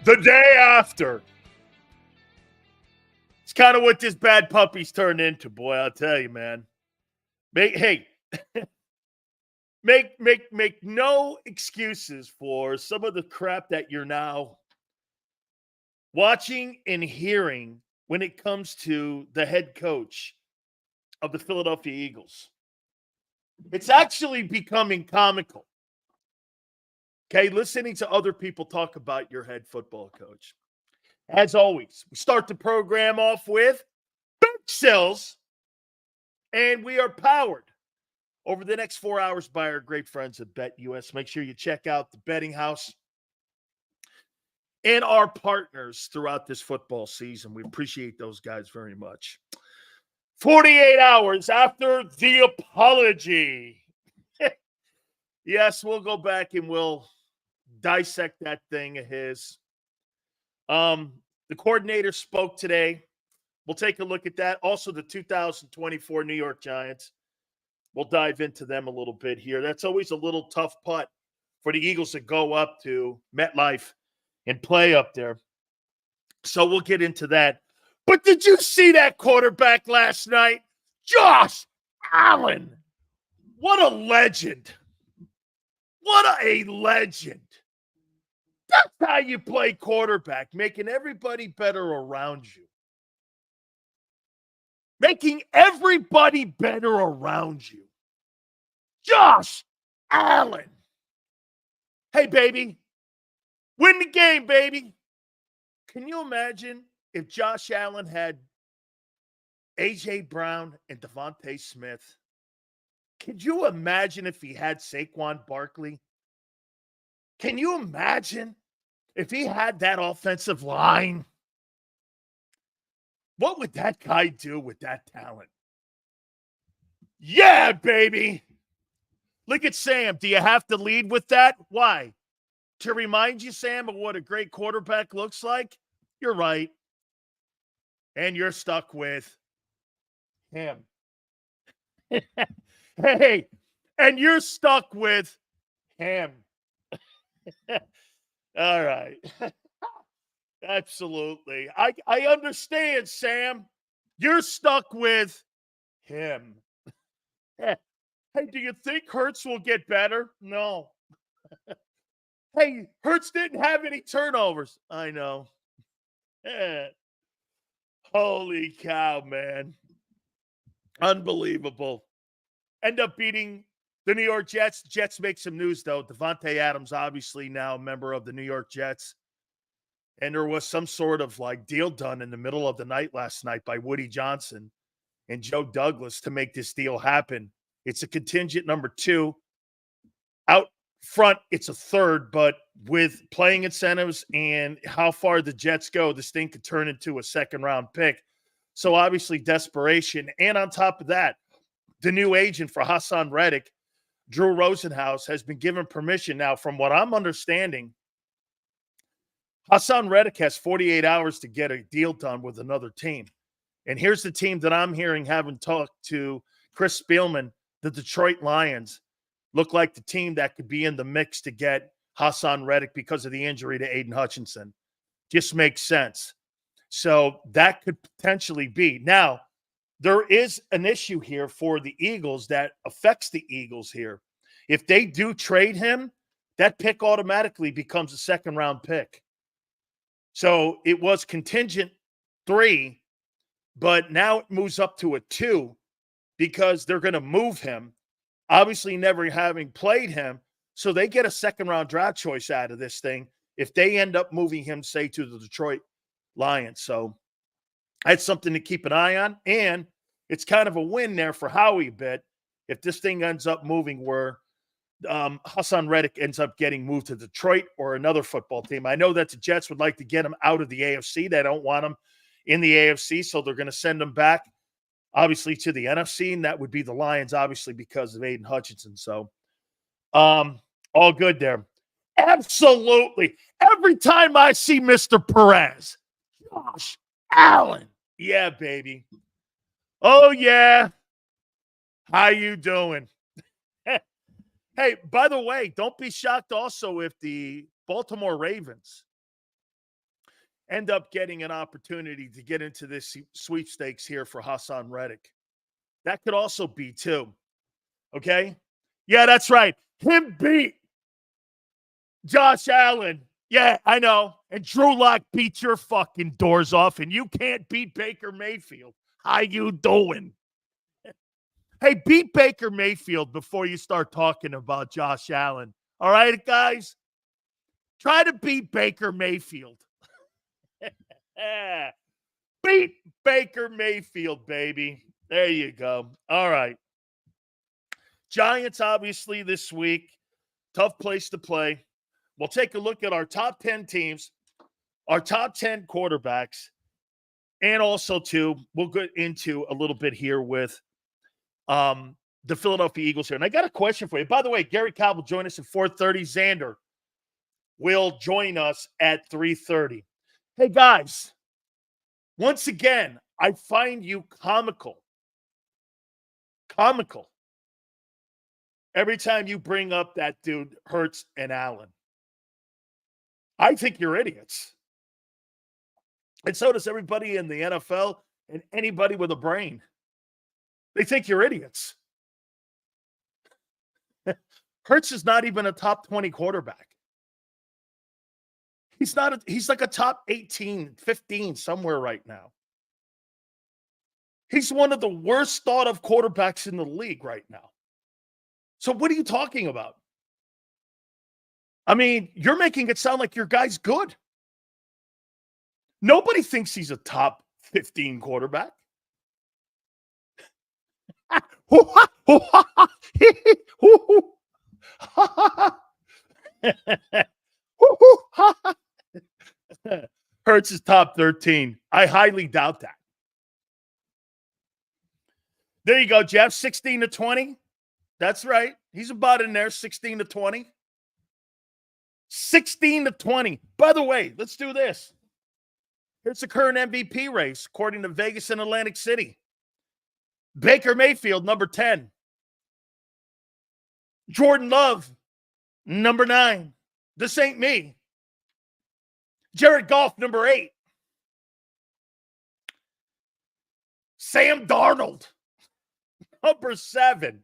the day after. It's kind of what this bad puppy's turned into, boy. I'll tell you, man. Make no excuses for some of the crap that you're now watching and hearing when it comes to the head coach of the Philadelphia Eagles. It's actually becoming comical. Okay, listening to other people talk about your head football coach. As always, we start the program off with bench sales, and we are powered over the next 4 hours by our great friends at BetUS. Make sure you check out the betting house and our partners throughout this football season. We appreciate those guys very much. 48 hours after the apology. Yes, we'll go back and we'll dissect that thing of his. The coordinator spoke today. We'll take a look at that. Also, the 2024 New York Giants. We'll dive into them a little bit here. That's always a little tough putt for the Eagles to go up to MetLife and play up there. So we'll get into that. But did you see that quarterback last night? Josh Allen. What a legend. What a legend. That's how you play quarterback, making everybody better around you. Making everybody better around you. Josh Allen. Hey, baby. Win the game, baby. Can you imagine if Josh Allen had A.J. Brown and Devontae Smith? Could you imagine if he had Saquon Barkley? Can you imagine if he had that offensive line? What would that guy do with that talent? Yeah, baby. Look at Sam. Do you have to lead with that? Why? To remind you, Sam, of what a great quarterback looks like? You're right. And you're stuck with him. Hey, and you're stuck with him. All right. Absolutely. I understand, Sam. You're stuck with him. Hey, do you think Hurts will get better? No. Hey, Hurts didn't have any turnovers. I know. Holy cow, man. Unbelievable. End up beating the New York Jets. Jets make some news, though. Devontae Adams, obviously now a member of the New York Jets. And there was some sort of deal done in the middle of the night last night by Woody Johnson and Joe Douglas to make this deal happen. It's a contingent number 2. Out front, it's a third, but with playing incentives and how far the Jets go, this thing could turn into a second-round pick. So obviously desperation. And on top of that, the new agent for Hassan Reddick, Drew Rosenhaus, has been given permission. Now, from what I'm understanding, Hassan Reddick has 48 hours to get a deal done with another team. And here's the team that I'm hearing, having talked to Chris Spielman, the Detroit Lions, look like the team that could be in the mix to get Hassan Reddick because of the injury to Aiden Hutchinson. Just makes sense. So that could potentially be. Now, there is an issue here for the Eagles that affects the Eagles here. If they do trade him, that pick automatically becomes a second-round pick. So it was contingent 3, but now it moves up to a 2 because they're going to move him, obviously never having played him. So they get a second-round draft choice out of this thing if they end up moving him, say, to the Detroit Lions. So that's something to keep an eye on. And it's kind of a win there for Howie a bit if this thing ends up moving where Hassan Reddick ends up getting moved to Detroit or another football team. I know that the Jets would like to get him out of the AFC. They don't want him in the AFC, so they're going to send him back, obviously, to the NFC, and that would be the Lions, obviously, because of Aiden Hutchinson. So all good there. Absolutely. Every time I see Mr. Perez, Josh Allen. Yeah, baby. Oh, yeah. How you doing? Hey, by the way, don't be shocked also if the Baltimore Ravens end up getting an opportunity to get into this sweepstakes here for Hassan Reddick. That could also be too. Okay? Yeah, that's right. Him beat Josh Allen. Yeah, I know. And Drew Lock beat your fucking doors off, and you can't beat Baker Mayfield. How you doing? Hey, beat Baker Mayfield before you start talking about Josh Allen. All right, guys? Try to beat Baker Mayfield. Beat Baker Mayfield, baby. There you go. All right. Giants, obviously, this week. Tough place to play. We'll take a look at our top 10 teams, our top 10 quarterbacks, and also, too, we'll get into a little bit here with the Philadelphia Eagles here. And I got a question for you. By the way, Gary Cobb will join us at 4:30. Xander will join us at 3:30. Hey, guys, once again, I find you comical. Comical. Every time you bring up that dude, Hurts and Allen. I think you're idiots. And so does everybody in the NFL and anybody with a brain. They think you're idiots. Hurts is not even a top 20 quarterback. He's like a top 18, 15 somewhere right now. He's one of the worst thought of quarterbacks in the league right now. So what are you talking about? I mean, you're making it sound like your guy's good. Nobody thinks he's a top 15 quarterback. Hurts is top 13. I highly doubt that. There you go, Jeff. 16-20. That's right. He's about in there, 16-20. 16-20. By the way, let's do this. Here's the current MVP race, according to Vegas and Atlantic City. Baker Mayfield, number 10. Jordan Love, number 9. This ain't me. Jared Goff, number 8. Sam Darnold, number 7.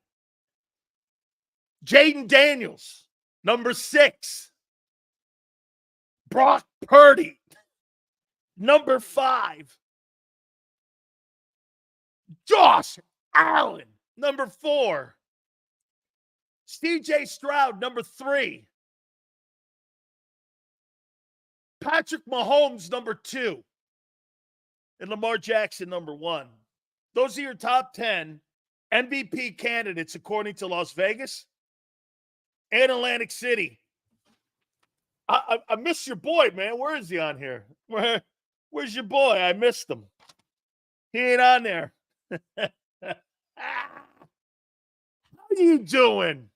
Jaden Daniels, number 6. Brock Purdy, number 5. Josh Allen, number 4. C.J. Stroud, number 3. Patrick Mahomes, number 2. And Lamar Jackson, number 1. Those are your top 10 MVP candidates according to Las Vegas and Atlantic City. I miss your boy, man. Where is he on here? Where's your boy? I missed him. He ain't on there. How you doing?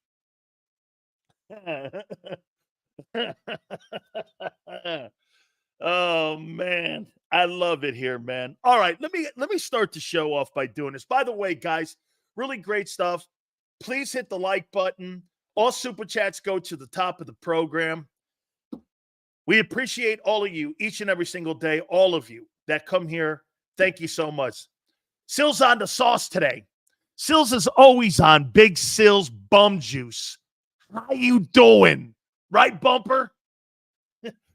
Oh, man. I love it here, man. All right, let me start the show off by doing this. By the way, guys, really great stuff. Please hit the like button. All super chats go to the top of the program. We appreciate all of you each and every single day, all of you that come here. Thank you so much. Sills on the sauce today. Sills is always on Big Sills Bum Juice. How you doing? Right, Bumper?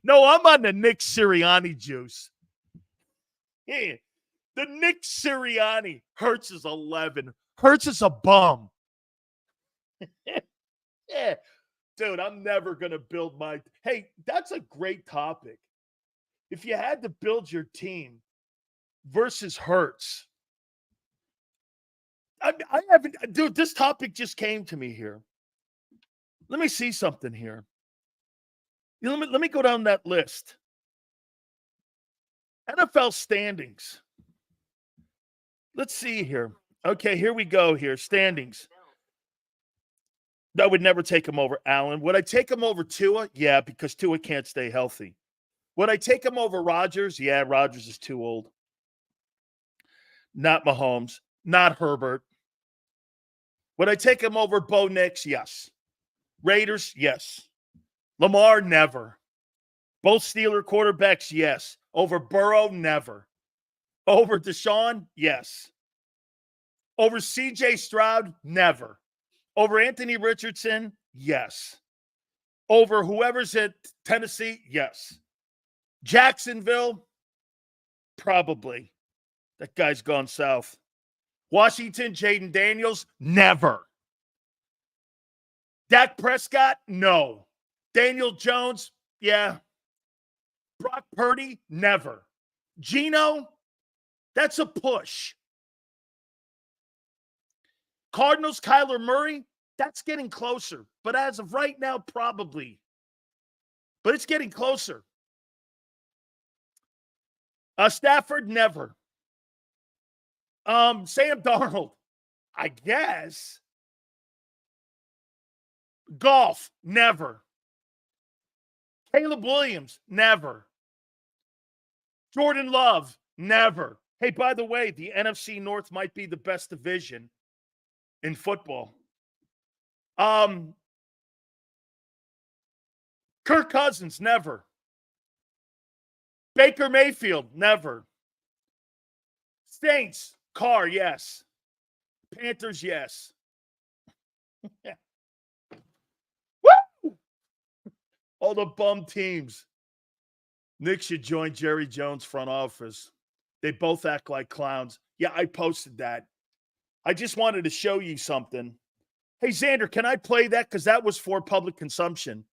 No, I'm on the Nick Sirianni juice. Yeah, the Nick Sirianni. Hurts is 11. Hurts is a bum. Yeah. Dude, I'm never going to build my... Hey, that's a great topic. If you had to build your team versus Hurts. I haven't... Dude, this topic just came to me here. Let me see something here. Let me go down that list. NFL standings. Let's see here. Okay, here we go here. Standings. I would never take him over Allen. Would I take him over Tua? Yeah, because Tua can't stay healthy. Would I take him over Rodgers? Yeah, Rodgers is too old. Not Mahomes. Not Herbert. Would I take him over Bo Nix? Yes. Raiders? Yes. Lamar? Never. Both Steeler quarterbacks? Yes. Over Burrow, never. Over Deshaun, yes. Over CJ Stroud, never. Over Anthony Richardson, yes. Over whoever's at Tennessee, yes. Jacksonville, probably. That guy's gone south. Washington, Jaden Daniels, never. Dak Prescott, no. Daniel Jones, yeah. Brock Purdy, never. Geno, that's a push. Cardinals, Kyler Murray, that's getting closer. But as of right now, probably. But it's getting closer. Stafford, never. Sam Darnold, I guess. Golf, never. Caleb Williams, never. Jordan Love, never. Hey, by the way, the NFC North might be the best division in football. Kirk Cousins, never. Baker Mayfield, never. Saints, Carr, yes. Panthers, yes. Woo! All the bum teams. Nick should join Jerry Jones' front office. They both act like clowns. Yeah, I posted that. I just wanted to show you something. Hey, Xander, can I play that? Because that was for public consumption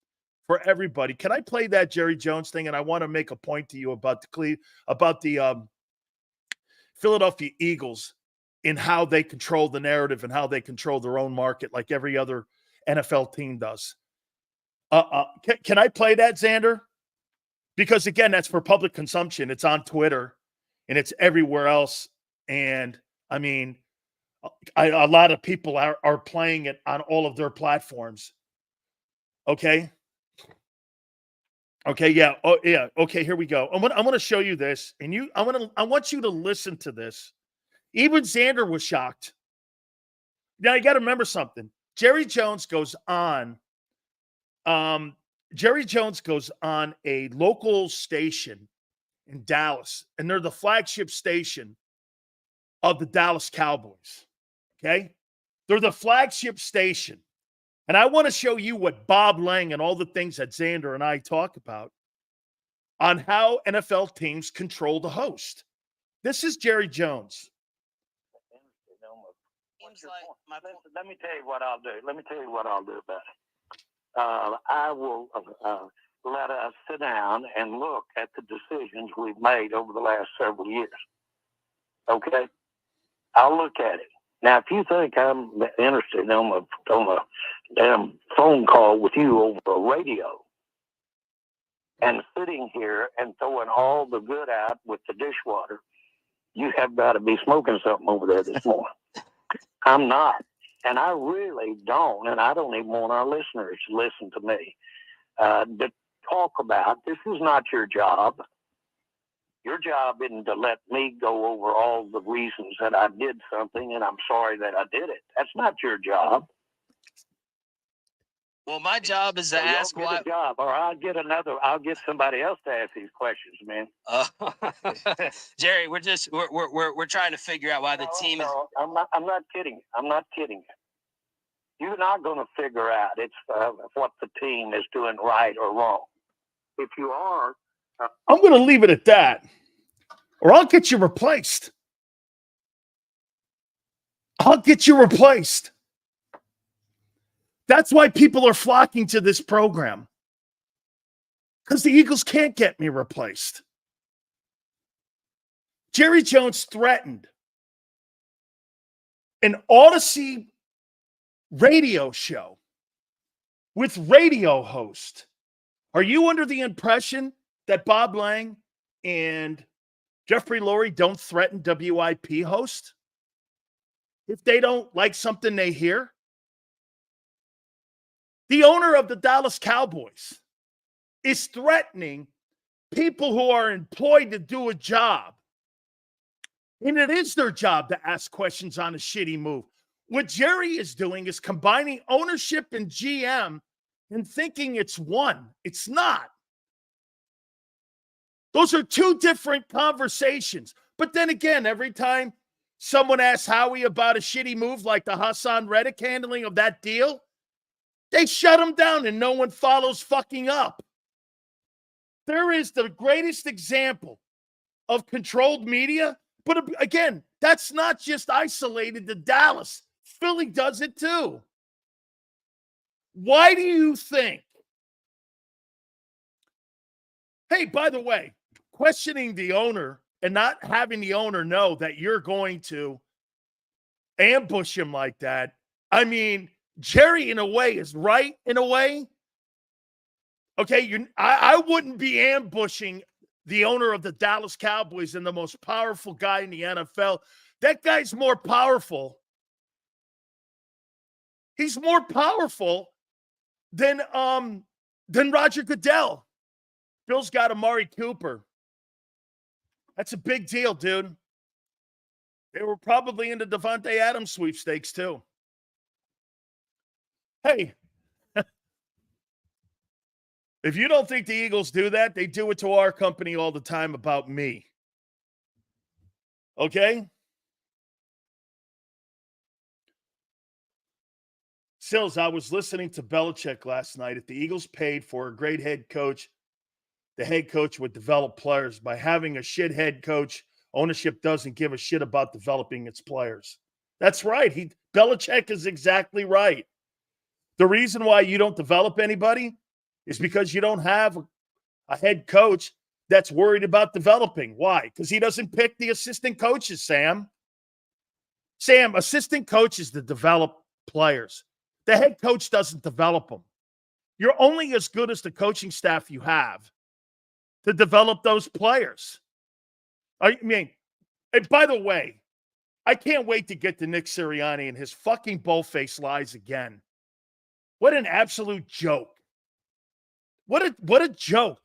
for everybody. Can I play that Jerry Jones thing? And I want to make a point to you about the Philadelphia Eagles in how they control the narrative and how they control their own market like every other NFL team does. Can I play that, Xander? Because, again, that's for public consumption. It's on Twitter, and it's everywhere else. And, I mean, a lot of people are playing it on all of their platforms. Okay? Okay, yeah. Oh, yeah. Okay, here we go. I'm gonna show you this, and I want you to listen to this. Even Xander was shocked. Now you got to remember something. Jerry Jones goes on a local station in Dallas, and they're the flagship station of the Dallas Cowboys. Okay? They're the flagship station. And I want to show you what Bob Lang and all the things that Xander and I talk about on how NFL teams control the host. This is Jerry Jones. Let me tell you what I'll do. Let me tell you what I'll do about it. I will let us sit down and look at the decisions we've made over the last several years. Okay? I'll look at it. Now, if you think I'm interested on a damn phone call with you over a radio and sitting here and throwing all the good out with the dishwater, you have got to be smoking something over there this morning. I'm not. And I really don't. And I don't even want our listeners to listen to me. To talk about, this is not your job. Your job isn't to let me go over all the reasons that I did something and I'm sorry that I did it. That's not your job. Well, my job is to ask why. Job, or I'll get somebody else to ask these questions, man. Jerry, we're trying to figure out why the team is. I'm not kidding. I'm not kidding you. You're not going to figure out what the team is doing right or wrong. If you are, I'm going to leave it at that, or I'll get you replaced. I'll get you replaced. That's why people are flocking to this program. Because the Eagles can't get me replaced. Jerry Jones threatened an Odyssey radio show with radio host. Are you under the impression that Bob Lang and Jeffrey Lurie don't threaten WIP host if they don't like something they hear? The owner of the Dallas Cowboys is threatening people who are employed to do a job. And it is their job to ask questions on a shitty move. What Jerry is doing is combining ownership and GM and thinking it's one. It's not. Those are two different conversations. But then again, every time someone asks Howie about a shitty move like the Hassan Reddick handling of that deal, they shut him down and no one follows fucking up. There is the greatest example of controlled media. But again, that's not just isolated to Dallas. Philly does it too. Why do you think? Hey, by the way, questioning the owner and not having the owner know that you're going to ambush him like that. I mean, Jerry, in a way, is right in a way. Okay, I wouldn't be ambushing the owner of the Dallas Cowboys and the most powerful guy in the NFL. That guy's more powerful. He's more powerful than Roger Goodell. Bill's got Amari Cooper. That's a big deal, dude. They were probably in the Devontae Adams sweepstakes, too. Hey, if you don't think the Eagles do that, they do it to our company all the time about me. Okay? Sills, I was listening to Belichick last night. If the Eagles paid for a great head coach, the head coach would develop players. By having a shit head coach, ownership doesn't give a shit about developing its players. That's right. Belichick is exactly right. The reason why you don't develop anybody is because you don't have a head coach that's worried about developing. Why? Because he doesn't pick the assistant coaches, Sam. Sam, assistant coaches to develop players. The head coach doesn't develop them. You're only as good as the coaching staff you have to develop those players. I mean, and by the way, I can't wait to get to Nick Sirianni and his fucking bullface lies again. What an absolute joke. What a joke.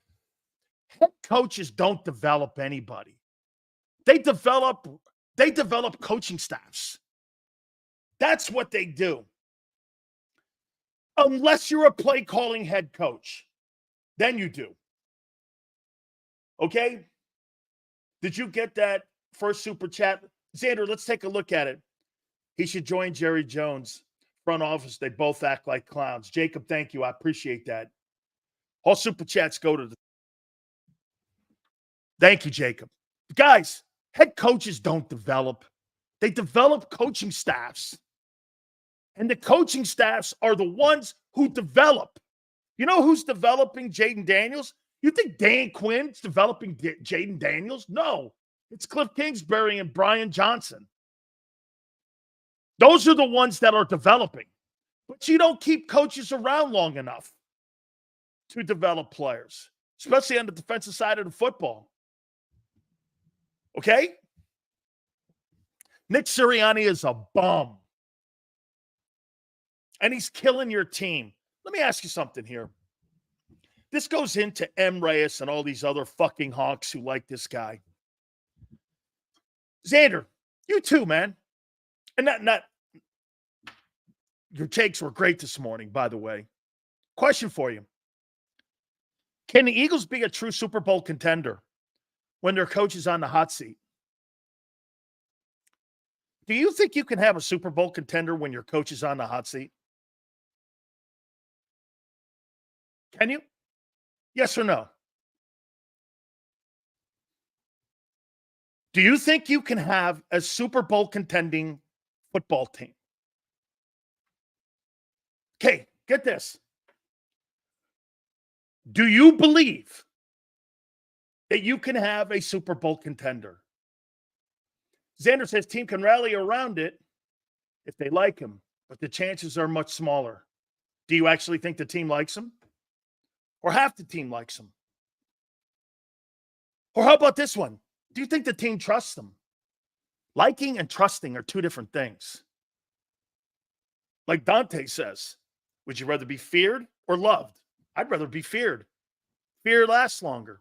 Head coaches don't develop anybody. They develop coaching staffs. That's what they do. Unless you're a play calling head coach, then you do. Okay? Did you get that first super chat? Xander, let's take a look at it. He should join Jerry Jones' front office. They both act like clowns. Jacob, thank you. I appreciate that. All super chats go to the. Thank you, Jacob. Guys, head coaches don't develop. They develop coaching staffs. And the coaching staffs are the ones who develop. You know who's developing Jaden Daniels? You think Dan Quinn's developing Jaden Daniels? No. It's Cliff Kingsbury and Brian Johnson. Those are the ones that are developing. But you don't keep coaches around long enough to develop players, especially on the defensive side of the football. Okay? Nick Sirianni is a bum. And he's killing your team. Let me ask you something here. This goes into M. Reyes and all these other fucking honks who like this guy. Xander, you too, man. And not your takes were great this morning, by the way. Question for you. Can the Eagles be a true Super Bowl contender when their coach is on the hot seat? Do you think you can have a Super Bowl contender when your coach is on the hot seat? Can you? Yes or no? Do you think you can have a Super Bowl contending football team? Okay, get this. Do you believe that you can have a Super Bowl contender? Xander says team can rally around it if they like him, but the chances are much smaller. Do you actually think the team likes him? Or half the team likes him? Or how about this one? Do you think the team trusts him? Liking and trusting are two different things. Like Dante says, would you rather be feared or loved? I'd rather be feared. Fear lasts longer.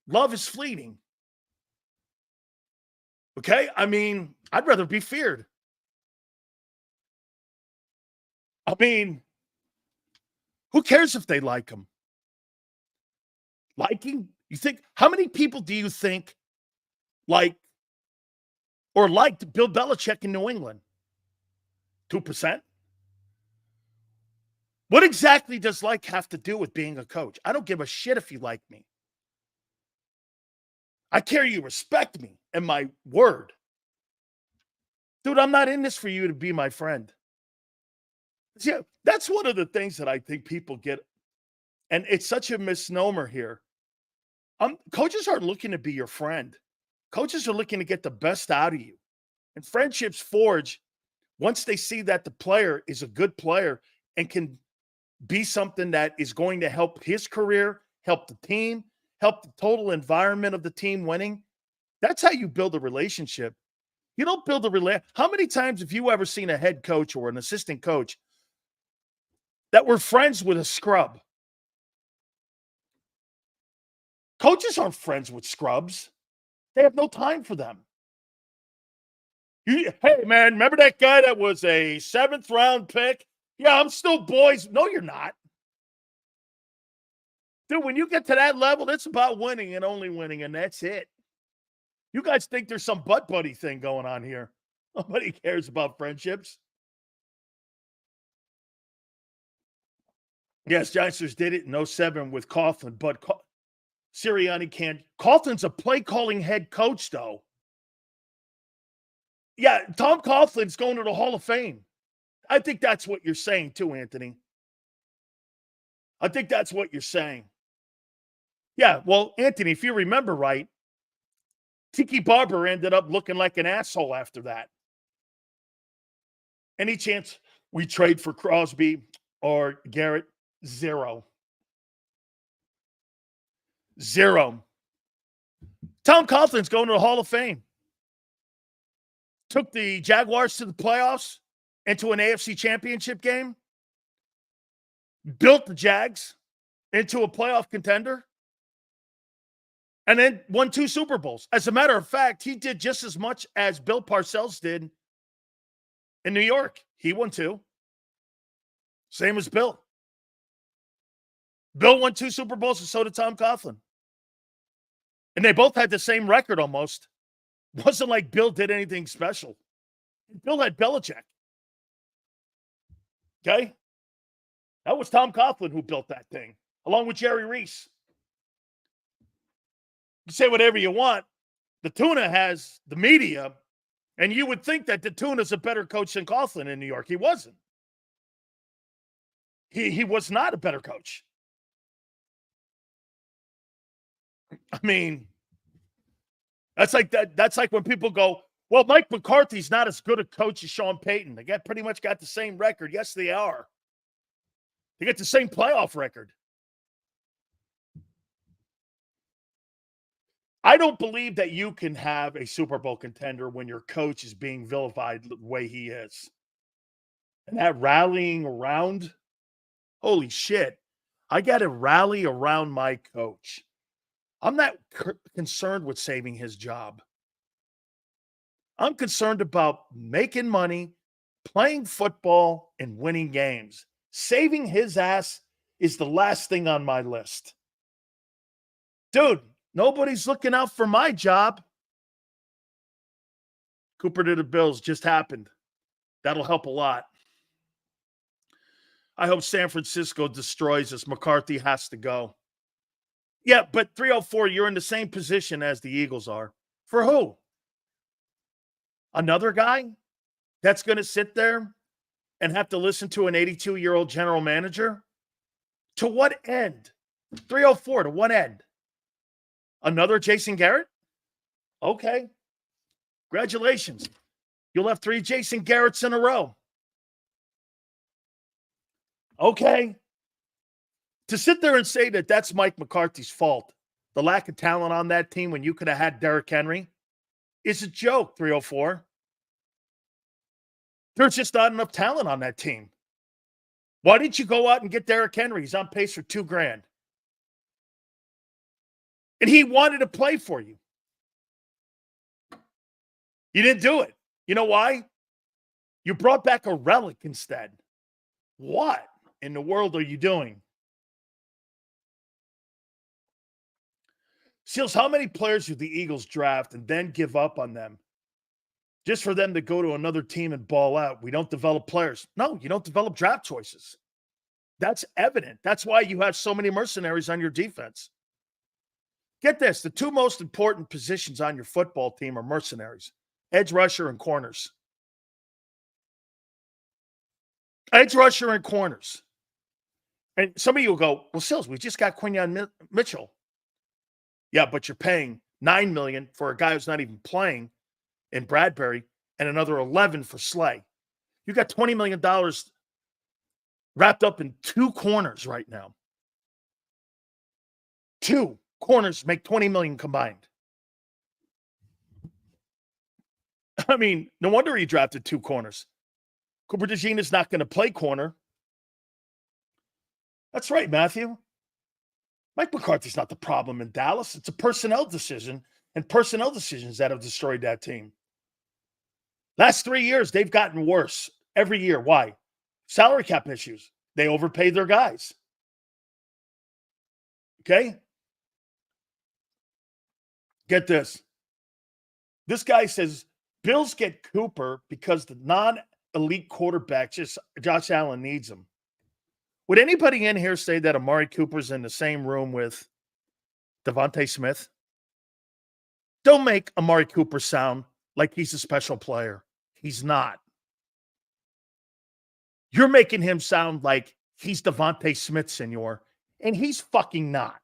Love is fleeting. Okay? I mean, I'd rather be feared. I mean, who cares if they like him? Liking, How many people do you think liked Bill Belichick in New England? 2%? What exactly does have to do with being a coach? I don't give a shit if you like me. I care you respect me and my word. Dude, I'm not in this for you to be my friend. Yeah, that's one of the things that I think people get, and it's such a misnomer here. Coaches aren't looking to be your friend. Coaches are looking to get the best out of you. And friendships forge once they see that the player is a good player and can be something that is going to help his career, help the team, help the total environment of the team winning. That's how you build a relationship. You don't build a relationship. How many times have you ever seen a head coach or an assistant coach that were friends with a scrub? Coaches aren't friends with scrubs. They have no time for them. Hey, man, remember that guy that was a 7th round pick? Yeah, I'm still boys. No, you're not. Dude, when you get to that level, it's about winning and only winning, and that's it. You guys think there's some butt buddy thing going on here. Nobody cares about friendships. Yes, Giants did it in 07 with Coughlin, but Sirianni can't. Coughlin's a play-calling head coach, though. Yeah, Tom Coughlin's going to the Hall of Fame. I think that's what you're saying, too, Anthony. I think that's what you're saying. Yeah, well, Anthony, if you remember right, Tiki Barber ended up looking like an asshole after that. Any chance we trade for Crosby or Garrett? Zero. Tom Coughlin's going to the Hall of Fame. Took the Jaguars to the playoffs, into an AFC championship game. Built the Jags into a playoff contender. And then won 2 Super Bowls. As a matter of fact, he did just as much as Bill Parcells did in New York. He won 2. Same as Bill. Bill won 2 Super Bowls, and so did Tom Coughlin. And they both had the same record almost. It wasn't like Bill did anything special. Bill had Belichick. Okay? That was Tom Coughlin who built that thing, along with Jerry Reese. You say whatever you want. The Tuna has the media, and you would think that the Tuna's a better coach than Coughlin in New York. He wasn't. He was not a better coach. I mean, that's like that. That's like when people go, well, Mike McCarthy's not as good a coach as Sean Payton. They pretty much got the same record. Yes, they are. They get the same playoff record. I don't believe that you can have a Super Bowl contender when your coach is being vilified the way he is. And that rallying around, holy shit. I got to rally around my coach. I'm not concerned with saving his job. I'm concerned about making money, playing football, and winning games. Saving his ass is the last thing on my list. Dude, nobody's looking out for my job. Cooper to the Bills just happened. That'll help a lot. I hope San Francisco destroys us. McCarthy has to go. Yeah, but 304, you're in the same position as the Eagles are. For who? Another guy that's going to sit there and have to listen to an 82-year-old general manager? To what end? 304, to what end? Another Jason Garrett? Okay. Congratulations. You'll have 3 Jason Garretts in a row. Okay. To sit there and say that that's Mike McCarthy's fault, the lack of talent on that team when you could have had Derrick Henry, is a joke, 304. There's just not enough talent on that team. Why didn't you go out and get Derrick Henry? He's on pace for $2,000. And he wanted to play for you. You didn't do it. You know why? You brought back a relic instead. What in the world are you doing? Seals, how many players do the Eagles draft and then give up on them just for them to go to another team and ball out? We don't develop players. No, you don't develop draft choices. That's evident. That's why you have so many mercenaries on your defense. Get this. The two most important positions on your football team are mercenaries, edge rusher and corners. Edge rusher and corners. And some of you will go, well, Sills, we just got Quinyon Mitchell. Yeah, but you're paying $9 million for a guy who's not even playing in Bradbury and another $11 million for Slay. You got $20 million wrapped up in two corners right now. Two corners make $20 million combined. I mean, no wonder he drafted two corners. Cooper DeJean is not going to play corner. That's right, Matthew. Mike McCarthy's not the problem in Dallas. It's a personnel decision, and personnel decisions that have destroyed that team. Last 3 years, they've gotten worse every year. Why? Salary cap issues. They overpaid their guys. Okay? Get this. This guy says, Bills get Cooper because the non-elite quarterback, just Josh Allen, needs him. Would anybody in here say that Amari Cooper's in the same room with Devontae Smith? Don't make Amari Cooper sound like he's a special player. He's not. You're making him sound like he's Devontae Smith, senor, and he's fucking not.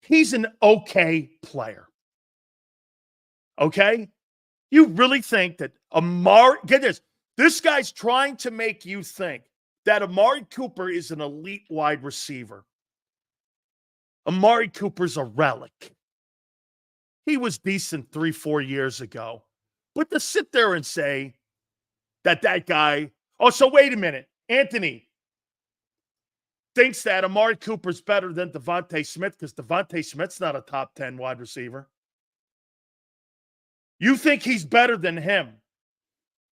He's an okay player. Okay? You really think that Amari, get this guy's trying to make you think that Amari Cooper is an elite wide receiver. Amari Cooper's a relic. He was decent 3-4 years ago. But to sit there and say that guy, oh, so wait a minute. Anthony thinks that Amari Cooper's better than Devontae Smith because Devontae Smith's not a top 10 wide receiver. You think he's better than him.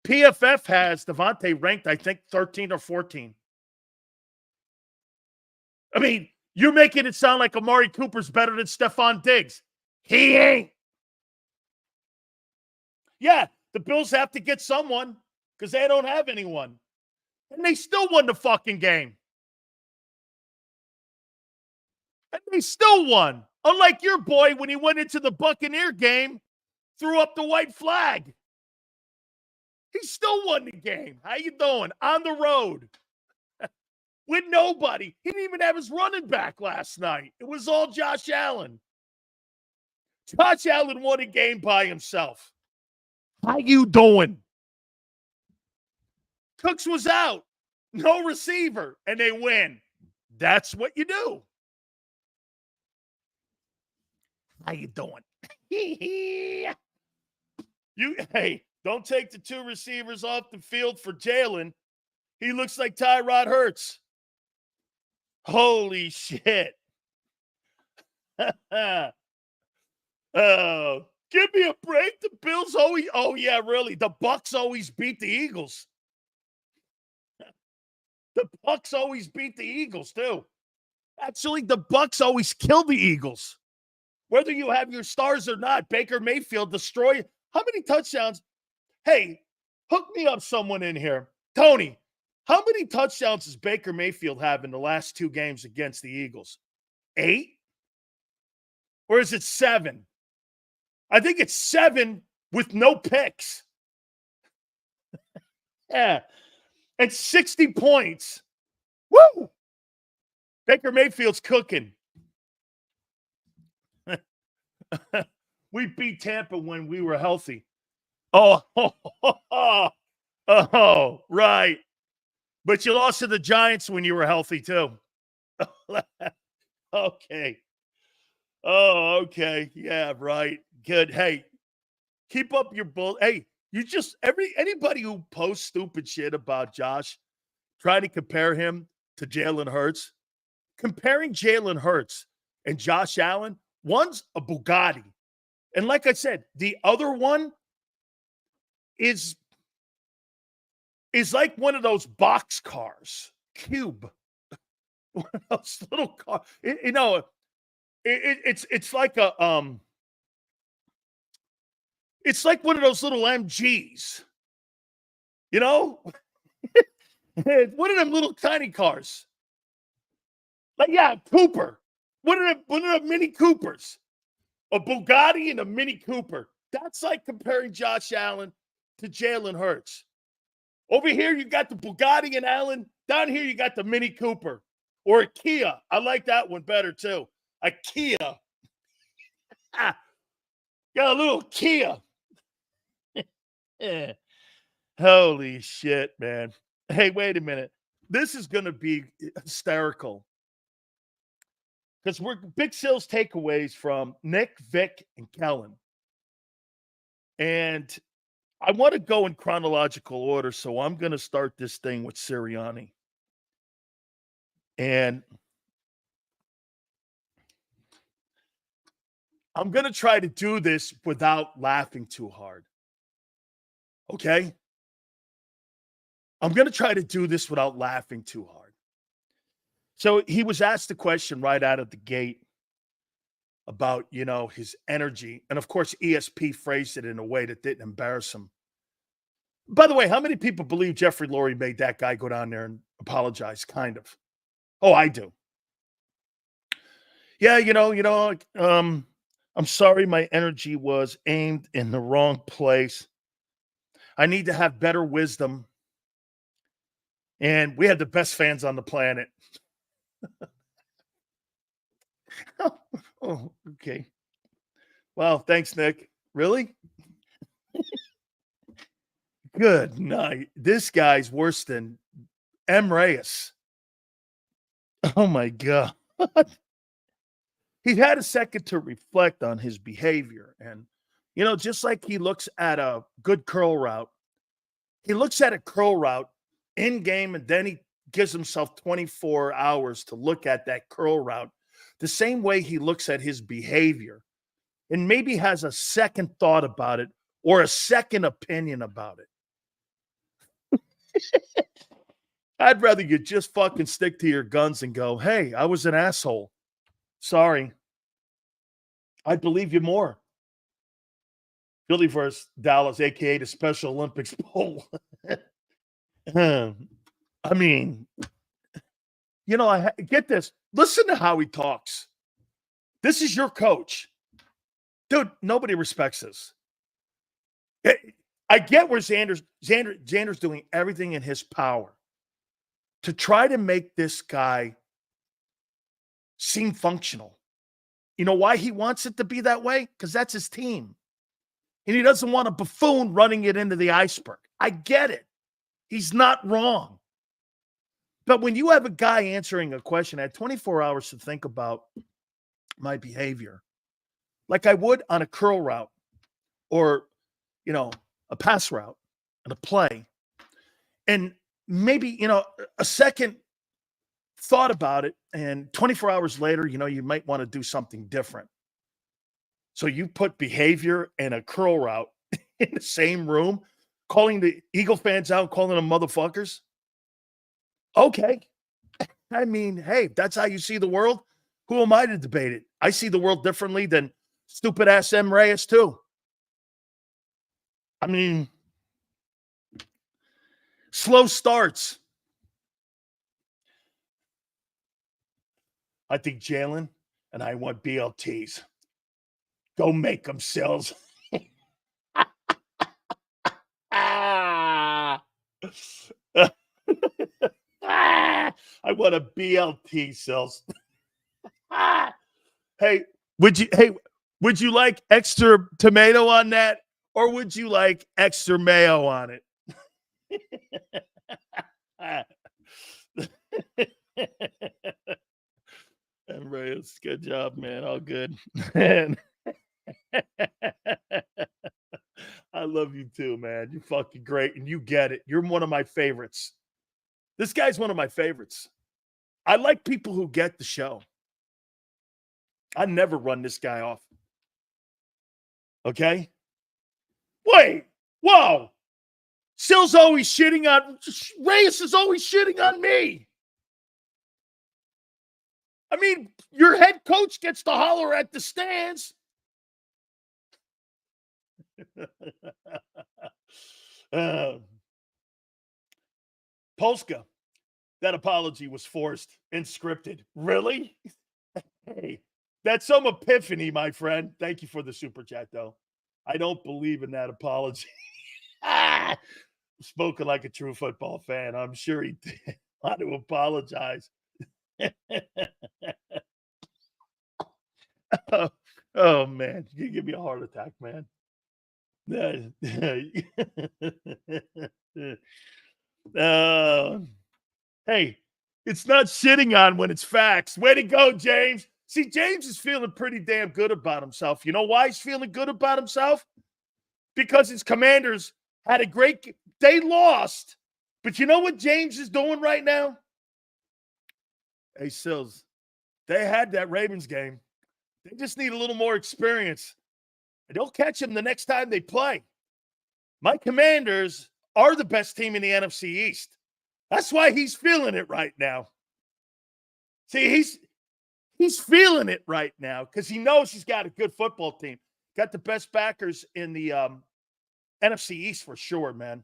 PFF has Devontae ranked, I think, 13 or 14. I mean, you're making it sound like Amari Cooper's better than Stephon Diggs. He ain't. Yeah, the Bills have to get someone because they don't have anyone. And they still won the fucking game. And they still won. Unlike your boy when he went into the Buccaneer game, threw up the white flag. He still won the game. How you doing? On the road. With nobody. He didn't even have his running back last night. It was all Josh Allen. Josh Allen won a game by himself. How you doing? Cooks was out. No receiver. And they win. That's what you do. How you doing? Hey, don't take the two receivers off the field for Jalen. He looks like Tyrod Hurts. Holy shit. Oh, give me a break. The Bills always, oh yeah, really. The Bucs always beat the Eagles. The Bucs always beat the Eagles too. Actually, the Bucs always kill the Eagles. Whether you have your stars or not, Baker Mayfield destroy. How many touchdowns? Hey, hook me up someone in here. Tony, how many touchdowns does Baker Mayfield have in the last two games against the Eagles? 8? Or is it 7? I think it's 7 with no picks. Yeah. And 60 points. Woo! Baker Mayfield's cooking. We beat Tampa when we were healthy. Oh, right. But you lost to the Giants when you were healthy, too. Okay. Oh, okay. Yeah, right. Good. Hey, keep up your bull. Hey, you just anybody who posts stupid shit about Josh, trying to compare him to Jalen Hurts, comparing Jalen Hurts and Josh Allen, one's a Bugatti. And like I said, the other one is like one of those box cars, Cube. One of those little cars. it's like it's like one of those little MGs, you know, one of them little tiny cars. Like, yeah, Cooper, one of the Mini Coopers, a Bugatti and a Mini Cooper. That's like comparing Josh Allen to Jalen Hurts. Over here, you got the Bugatti and Allen. Down here, you got the Mini Cooper or a Kia. I like that one better, too. A Kia. Got a little Kia. Holy shit, man. Hey, wait a minute. This is going to be hysterical. Because we're Big Sales takeaways from Nick, Vic, and Kellen. And I want to go in chronological order, so I'm going to start this thing with Sirianni. And I'm going to try to do this without laughing too hard. Okay? I'm going to try to do this without laughing too hard. So he was asked the question right out of the gate about, his energy. And of course, ESP phrased it in a way that didn't embarrass him. By the way, how many people believe Jeffrey Lurie made that guy go down there and apologize? Kind of. Oh, I do. Yeah, I'm sorry my energy was aimed in the wrong place. I need to have better wisdom. And we have the best fans on the planet. Oh, okay. Wow, thanks, Nick. Really? Good night. This guy's worse than M. Reyes. Oh, my God. He had a second to reflect on his behavior. And, just like he looks at a good curl route, he looks at a curl route in game, and then he gives himself 24 hours to look at that curl route the same way he looks at his behavior, and maybe has a second thought about it or a second opinion about it. I'd rather you just fucking stick to your guns and go, hey, I was an asshole. Sorry. I'd believe you more. Philly versus Dallas, a.k.a. the Special Olympics Bowl. I mean, I get this. Listen to how he talks. This is your coach. Dude, nobody respects this. I get where Xander's doing everything in his power to try to make this guy seem functional. You know why he wants it to be that way? Because that's his team. And he doesn't want a buffoon running it into the iceberg. I get it. He's not wrong. But when you have a guy answering a question, I had 24 hours to think about my behavior, like I would on a curl route or, a pass route and a play. And maybe, a second thought about it. And 24 hours later, you might want to do something different. So you put behavior and a curl route in the same room, calling the Eagle fans out, calling them motherfuckers. Okay. I mean, hey, if that's how you see the world, who am I to debate it? I see the world differently than stupid ass M. Reyes too. I mean, slow starts. I think Jalen and I want BLTs. Go make them sales. I want a BLT sales. Hey, would you like extra tomato on that, or would you like extra mayo on it? And Reyes, good job, man. All good. Man. I love you too, man. You're fucking great, and you get it. You're one of my favorites. This guy's one of my favorites. I like people who get the show. I never run this guy off. Okay? Wait. Whoa. Sil's always shitting on Reyes is always shitting on me. I mean, your head coach gets to holler at the stands. Polska, that apology was forced and scripted. Really? Hey, that's some epiphany, my friend. Thank you for the super chat, though. I don't believe in that apology. Spoken like a true football fan. I'm sure he did want to apologize. Oh, man. You give me a heart attack, man. Hey, it's not shitting on when it's facts. Way to go, James. See, James is feeling pretty damn good about himself. You know why he's feeling good about himself? Because his Commanders had a great – they lost. But you know what James is doing right now? Hey, Sills, they had that Ravens game. They just need a little more experience. And they'll catch him the next time they play. My Commanders are the best team in the NFC East. That's why he's feeling it right now. See, he's feeling it right now because he knows he's got a good football team. Got the best backers in the NFC East for sure, man.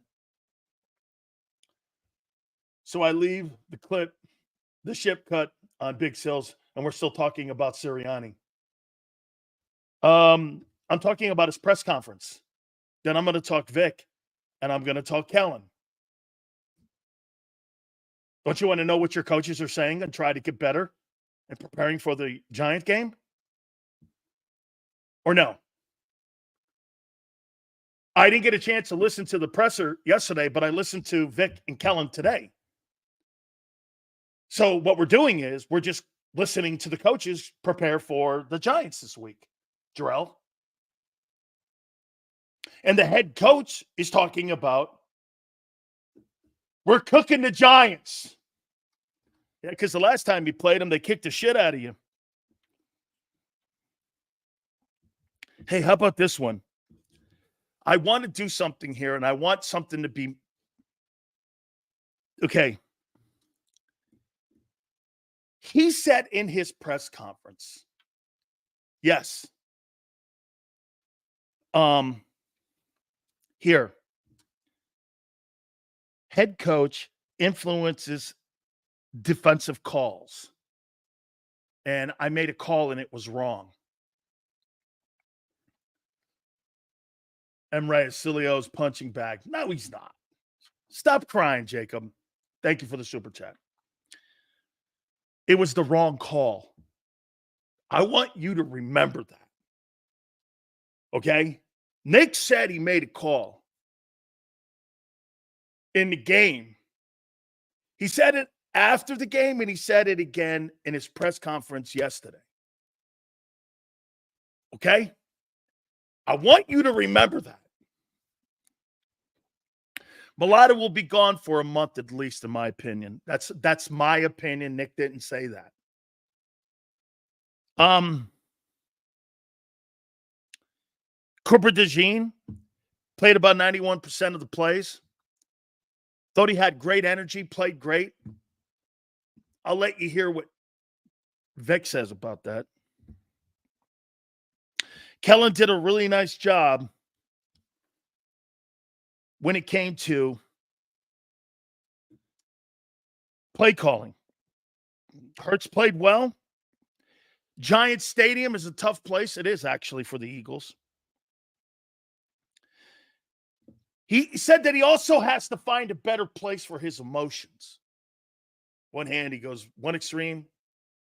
So I leave the ship cut on Big Sills, and we're still talking about Sirianni. I'm talking about his press conference. Then I'm going to talk Vic, and I'm going to talk Kellen. Don't you want to know what your coaches are saying and try to get better and preparing for the Giant game? Or no? I didn't get a chance to listen to the presser yesterday, but I listened to Vic and Kellen today. So what we're doing is we're just listening to the coaches prepare for the Giants this week, Jarrell. And the head coach is talking about we're cooking the Giants. Yeah, because the last time you played them, they kicked the shit out of you. Hey, how about this one? I want to do something here, and I want something to be okay. He said in his press conference, yes. Here. Head coach influences defensive calls. And I made a call and it was wrong. Dan Sileo's punching bag. No, he's not. Stop crying, Jacob. Thank you for the super chat. It was the wrong call. I want you to remember that. Okay? Nick said he made a call in the game. He said it after the game, and he said it again in his press conference yesterday. Okay? I want you to remember that. Mulata will be gone for a month at least, in my opinion. That's my opinion. Nick didn't say that. Cooper DeJean played about 91% of the plays. Thought he had great energy, played great. I'll let you hear what Vic says about that. Kellen did a really nice job when it came to play calling. Hurts played well. Giants Stadium is a tough place. It is actually for the Eagles. He said that he also has to find a better place for his emotions. One hand, he goes, one extreme.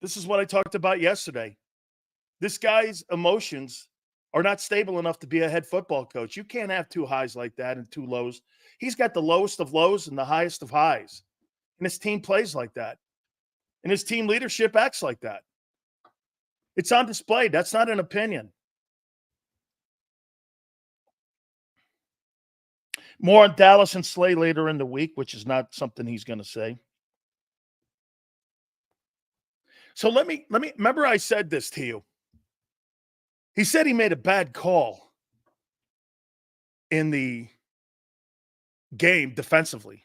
This is what I talked about yesterday. This guy's emotions are not stable enough to be a head football coach. You can't have two highs like that and two lows. He's got the lowest of lows and the highest of highs. And his team plays like that. And his team leadership acts like that. It's on display. That's not an opinion. More on Dallas and Slay later in the week, which is not something he's going to say. So let me remember I said this to you. He said he made a bad call in the game defensively.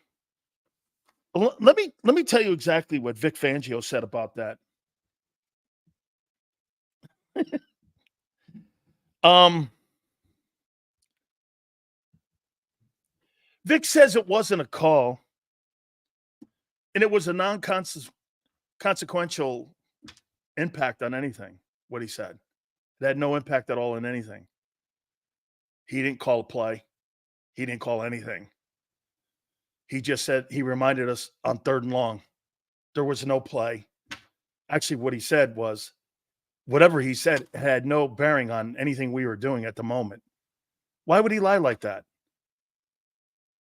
Let me tell you exactly what Vic Fangio said about that. Vic says it wasn't a call, and it was a non-consequential impact on anything, what he said. It had no impact at all on anything. He didn't call a play. He didn't call anything. He just said, he reminded us on 3rd and long, there was no play. Actually, what he said was, whatever he said had no bearing on anything we were doing at the moment. Why would he lie like that?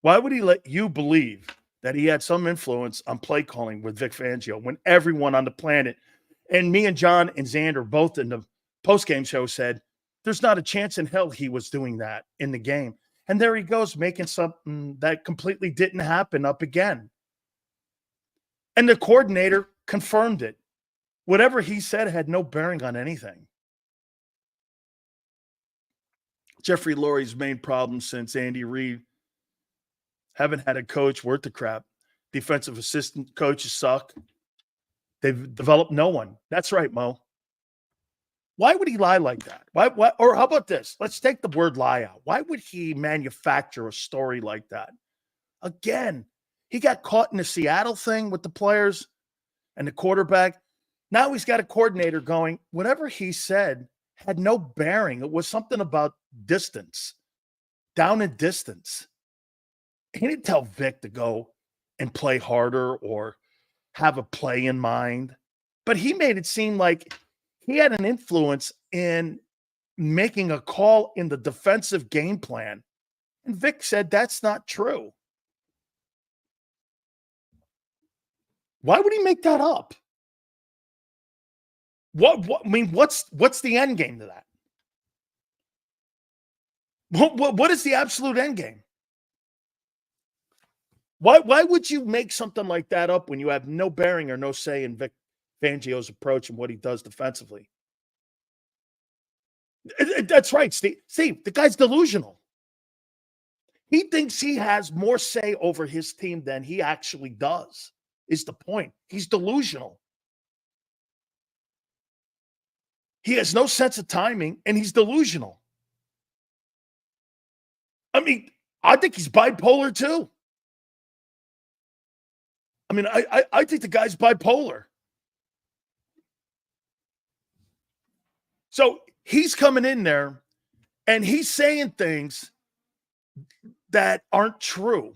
Why would he let you believe that he had some influence on play calling with Vic Fangio when everyone on the planet, and me and John and Xander both in the postgame show said, there's not a chance in hell he was doing that in the game. And there he goes, making something that completely didn't happen up again. And the coordinator confirmed it. Whatever he said had no bearing on anything. Jeffrey Lurie's main problem since Andy Reid, haven't had a coach worth the crap. Defensive assistant coaches suck. They've developed no one. That's right, Mo. Why would he lie like that? Why? Or how about this? Let's take the word lie out. Why would he manufacture a story like that? Again, he got caught in the Seattle thing with the players and the quarterback. Now he's got a coordinator going, whatever he said had no bearing. It was something about distance, down in distance. He didn't tell Vic to go and play harder or have a play in mind, but he made it seem like he had an influence in making a call in the defensive game plan. And Vic said that's not true. Why would he make that up? I mean, what's the end game to that? What is the absolute end game? Why would you make something like that up when you have no bearing or no say in Vic Fangio's approach and what he does defensively? That's right, Steve. Steve, the guy's delusional. He thinks he has more say over his team than he actually does, is the point. He's delusional. He has no sense of timing, and he's delusional. I mean, I think he's bipolar too. I mean, I think the guy's bipolar. So he's coming in there, and he's saying things that aren't true.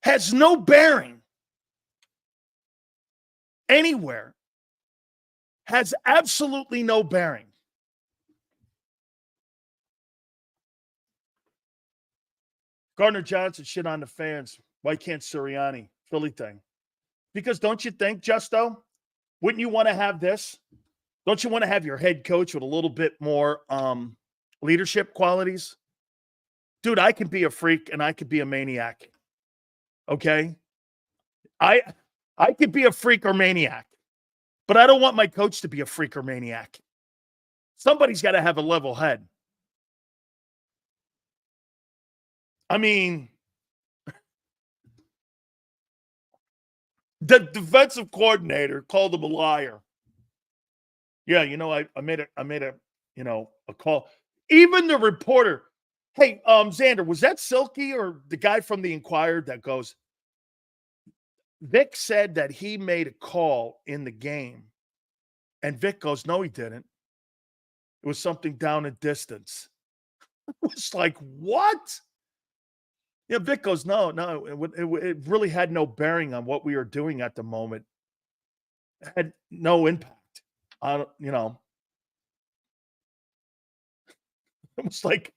Has no bearing anywhere. Has absolutely no bearing. Gardner Johnson shit on the fans. Why can't Sirianni? Philly thing. Because don't you think, Justo, wouldn't you want to have this? Don't you want to have your head coach with a little bit more leadership qualities? Dude, I can be a freak and I could be a maniac. Okay? I could be a freak or maniac. But I don't want my coach to be a freak or maniac. Somebody's got to have a level head. I mean, the defensive coordinator called him a liar. Yeah, I made a a call. Even the reporter, hey, Xander, was that Silky or the guy from the Inquirer that goes, Vic said that he made a call in the game. And Vic goes, no, he didn't. It was something down in distance. It's like, what? Yeah, Vic goes, no, it really had no bearing on what we were doing at the moment. It had no impact on, it was like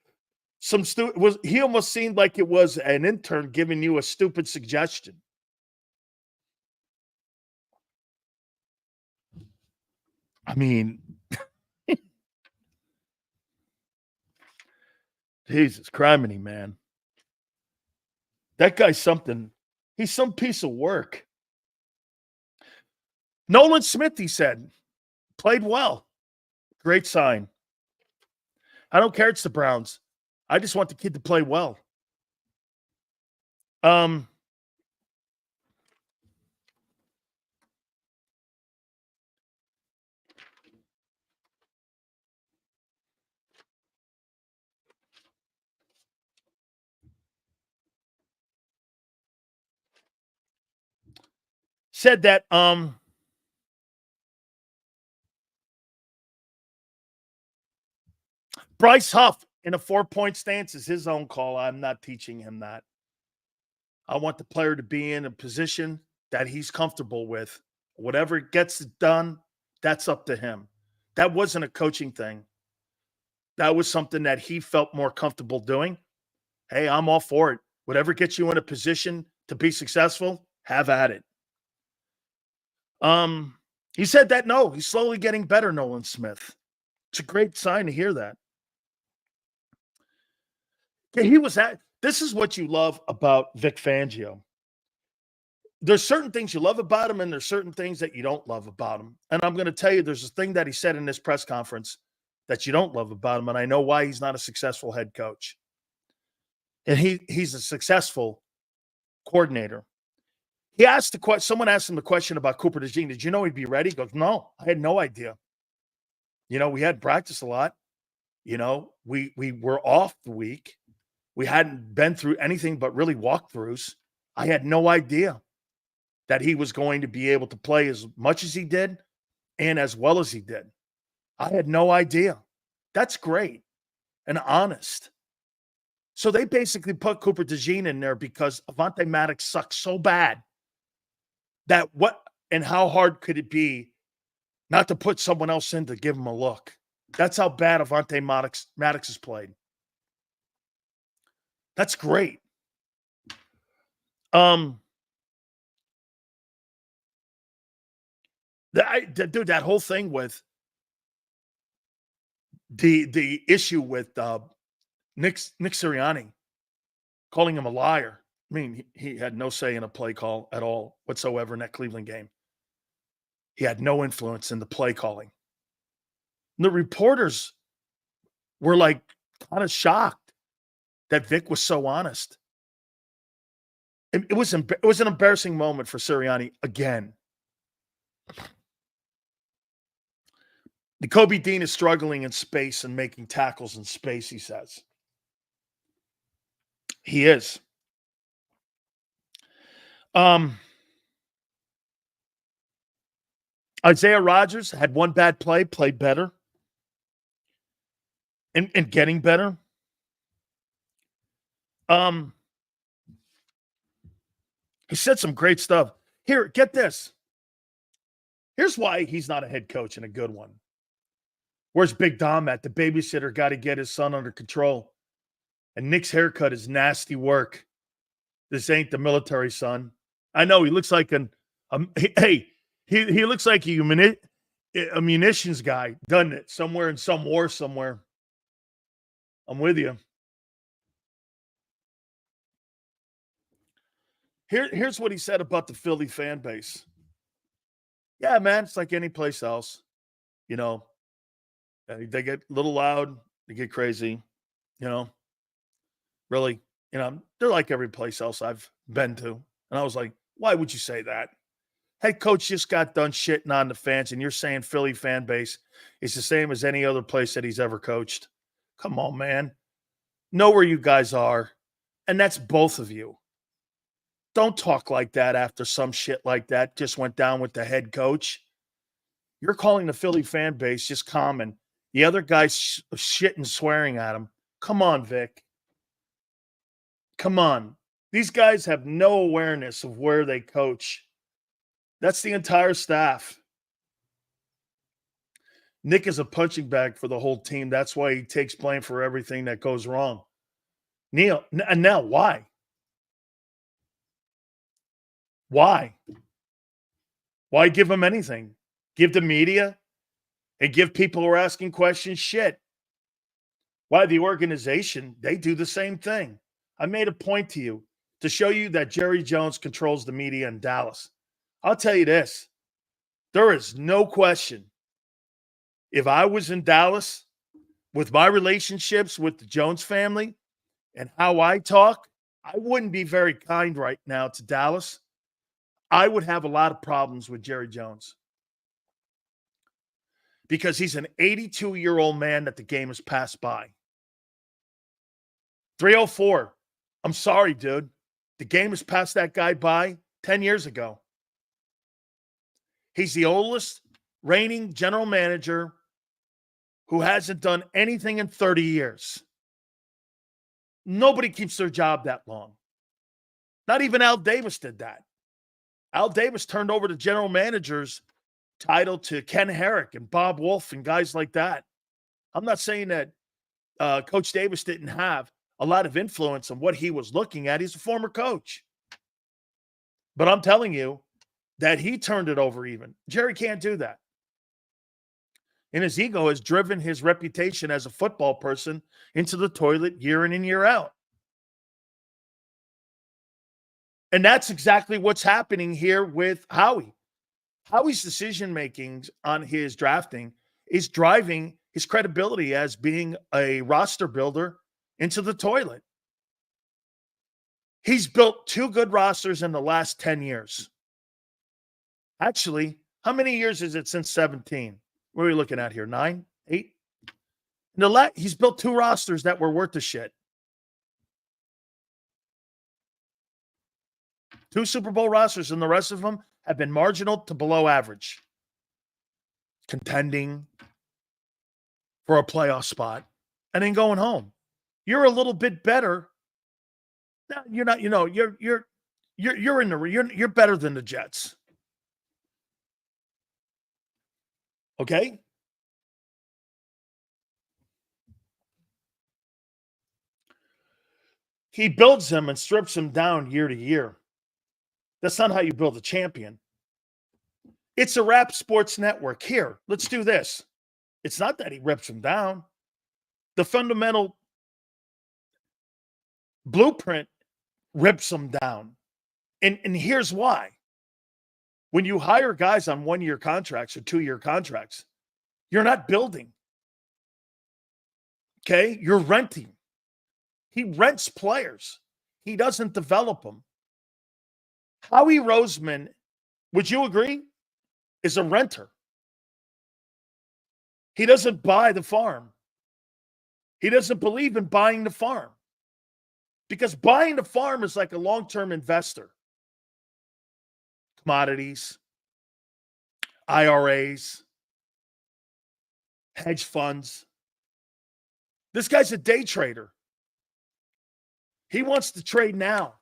he almost seemed like it was an intern giving you a stupid suggestion. I mean, Jesus criminy, man. That guy's something. He's some piece of work. Nolan Smith, he said, played well. Great sign. I don't care it's the Browns. I just want the kid to play well. said that Bryce Huff in a 4-point stance is his own call. I'm not teaching him that. I want the player to be in a position that he's comfortable with. Whatever gets it done, that's up to him. That wasn't a coaching thing. That was something that he felt more comfortable doing. Hey, I'm all for it. Whatever gets you in a position to be successful, have at it. He said that, no, he's slowly getting better, Nolan Smith. It's a great sign to hear that. Yeah, this is what you love about Vic Fangio. There's certain things you love about him, and there's certain things that you don't love about him. And I'm going to tell you, there's a thing that he said in this press conference that you don't love about him, and I know why he's not a successful head coach. And he's a successful coordinator. He asked the question. Someone asked him the question about Cooper DeJean. Did you know he'd be ready? He goes, no, I had no idea. We had practice a lot. We were off the week. We hadn't been through anything but really walkthroughs. I had no idea that he was going to be able to play as much as he did and as well as he did. I had no idea. That's great and honest. So they basically put Cooper DeJean in there because Avonte Maddox sucks so bad that how hard could it be not to put someone else in to give him a look? That's how bad Avonte Maddox has played. That's great. Dude, that whole thing with the issue with Nick Sirianni calling him a liar. I mean, he had no say in a play call at all whatsoever in that Cleveland game. He had no influence in the play calling. And the reporters were like kind of shocked that Vic was so honest. It was an embarrassing moment for Sirianni again. Kobe Dean is struggling in space and making tackles in space, he says. He is. Isaiah Rodgers had one bad play, played better. And getting better. He said some great stuff. Here, get this. Here's why he's not a head coach and a good one. Where's Big Dom at? The babysitter got to get his son under control. And Nick's haircut is nasty work. This ain't the military, son. I know he looks like he looks like a munitions guy, doesn't it? Somewhere in some war somewhere. I'm with you. Here's what he said about the Philly fan base. Yeah, man, it's like any place else. They get a little loud. They get crazy. Really, they're like every place else I've been to. And I was like, why would you say that? Head coach just got done shitting on the fans, and you're saying Philly fan base is the same as any other place that he's ever coached. Come on, man. Know where you guys are. And that's both of you. Don't talk like that after some shit like that just went down with the head coach. You're calling the Philly fan base just common. The other guy's shit and swearing at him. Come on, Vic. Come on. These guys have no awareness of where they coach. That's the entire staff. Nick is a punching bag for the whole team. That's why he takes blame for everything that goes wrong. Neil, and now why? Why? Why give him anything? Give the media and give people who are asking questions shit. Why the organization? They do the same thing. I made a point to you to show you that Jerry Jones controls the media in Dallas. I'll tell you this. There is no question. If I was in Dallas with my relationships with the Jones family and how I talk, I wouldn't be very kind right now to Dallas. I would have a lot of problems with Jerry Jones because he's an 82-year-old man that the game has passed by. 304. I'm sorry, dude. The game has passed that guy by 10 years ago. He's the oldest reigning general manager who hasn't done anything in 30 years. Nobody keeps their job that long. Not even Al Davis did that. Al Davis turned over the general manager's title to Ken Herrick and Bob Wolf and guys like that. I'm not saying that Coach Davis didn't have a lot of influence on what he was looking at. He's a former coach. But I'm telling you that he turned it over even. Jerry can't do that. And his ego has driven his reputation as a football person into the toilet year in and year out. And that's exactly what's happening here with Howie. Howie's decision-making on his drafting is driving his credibility as being a roster builder into the toilet. He's built 2 good rosters in the last 10 years. Actually, how many years is it since 17? What are we looking at here? 9? 8? He's built 2 rosters that were worth the shit. 2 Super Bowl rosters, and the rest of them have been marginal to below average. Contending for a playoff spot and then going home. You're a little bit better. No, you're not, you're better than the Jets. Okay? He builds them and strips them down year to year. That's not how you build a champion. It's a rap sports network. Here, let's do this. It's not that he rips them down. The fundamental blueprint rips them down. And here's why. When you hire guys on 1-year contracts or 2-year contracts, you're not building. Okay? You're renting. He rents players. He doesn't develop them. Howie Roseman, would you agree, is a renter. He doesn't buy the farm. He doesn't believe in buying the farm. Because buying the farm is like a long-term investor. Commodities, IRAs, hedge funds. This guy's a day trader. He wants to trade now.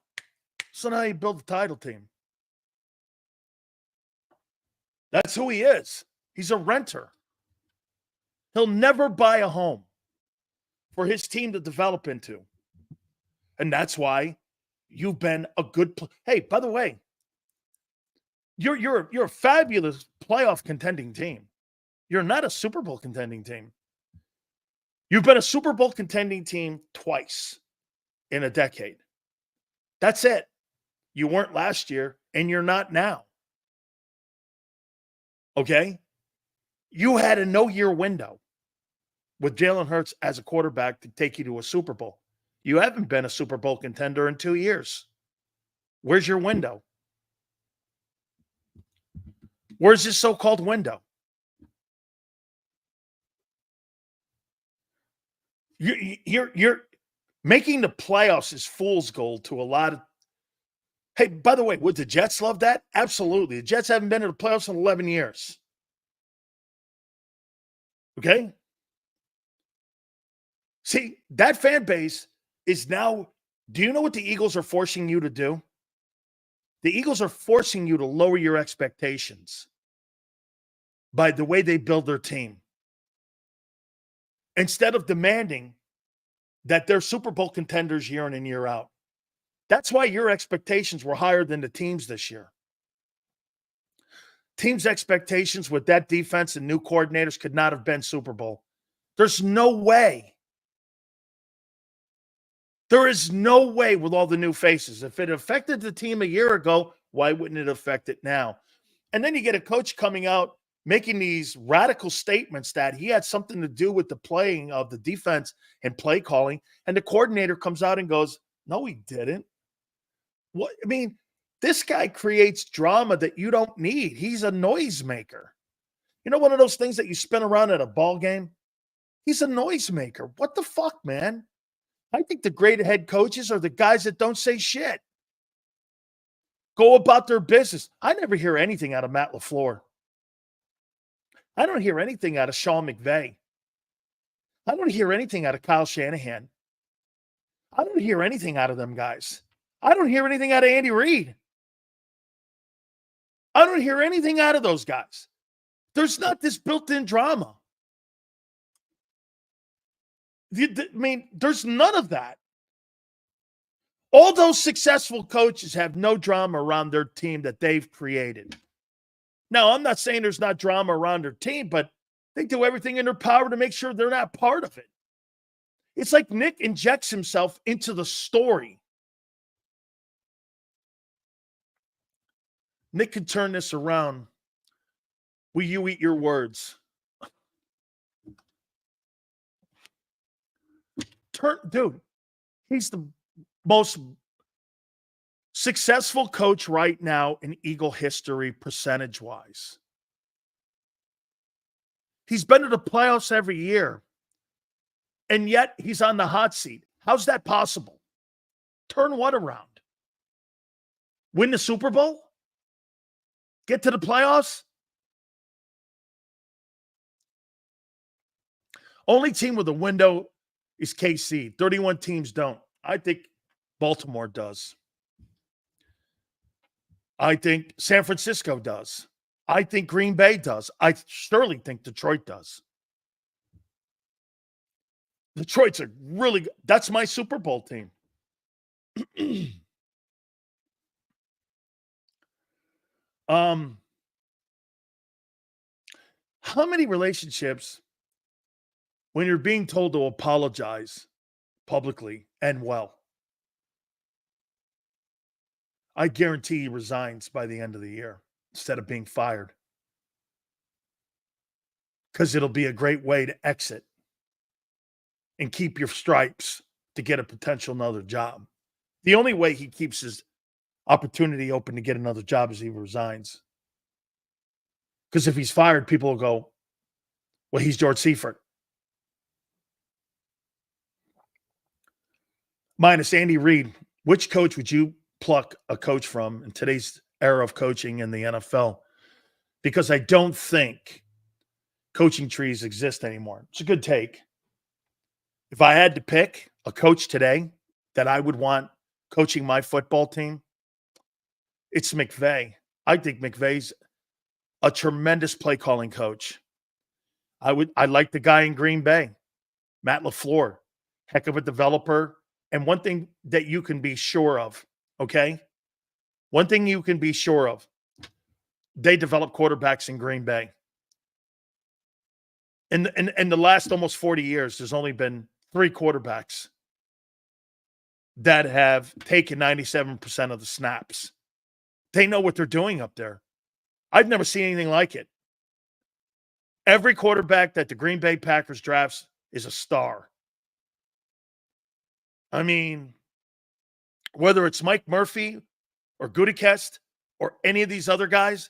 So now you build the title team. That's who he is. He's a renter. He'll never buy a home for his team to develop into. And that's why you've been a good hey, by the way, you're a fabulous playoff contending team. You're not a Super Bowl contending team. You've been a Super Bowl contending team twice in a decade. That's it. You weren't last year, and you're not now. Okay? You had a no-year window with Jalen Hurts as a quarterback to take you to a Super Bowl. You haven't been a Super Bowl contender in 2 years. Where's your window? Where's this so-called window? You're making the playoffs is fool's gold to a lot of. Hey, by the way, would the Jets love that? Absolutely. The Jets haven't been to the playoffs in 11 years. Okay? See, that fan base is now, do you know what the Eagles are forcing you to do? The Eagles are forcing you to lower your expectations by the way they build their team. Instead of demanding that they're Super Bowl contenders year in and year out. That's why your expectations were higher than the team's this year. Teams' expectations with that defense and new coordinators could not have been Super Bowl. There's no way. There is no way with all the new faces. If it affected the team a year ago, why wouldn't it affect it now? And then you get a coach coming out making these radical statements that he had something to do with the playing of the defense and play calling, and the coordinator comes out and goes, no, he didn't. What? I mean, this guy creates drama that you don't need. He's a noisemaker. You know, one of those things that you spin around at a ball game? He's a noisemaker. What the fuck, man? I think the great head coaches are the guys that don't say shit. Go about their business. I never hear anything out of Matt LaFleur. I don't hear anything out of Sean McVay. I don't hear anything out of Kyle Shanahan. I don't hear anything out of them guys. I don't hear anything out of Andy Reid. I don't hear anything out of those guys. There's not this built-in drama. I mean, there's none of that. All those successful coaches have no drama around their team that they've created. Now, I'm not saying there's not drama around their team, but they do everything in their power to make sure they're not part of it. It's like Nick injects himself into the story. Nick could turn this around. Will you eat your words? Dude, he's the most successful coach right now in Eagle history, percentage-wise. He's been to the playoffs every year, and yet he's on the hot seat. How's that possible? Turn what around? Win the Super Bowl? Get to the playoffs? Only team with a window is KC. 31 teams don't. I think Baltimore does. I think San Francisco does. I think Green Bay does. I surely think Detroit does. Detroit's a really good. That's my Super Bowl team. How many relationships, when you're being told to apologize publicly and well, I guarantee he resigns by the end of the year instead of being fired. Because it'll be a great way to exit and keep your stripes to get a potential another job. The only way he keeps his opportunity open to get another job is he resigns. Because if he's fired, people will go, well, he's George Seifert. Minus Andy Reid, which coach would you pluck a coach from in today's era of coaching in the NFL? Because I don't think coaching trees exist anymore. It's a good take. If I had to pick a coach today that I would want coaching my football team, it's McVay. I think McVay's a tremendous play calling coach. I like the guy in Green Bay, Matt LaFleur, heck of a developer. And one thing that you can be sure of, okay? One thing you can be sure of, they develop quarterbacks in Green Bay. In the last almost 40 years, there's only been 3 quarterbacks that have taken 97% of the snaps. They know what they're doing up there. I've never seen anything like it. Every quarterback that the Green Bay Packers drafts is a star. I mean, whether it's Mike Murphy or Gutekunst or any of these other guys,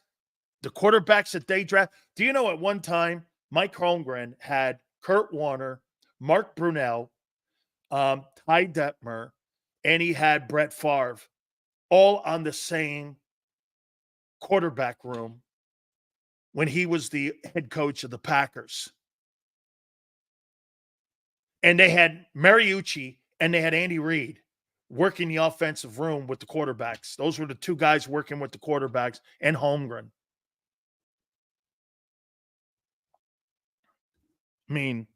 the quarterbacks that they draft. Do you know at one time, Mike Holmgren had Kurt Warner, Mark Brunell, Ty Detmer, and he had Brett Favre all on the same quarterback room when he was the head coach of the Packers. And they had Mariucci and they had Andy Reid working the offensive room with the quarterbacks. Those were the 2 guys working with the quarterbacks and Holmgren. I mean,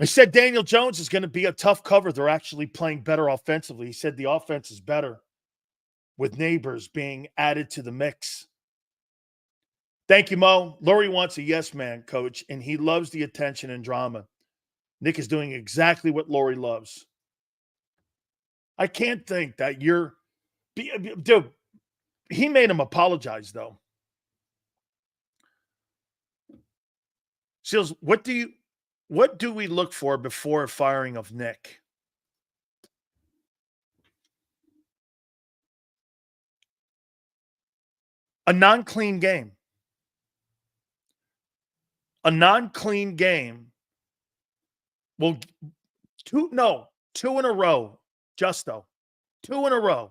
I said Daniel Jones is going to be a tough cover. They're actually playing better offensively. He said the offense is better with Neighbors being added to the mix. Thank you, Mo. Laurie wants a yes man, coach, and he loves the attention and drama. Nick is doing exactly what Laurie loves. I can't think that you're – dude, he made him apologize, though. Seals, what do we look for before a firing of Nick? A non-clean game. A non-clean game will 2 in a row, Justo. 2 in a row.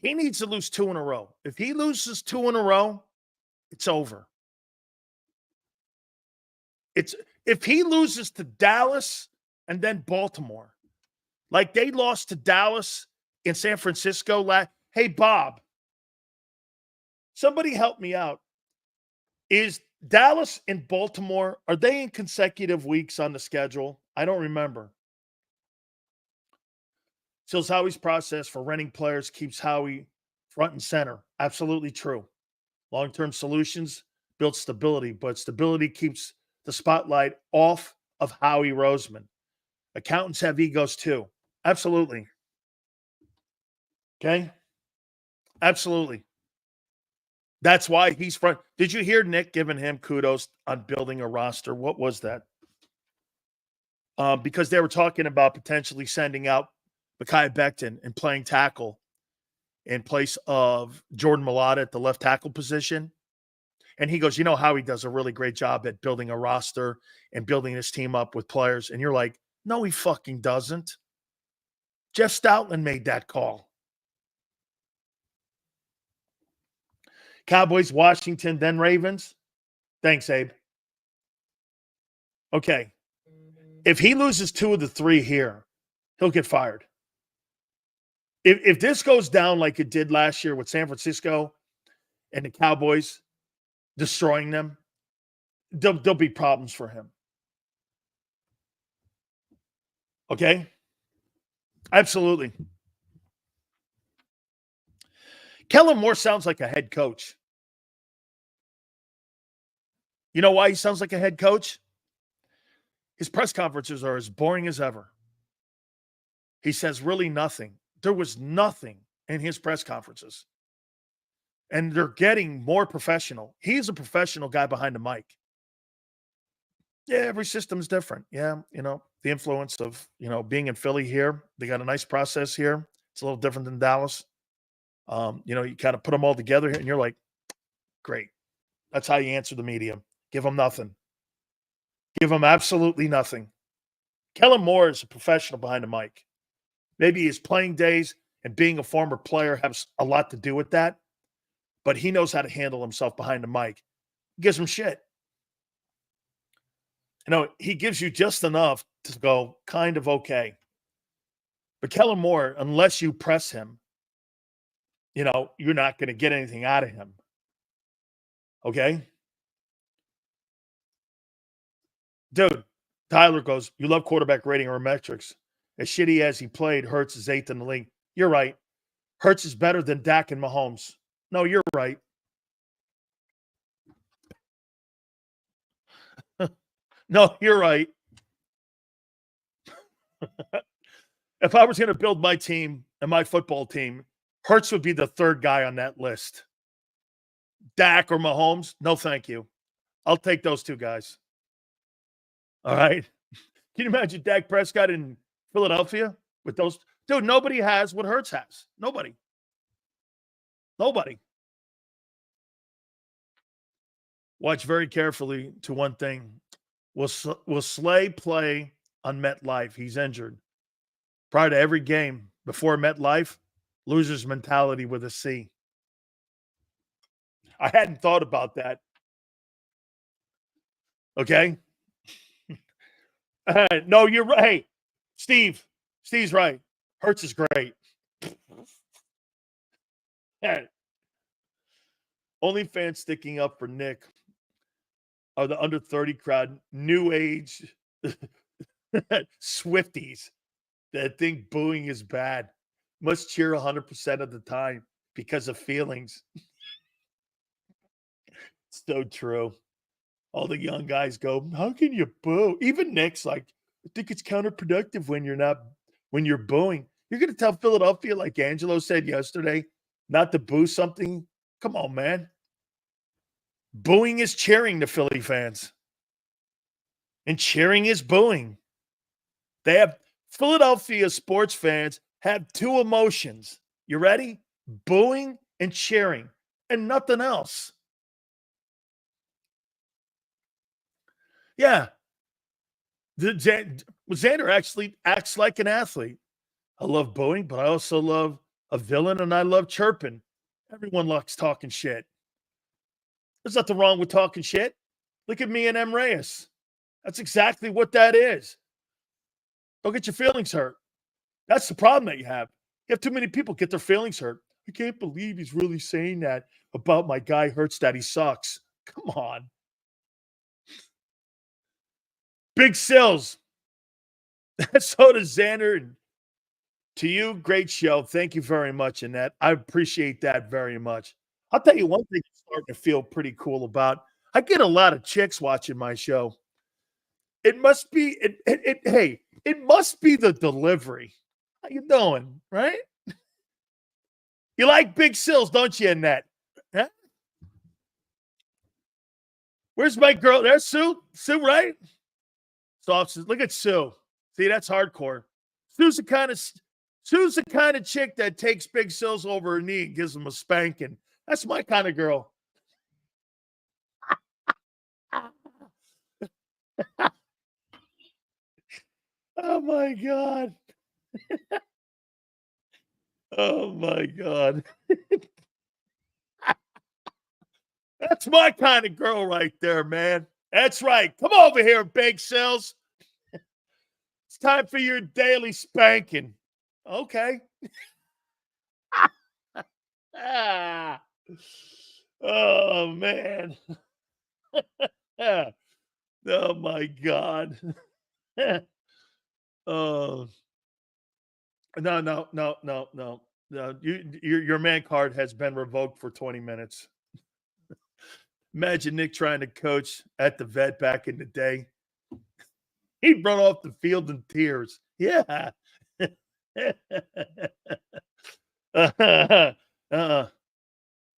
He needs to lose 2 in a row. If he loses 2 in a row, it's over. If he loses to Dallas and then Baltimore, like they lost to Dallas in San Francisco hey, Bob, somebody help me out. Is Dallas and Baltimore, are they in consecutive weeks on the schedule? I don't remember. Still, Howie's process for renting players keeps Howie front and center. Absolutely true. Long-term solutions build stability, but stability keeps the spotlight off of Howie Roseman. Accountants have egos too. Absolutely. Okay? Absolutely. That's why he's front. Did you hear Nick giving him kudos on building a roster? What was that? Because they were talking about potentially sending out Mekhi Becton and playing tackle in place of Jordan Mailata at the left tackle position. And he goes, Howie does a really great job at building a roster and building his team up with players. And you're like, no, he fucking doesn't. Jeff Stoutland made that call. Cowboys, Washington, then Ravens. Thanks, Abe. Okay. If he loses 2 of the 3 here, he'll get fired. If this goes down like it did last year with San Francisco and the Cowboys destroying them, there'll be problems for him. Okay? Absolutely. Kellen Moore sounds like a head coach. You know why he sounds like a head coach? His press conferences are as boring as ever. He says really nothing. There was nothing in his press conferences. And they're getting more professional. He's a professional guy behind the mic. Yeah, every system's different. Yeah, the influence of, being in Philly here. They got a nice process here. It's a little different than Dallas. You kind of put them all together and you're like, great. That's how you answer the media. Give them nothing. Give them absolutely nothing. Kellen Moore is a professional behind the mic. Maybe his playing days and being a former player has a lot to do with that, but he knows how to handle himself behind the mic. He gives him shit. He gives you just enough to go kind of okay. But Kellen Moore, unless you press him, you're not going to get anything out of him. Okay? Dude, Tyler goes, you love quarterback rating or metrics. As shitty as he played, Hurts is 8th in the league. You're right. Hurts is better than Dak and Mahomes. No, you're right. No, you're right. If I was going to build my team and my football team, Hurts would be the 3rd guy on that list. Dak or Mahomes? No, thank you. I'll take those 2 guys. All right. Can you imagine Dak Prescott in Philadelphia with those? Dude, nobody has what Hurts has. Nobody. Watch very carefully to one thing. Will Slay play on MetLife? He's injured. Prior to every game, before MetLife, loser's mentality with a C. I hadn't thought about that. Okay? No, you're right. Hey, Steve's right. Hurts is great. Only fans sticking up for Nick are the under 30 crowd, new age Swifties that think booing is bad. Must cheer 100% of the time because of feelings. So true. All the young guys go, how can you boo? Even Nick's like, I think it's counterproductive when you're booing. You're going to tell Philadelphia, like Angelo said yesterday, not to boo something? Come on, man. Booing is cheering to Philly fans. And cheering is booing. Philadelphia sports fans have 2 emotions. You ready? Booing and cheering. And nothing else. Yeah. Xander actually acts like an athlete. I love booing, but I also love a villain, and I love chirping. Everyone likes talking shit. There's nothing wrong with talking shit. Look at me and M. Reyes. That's exactly what that is. Don't get your feelings hurt. That's the problem that you have. You have too many people get their feelings hurt. I can't believe he's really saying that about my guy Hurts, that he sucks. Come on. Big Sills. So does Xander. And to you, great show. Thank you very much, Annette. I appreciate that very much. I'll tell you one thing I'm starting to feel pretty cool about. I get a lot of chicks watching my show. It must be, hey, it must be the delivery. How you doing, right? You like Big Sills, don't you, Annette? Huh? Where's my girl? There's Sue. Sue, right? Soft. Look at Sue. See, that's hardcore. Sue's the kind of chick that takes Big Sills over her knee and gives him a spanking. That's my kind of girl. Oh, my God. Oh, my God. That's my kind of girl right there, man. That's right. Come over here, Big Sills. It's time for your daily spanking. Okay. Oh, man. Oh, my God. Oh. No. Your man card has been revoked for 20 minutes. Imagine Nick trying to coach at the vet back in the day. He'd run off the field in tears. Yeah.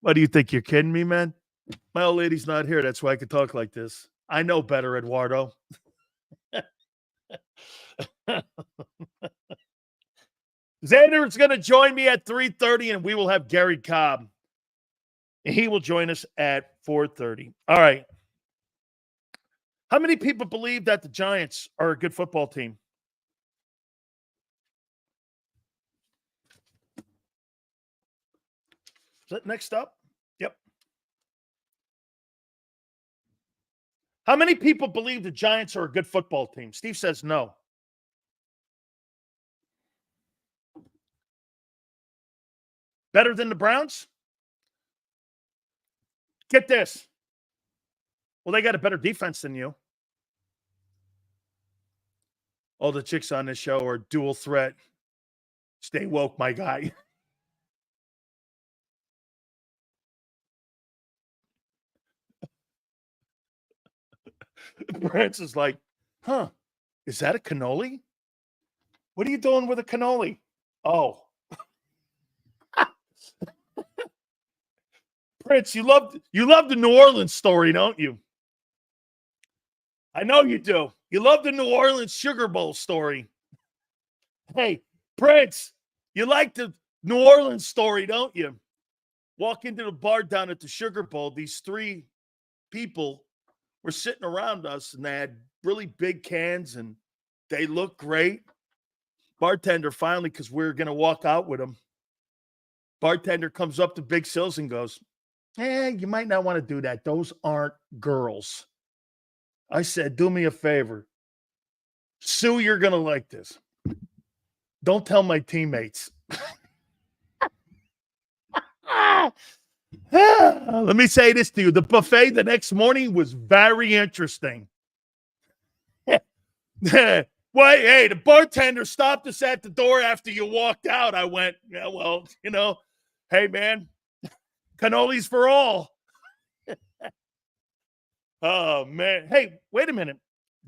What do you think? You're kidding me, man? My old lady's not here. That's why I can talk like this. I know better, Eduardo. Xander is going to join me at 3:30, and we will have Gary Cobb. He will join us at 4:30. All right. How many people believe that the Giants are a good football team? Is that next up? Yep. How many people believe the Giants are a good football team? Steve says no. Better than the Browns? Get this. Well, they got a better defense than you. All the chicks on this show are dual threat. Stay woke, my guy. Brance is like, huh, is that a cannoli? What are you doing with a cannoli? Oh. Prince, you love the New Orleans story, don't you? I know you do. You love the New Orleans Sugar Bowl story. Hey, Prince, you like the New Orleans story, don't you? Walk into the bar down at the Sugar Bowl. These three people were sitting around us, and they had really big cans, and they looked great. Bartender finally, because we were going to walk out with them, bartender comes up to Big Sills and goes, you might not want to do that. Those aren't girls. I said, do me a favor. Sue, you're going to like this. Don't tell my teammates. Let me say this to you. The buffet the next morning was very interesting. Well, hey, the bartender stopped us at the door after you walked out. I went, yeah, well, hey, man, cannolis for all. Oh, man. Hey, wait a minute.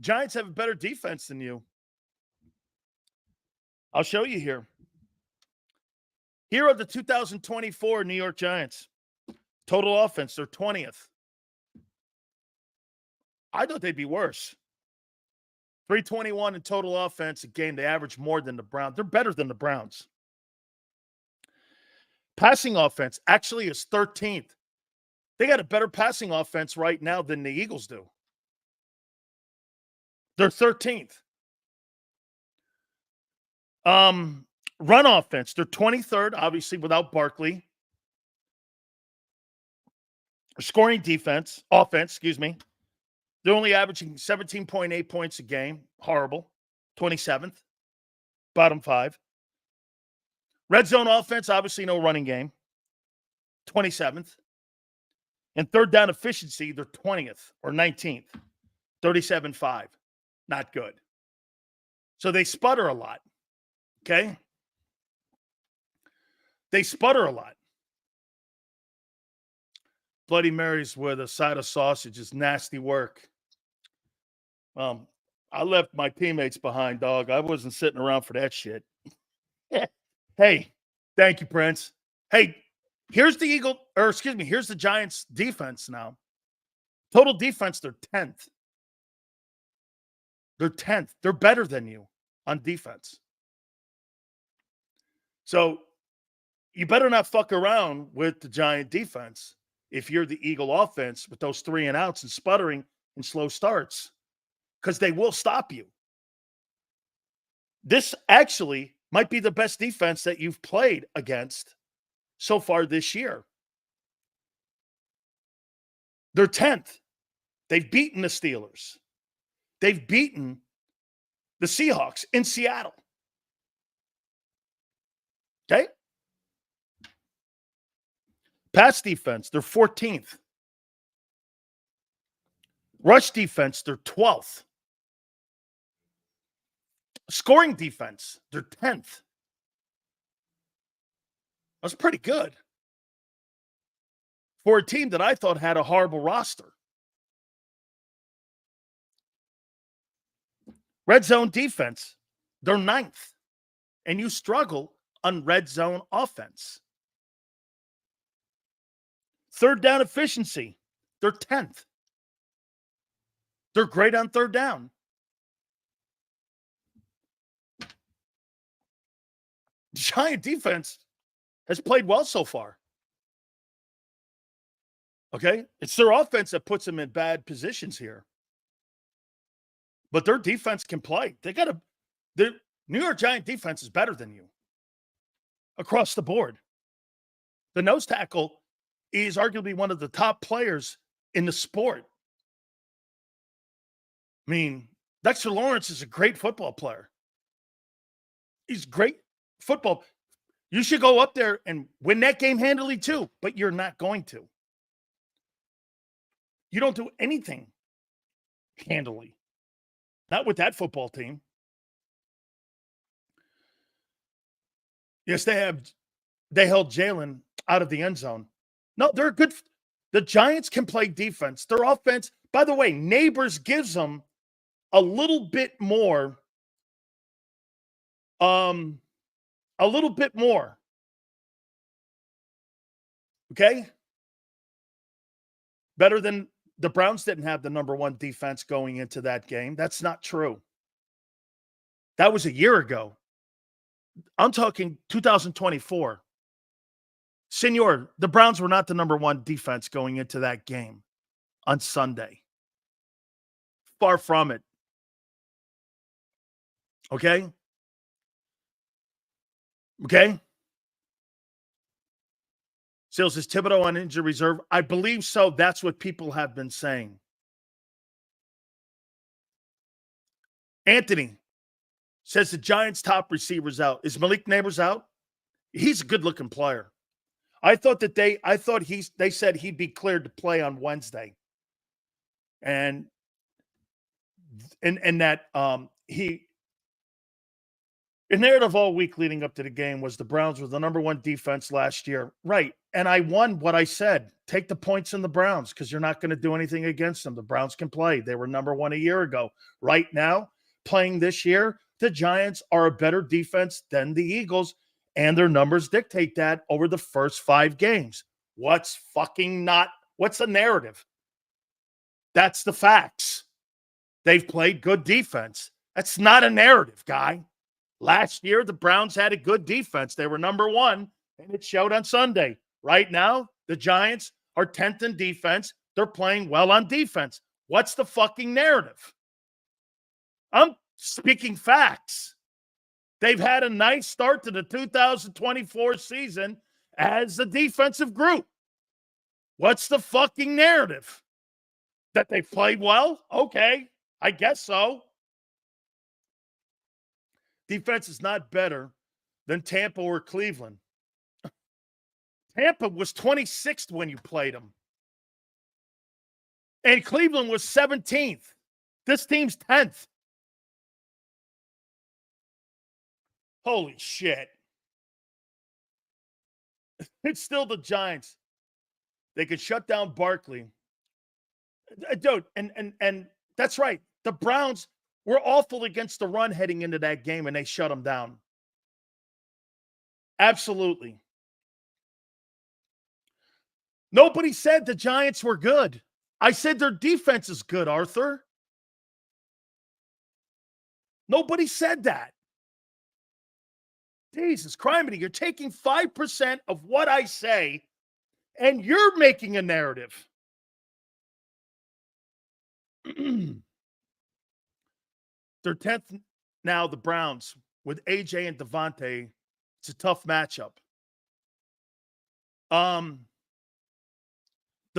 Giants have a better defense than you. I'll show you here. Here are the 2024 New York Giants. Total offense, they're 20th. I thought they'd be worse. 321 in total offense a game. They average more than the Browns. They're better than the Browns. Passing offense actually is 13th. They got a better passing offense right now than the Eagles do. They're 13th. Run offense, they're 23rd, obviously, without Barkley. Scoring offense, excuse me. They're only averaging 17.8 points a game. Horrible. 27th. Bottom 5. Red zone offense, obviously no running game. 27th. And third down efficiency, they're 20th or 19th. 37.5. Not good. So they sputter a lot. Okay? They sputter a lot. Bloody Marys with a side of sausage is nasty work. I left my teammates behind, dog. I wasn't sitting around for that shit. Hey, thank you, Prince. Hey, here's the Giants defense now. Total defense, they're 10th. They're 10th. They're better than you on defense. So you better not fuck around with the Giant defense if you're the Eagle offense with those 3 and outs and sputtering and slow starts, because they will stop you. This actually might be the best defense that you've played against so far this year. They're 10th. They've beaten the Steelers. They've beaten the Seahawks in Seattle. Okay? Pass defense, they're 14th. Rush defense, they're 12th. Scoring defense, they're 10th. That's pretty good for a team that I thought had a horrible roster. Red zone defense, they're 9th. And you struggle on red zone offense. Third down efficiency, they're 10th. They're great on third down. Giant defense has played well so far. Okay? It's their offense that puts them in bad positions here. But their defense can play. The New York Giant defense is better than you across the board. The nose tackle is arguably one of the top players in the sport. I mean, Dexter Lawrence is a great football player. He's great football. You should go up there and win that game handily too, but you're not going to. You don't do anything handily. Not with that football team. Yes, they held Jalen out of the end zone. No, they're good. The Giants can play defense. Their offense, by the way, Neighbors gives them a little bit more. Okay? Better than the Browns didn't have the number 1 defense going into that game. That's not true. That was a year ago. I'm talking 2024. Senor, the Browns were not the number 1 defense going into that game on Sunday. Far from it. Okay? Okay? Sales is Thibodeau on injury reserve. I believe so. That's what people have been saying. Anthony says the Giants' top receiver's out. Is Malik Neighbors out? He's a good-looking player. I thought they said he'd be cleared to play on Wednesday. And that the narrative all week leading up to the game was the Browns were the number 1 defense last year. Right. And I won what I said. Take the points in the Browns because you're not going to do anything against them. The Browns can play. They were number 1 a year ago. Right now, playing this year, the Giants are a better defense than the Eagles, and their numbers dictate that over the first 5 games. What's the narrative? That's the facts. They've played good defense. That's not a narrative, guy. Last year, the Browns had a good defense. They were number 1, and it showed on Sunday. Right now, the Giants are 10th in defense. They're playing well on defense. What's the fucking narrative? I'm speaking facts. They've had a nice start to the 2024 season as a defensive group. What's the fucking narrative? That they played well? Okay, I guess so. Defense is not better than Tampa or Cleveland. Tampa was 26th when you played them. And Cleveland was 17th. This team's 10th. Holy shit. It's still the Giants. They could shut down Barkley. Dude, and that's right. The Browns were awful against the run heading into that game, and they shut them down. Absolutely. Nobody said the Giants were good. I said their defense is good, Arthur. Nobody said that. Jesus Christ, you're taking 5% of what I say, and you're making a narrative. They're 10th now, the Browns, with AJ and Devontae. It's a tough matchup. The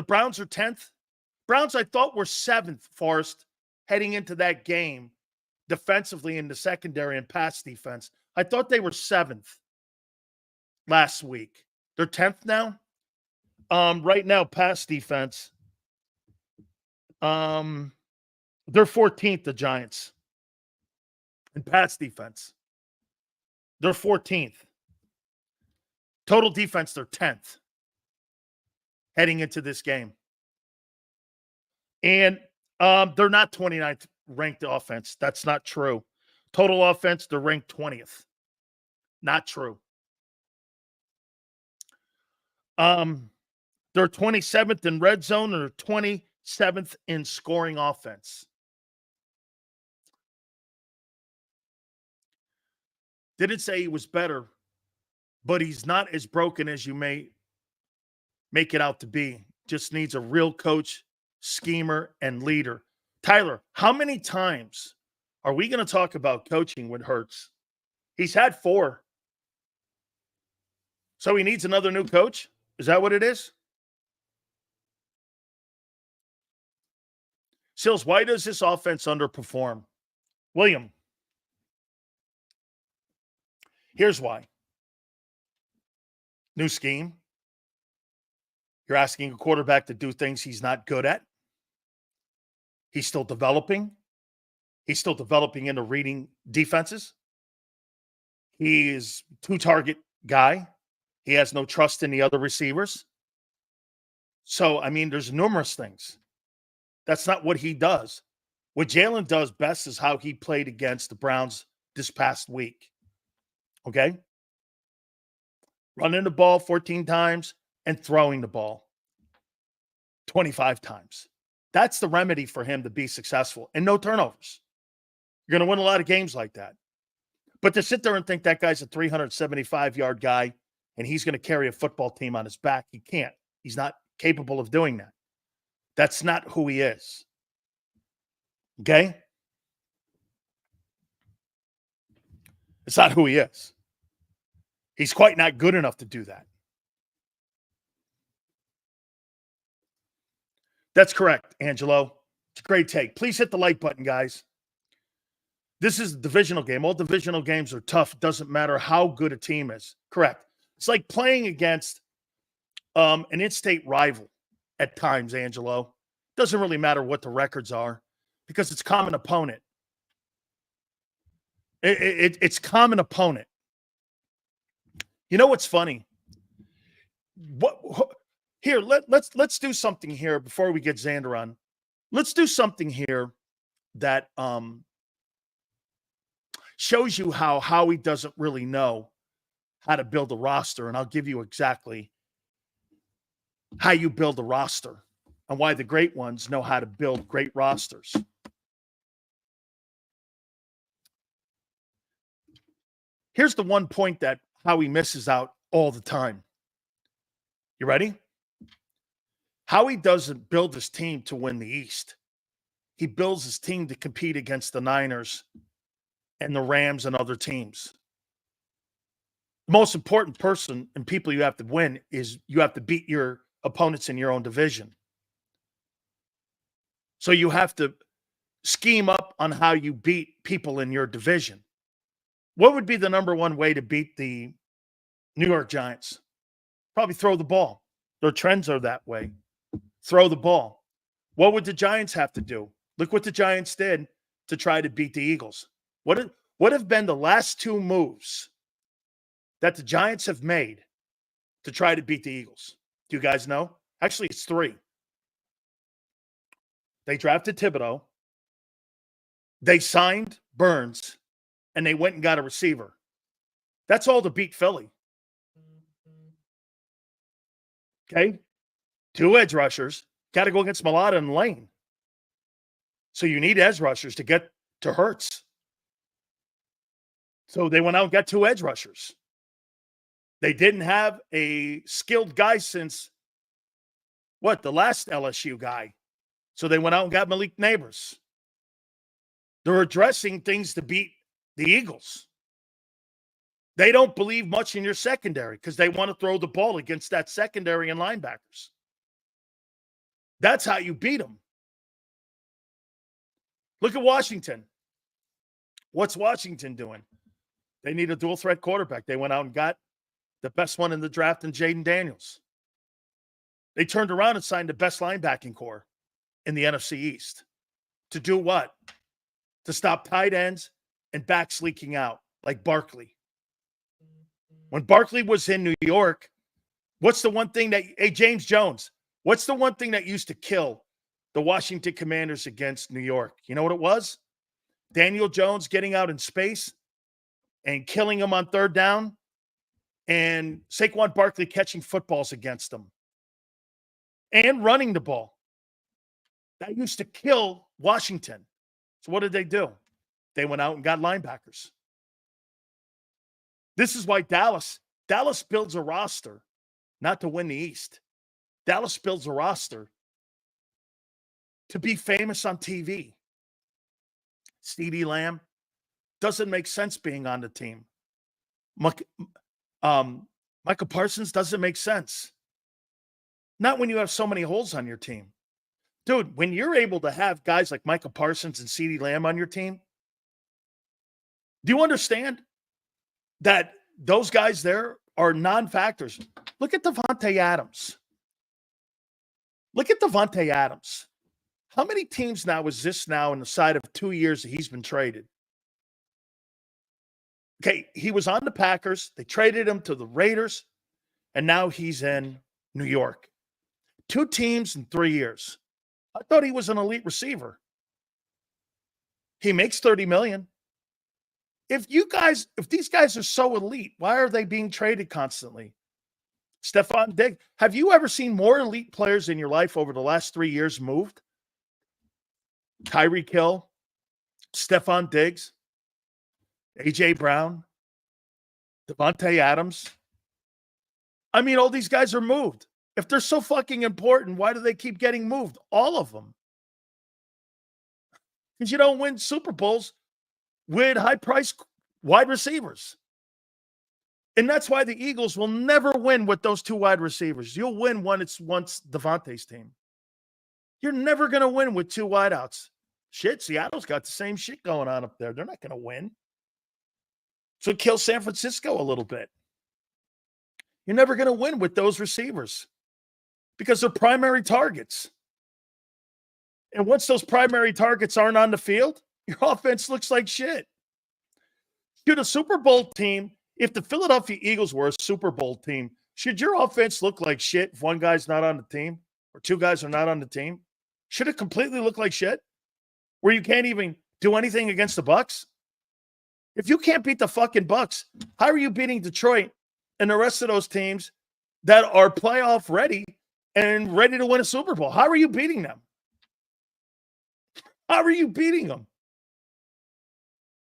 Browns are 10th. Browns, I thought, were 7th, Forrest, heading into that game defensively in the secondary and pass defense. I thought they were 7th last week. They're 10th now. Right now, pass defense. They're 14th, the Giants. In pass defense. They're 14th. Total defense, they're 10th. Heading into this game. And they're not 29th ranked offense. That's not true. Total offense, they're ranked 20th. Not true. They're 27th in red zone and they're 27th in scoring offense. Didn't say he was better, but he's not as broken as you may make it out to be. Just needs a real coach, schemer, and leader. Tyler, how many times are we going to talk about coaching with Hurts? He's had 4. So he needs another new coach? Is that what it is? Sills, why does this offense underperform? William, here's why. New scheme. You're asking a quarterback to do things he's not good at. He's still developing. He's still developing into reading defenses. He is a 2-target guy. He has no trust in the other receivers. So, I mean, there's numerous things. That's not what he does. What Jalen does best is how he played against the Browns this past week. Okay? Running the ball 14 times and throwing the ball 25 times. That's the remedy for him to be successful. And no turnovers. You're going to win a lot of games like that. But to sit there and think that guy's a 375-yard guy and he's going to carry a football team on his back, he can't. He's not capable of doing that. That's not who he is. Okay? It's not who he is. He's quite not good enough to do that. That's correct, Angelo. It's a great take. Please hit the like button, guys. This is a divisional game. All divisional games are tough. It doesn't matter how good a team is. Correct. It's like playing against an in-state rival at times, Angelo. Doesn't really matter what the records are because it's common opponent. It's common opponent. You know what's funny? Here, let's do something here before we get Xander on. Let's do something here that shows you how Howie doesn't really know how to build a roster, and I'll give you exactly how you build a roster and why the great ones know how to build great rosters. Here's the one point that Howie misses out all the time. You ready? Howie doesn't build his team to win the East. He builds his team to compete against the Niners and the Rams and other teams. The most important person and people you have to win is you have to beat your opponents in your own division. So you have to scheme up on how you beat people in your division. What would be the number one way to beat the New York Giants? Probably throw the ball. Their trends are that way. Throw the ball. What would the Giants have to do? Look what the Giants did to try to beat the Eagles. What have been the last two moves that the Giants have made to try to beat the Eagles? Do you guys know? Actually, it's three. They drafted Thibodeau. They signed Burns, and they went and got a receiver. That's all to beat Philly. Okay? 2 edge rushers. Got to go against Malata and Lane. So you need edge rushers to get to Hurts. So they went out and got 2 edge rushers. They didn't have a skilled guy since, the last LSU guy. So they went out and got Malik Neighbors. They're addressing things to beat the Eagles. They don't believe much in your secondary because they want to throw the ball against that secondary and linebackers. That's how you beat them. Look at Washington. What's Washington doing? They need a dual threat quarterback. They went out and got the best one in the draft in Jaden Daniels. They turned around and signed the best linebacking core in the NFC East. To do what? To stop tight ends and backs leaking out, like Barkley. When Barkley was in New York, what's the one thing that, James Jones, what's the one thing that used to kill the Washington Commanders against New York? You know what it was? Daniel Jones getting out in space and killing him on third down, and Saquon Barkley catching footballs against them and running the ball. That used to kill Washington. So what did they do? They went out and got linebackers. This is why Dallas builds a roster not to win the East. Dallas builds a roster to be famous on TV. CeeDee Lamb doesn't make sense being on the team. Michael Parsons doesn't make sense. Not when you have so many holes on your team. Dude, when you're able to have guys like Michael Parsons and CeeDee Lamb on your team, do you understand that those guys there are non-factors? Look at Devontae Adams. Look at Devontae Adams. How many teams now is this now in the side of 2 years that he's been traded? Okay, he was on the Packers. They traded him to the Raiders, and now he's in New York. 2 teams in 3 years. I thought he was an elite receiver. He makes $30 million. If these guys are so elite, why are they being traded constantly? Stephon Diggs. Have you ever seen more elite players in your life over the last 3 years moved? Tyreek Hill, Stephon Diggs, A.J. Brown, Devontae Adams. I mean, all these guys are moved. If they're so fucking important, why do they keep getting moved? All of them. Because you don't win Super Bowls with high-priced wide receivers. And that's why the Eagles will never win with those 2 wide receivers. You'll win when it's once Devontae's team. You're never going to win with 2 wideouts. Shit, Seattle's got the same shit going on up there. They're not going to win. So kill San Francisco a little bit. You're never going to win with those receivers because they're primary targets. And once those primary targets aren't on the field, your offense looks like shit. Should a Super Bowl team, if the Philadelphia Eagles were a Super Bowl team, should your offense look like shit if one guy's not on the team or 2 guys are not on the team? Should it completely look like shit where you can't even do anything against the Bucs? If you can't beat the fucking Bucs, how are you beating Detroit and the rest of those teams that are playoff ready and ready to win a Super Bowl? How are you beating them? How are you beating them?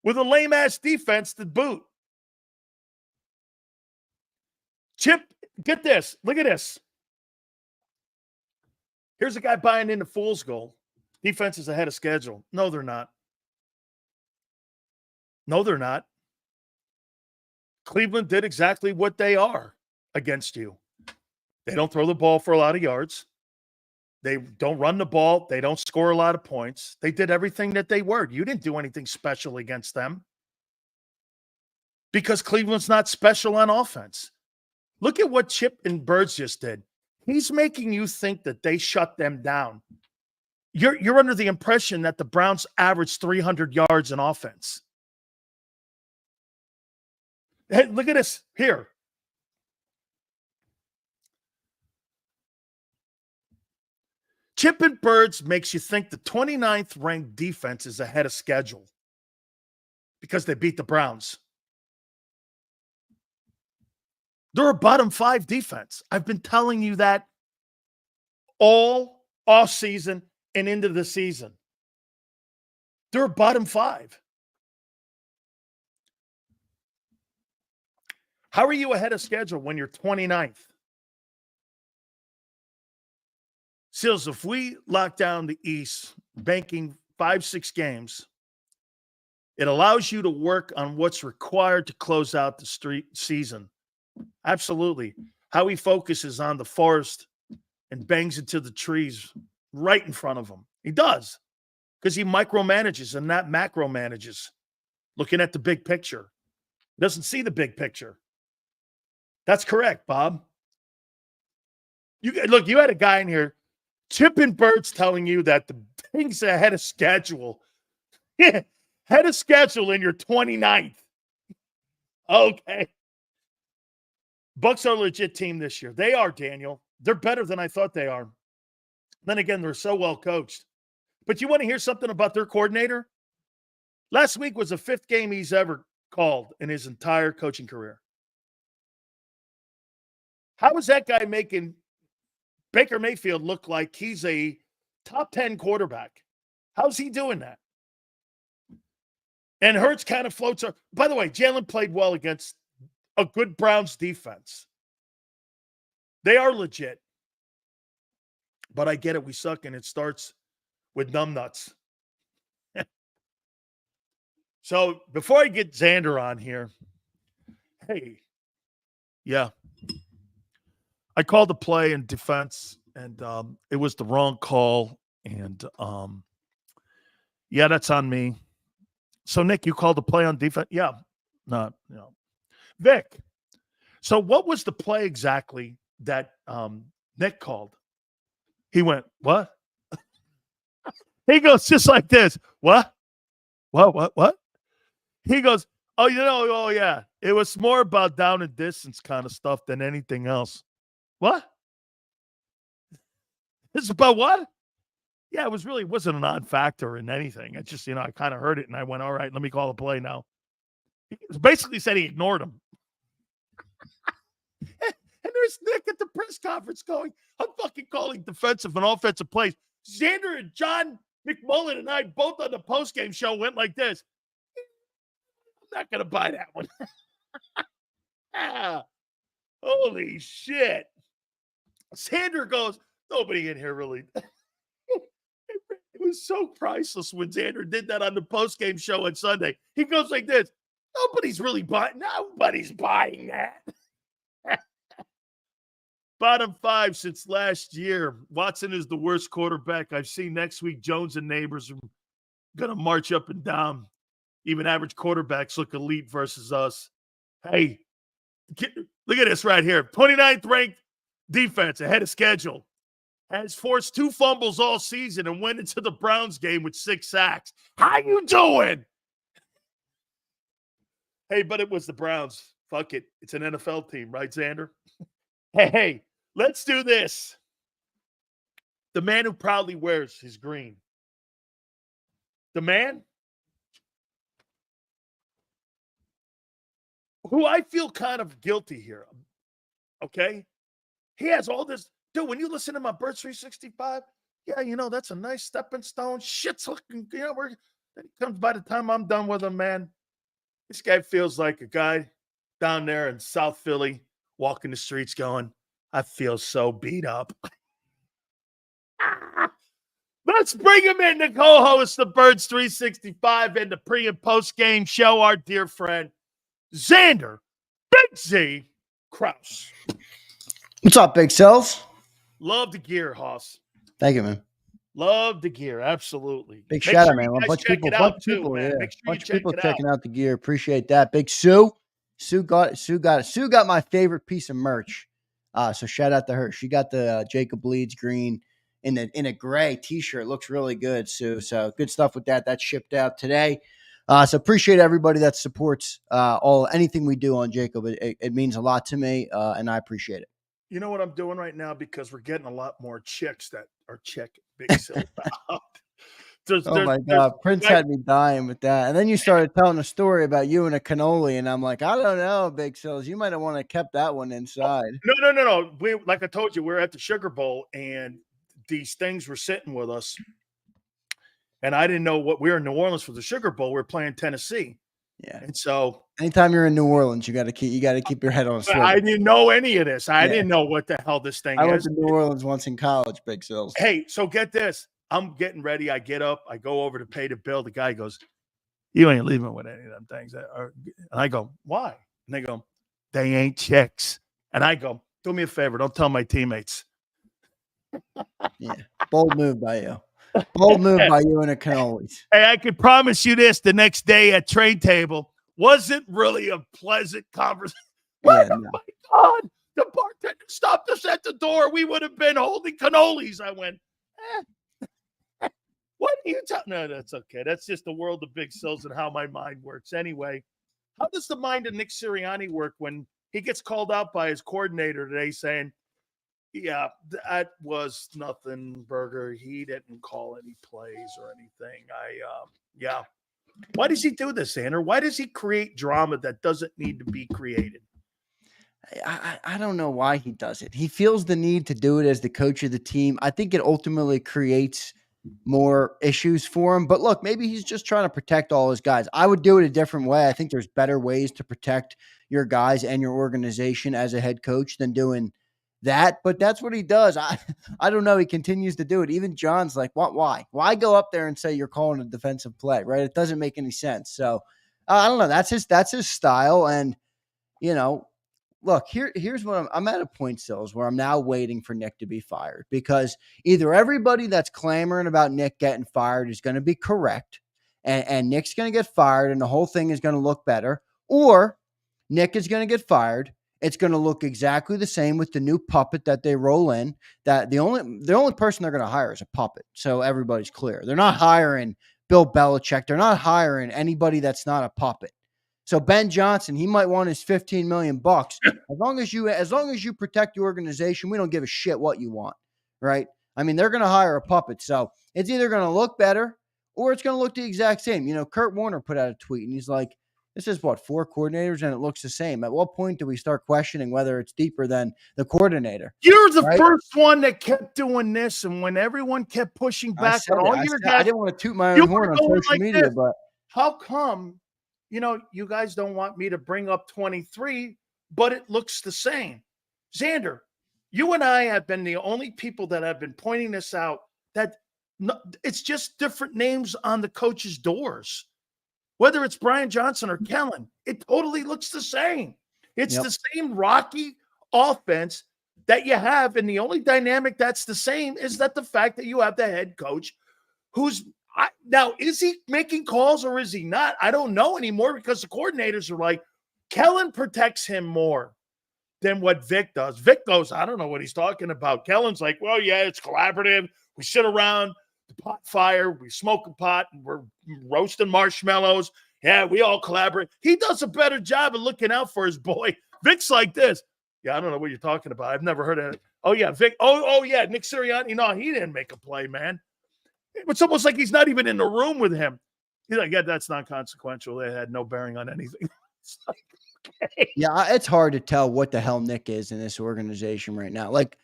With a lame-ass defense to boot. Chip, get this. Look at this. Here's a guy buying into fool's gold. Defense is ahead of schedule. No, they're not. No, they're not. Cleveland did exactly what they are against you. They don't throw the ball for a lot of yards. They don't run the ball. They don't score a lot of points. They did everything that they were. You didn't do anything special against them because Cleveland's not special on offense. Look at what Chip and Birds just did. He's making you think that they shut them down. You're under the impression that the Browns averaged 300 yards in offense. Hey, look at this here. Chip and Birds makes you think the 29th ranked defense is ahead of schedule because they beat the Browns. They're a bottom 5 defense. I've been telling you that all offseason and into the season. They're a bottom 5. How are you ahead of schedule when you're 29th? Seals, if we lock down the East, banking 5-6 games, it allows you to work on what's required to close out the season. Absolutely. Howie focuses on the forest and bangs into the trees right in front of him. He does, because he micromanages and not macro manages, looking at the big picture. He doesn't see the big picture. That's correct, Bob. You had a guy in here, Chip and Birds, telling you that the things ahead of schedule. Head of schedule in your 29th. Okay. Bucks are a legit team this year. They are, Daniel. They're better than I thought they are. Then again, they're so well coached. But you want to hear something about their coordinator? Last week was the 5th game he's ever called in his entire coaching career. How is that guy making Baker Mayfield look like he's a top 10 quarterback? How's he doing that? And Hurts kind of floats up. By the way, Jalen played well against a good Browns defense. They are legit. But I get it. We suck, and it starts with numbnuts. So before I get Xander on here, hey, yeah. I called the play in defense, and it was the wrong call. And, yeah, that's on me. So, Nick, you called the play on defense? Yeah. No. Vic, so what was the play exactly that Nick called? He went, what? He goes just like this. What? What? He goes, oh, yeah. It was more about down and distance kind of stuff than anything else. What? It's about what? Yeah, it wasn't a non-factor in anything. It just, I kind of heard it and I went, all right, let me call the play now. He basically said he ignored him. And there's Nick at the press conference going, I'm fucking calling defensive and offensive plays. Xander and John McMullen and I both on the postgame show went like this. I'm not going to buy that one. Holy shit. Xander goes, nobody in here really. It was so priceless when Xander did that on the postgame show on Sunday. He goes like this. Nobody's buying that. Bottom 5 since last year. Watson is the worst quarterback I've seen. Next week, Jones and Neighbors are going to march up and down. Even average quarterbacks look elite versus us. Hey, look at this right here. 29th ranked defense ahead of schedule. Has forced 2 fumbles all season and went into the Browns game with 6 sacks. How you doing? Hey, but it was the Browns. Fuck it. It's an NFL team, right, Xander? Hey, let's do this. The man who proudly wears his green. The man who I feel kind of guilty here. Okay? He has all this. Dude, when you listen to my Birds 365, yeah, that's a nice stepping stone. Shit's looking, then it comes by the time I'm done with him, man. This guy feels like a guy down there in South Philly walking the streets going, I feel so beat up. Let's bring him in to co-host the Birds 365 and the pre- and post-game show, our dear friend, Xander Big Z Kraus. What's up, Big Cells? Love the gear, Hoss. Thank you, man. Love the gear, absolutely. Big Make shout sure out, man. you A guys bunch of check people, it out too, man. yeah. Make sure Bunch you of check people it checking out. out the gear. Appreciate that. Big Sue. Sue got my favorite piece of merch. So shout out to her. She got the JAKIB Bleeds green in a gray t-shirt. Looks really good, Sue. So good stuff with that. That shipped out today. So appreciate everybody that supports anything we do on JAKIB. It means a lot to me, and I appreciate it. You know what I'm doing right now, because we're getting a lot more chicks that are checking Big Silver out. Oh my God. Prince had me dying with that. And then you started telling a story about you and a cannoli. And I'm like, I don't know, Big Sills. You might have want to kept that one inside. No. We, like I told you, we're at the Sugar Bowl and these things were sitting with us. And I didn't know what we were in New Orleans for the Sugar Bowl. We were playing Tennessee. Yeah. And so anytime you're in New Orleans, you got to keep your head on a swivel. I didn't know any of this. I didn't know what the hell this thing is. I went to New Orleans once in college, Big Sills. Hey, so get this. I'm getting ready. I get up. I go over to pay the bill. The guy goes, "You ain't leaving with any of them things." And I go, "Why?" And they go, "They ain't chicks." And I go, "Do me a favor. Don't tell my teammates." Yeah. Bold move by you. Bold move by you and a cannolis. Hey, I can promise you this: the next day at trade table wasn't really a pleasant conversation. Yeah, oh my God! The bartender stopped us at the door. We would have been holding cannolis. I went, what are you talking? No, that's okay. That's just the world of Big Sills and how my mind works. Anyway, how does the mind of Nick Sirianni work when he gets called out by his coordinator today saying, "Yeah, that was nothing, Berger. He didn't call any plays or anything." Yeah. Why does he do this, Xander? Why does he create drama that doesn't need to be created? I don't know why he does it. He feels the need to do it as the coach of the team. I think it ultimately creates more issues for him. But look, maybe he's just trying to protect all his guys. I would do it a different way. I think there's better ways to protect your guys and your organization as a head coach than doing that. But that's what he does. I don't know. He continues to do it. Even John's like, what? Why go up there and say you're calling a defensive play, right? It doesn't make any sense. So I don't know. That's his style. And, look, here's what I'm at a point, Sills, where I'm now waiting for Nick to be fired, because either everybody that's clamoring about Nick getting fired is going to be correct and Nick's going to get fired and the whole thing is going to look better, or Nick is going to get fired. It's going to look exactly the same with the new puppet that they roll in, that the only person they're going to hire is a puppet. So everybody's clear. They're not hiring Bill Belichick. They're not hiring anybody that's not a puppet. So Ben Johnson, he might want his $15 million. As long as you protect your organization, we don't give a shit what you want, right? I mean, they're going to hire a puppet. So it's either going to look better or it's going to look the exact same. Kurt Warner put out a tweet and he's like, this is 4 coordinators and it looks the same. At what point do we start questioning whether it's deeper than the coordinator? You're the first one that kept doing this. And when everyone kept pushing back on all your guys, I didn't want to toot my own horn on social media, but how come, you guys don't want me to bring up 23, but it looks the same? Xander, you and I have been the only people that have been pointing this out, that it's just different names on the coach's doors. Whether it's Brian Johnson or Kellen, it totally looks the same. It's the same rocky offense that you have. And the only dynamic that's the same is that the fact that you have the head coach who's now, is he making calls or is he not? I don't know anymore, because the coordinators are like, Kellen protects him more than what Vic does. Vic goes, I don't know what he's talking about. Kellen's like, well, yeah, it's collaborative. We sit around the pot fire, we smoke a pot, and we're roasting marshmallows. Yeah, we all collaborate. He does a better job of looking out for his boy. Vic's like this. Yeah, I don't know what you're talking about. I've never heard of it. Oh, yeah, Vic. Oh, yeah, Nick Sirianni. No, he didn't make a play, man. It's almost like he's not even in the room with him. He's like, yeah, that's not consequential. It had no bearing on anything. It's like, okay. Yeah, it's hard to tell what the hell Nick is in this organization right now. Like,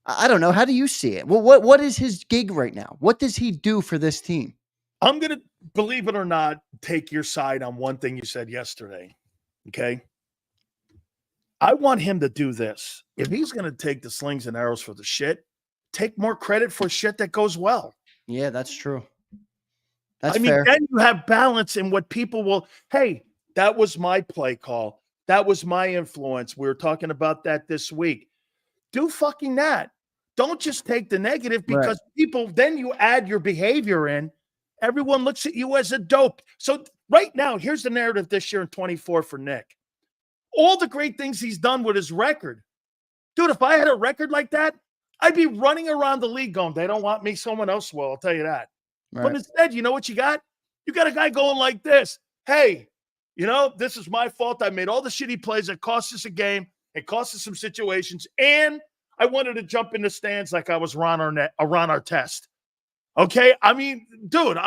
I don't know. How do you see it? Well, what is his gig right now? What does he do for this team? I'm going to, believe it or not, take your side on one thing you said yesterday. Okay. I want him to do this. If he's going to take the slings and arrows for the shit, take more credit for shit that goes well. Yeah, that's true. That's I mean, fair. then you have balance in what people will. Hey, That was my play call. That was my influence. We were talking about that this week. Do fucking that. Don't just take the negative, because people, then you add your behavior in. Everyone looks at you as a dope. So right now, here's the narrative this year in 24 for Nick. All the great things he's done with his record. Dude, if I had a record like that, I'd be running around the league going, they don't want me, someone else will, I'll tell you that. Right. But instead, you know what you got? You got a guy going like this. Hey, you know, this is my fault. I made all the shitty plays that cost us a game. It cost us some situations. And I wanted to jump in the stands like I was Ron Artest. Okay? I mean, dude,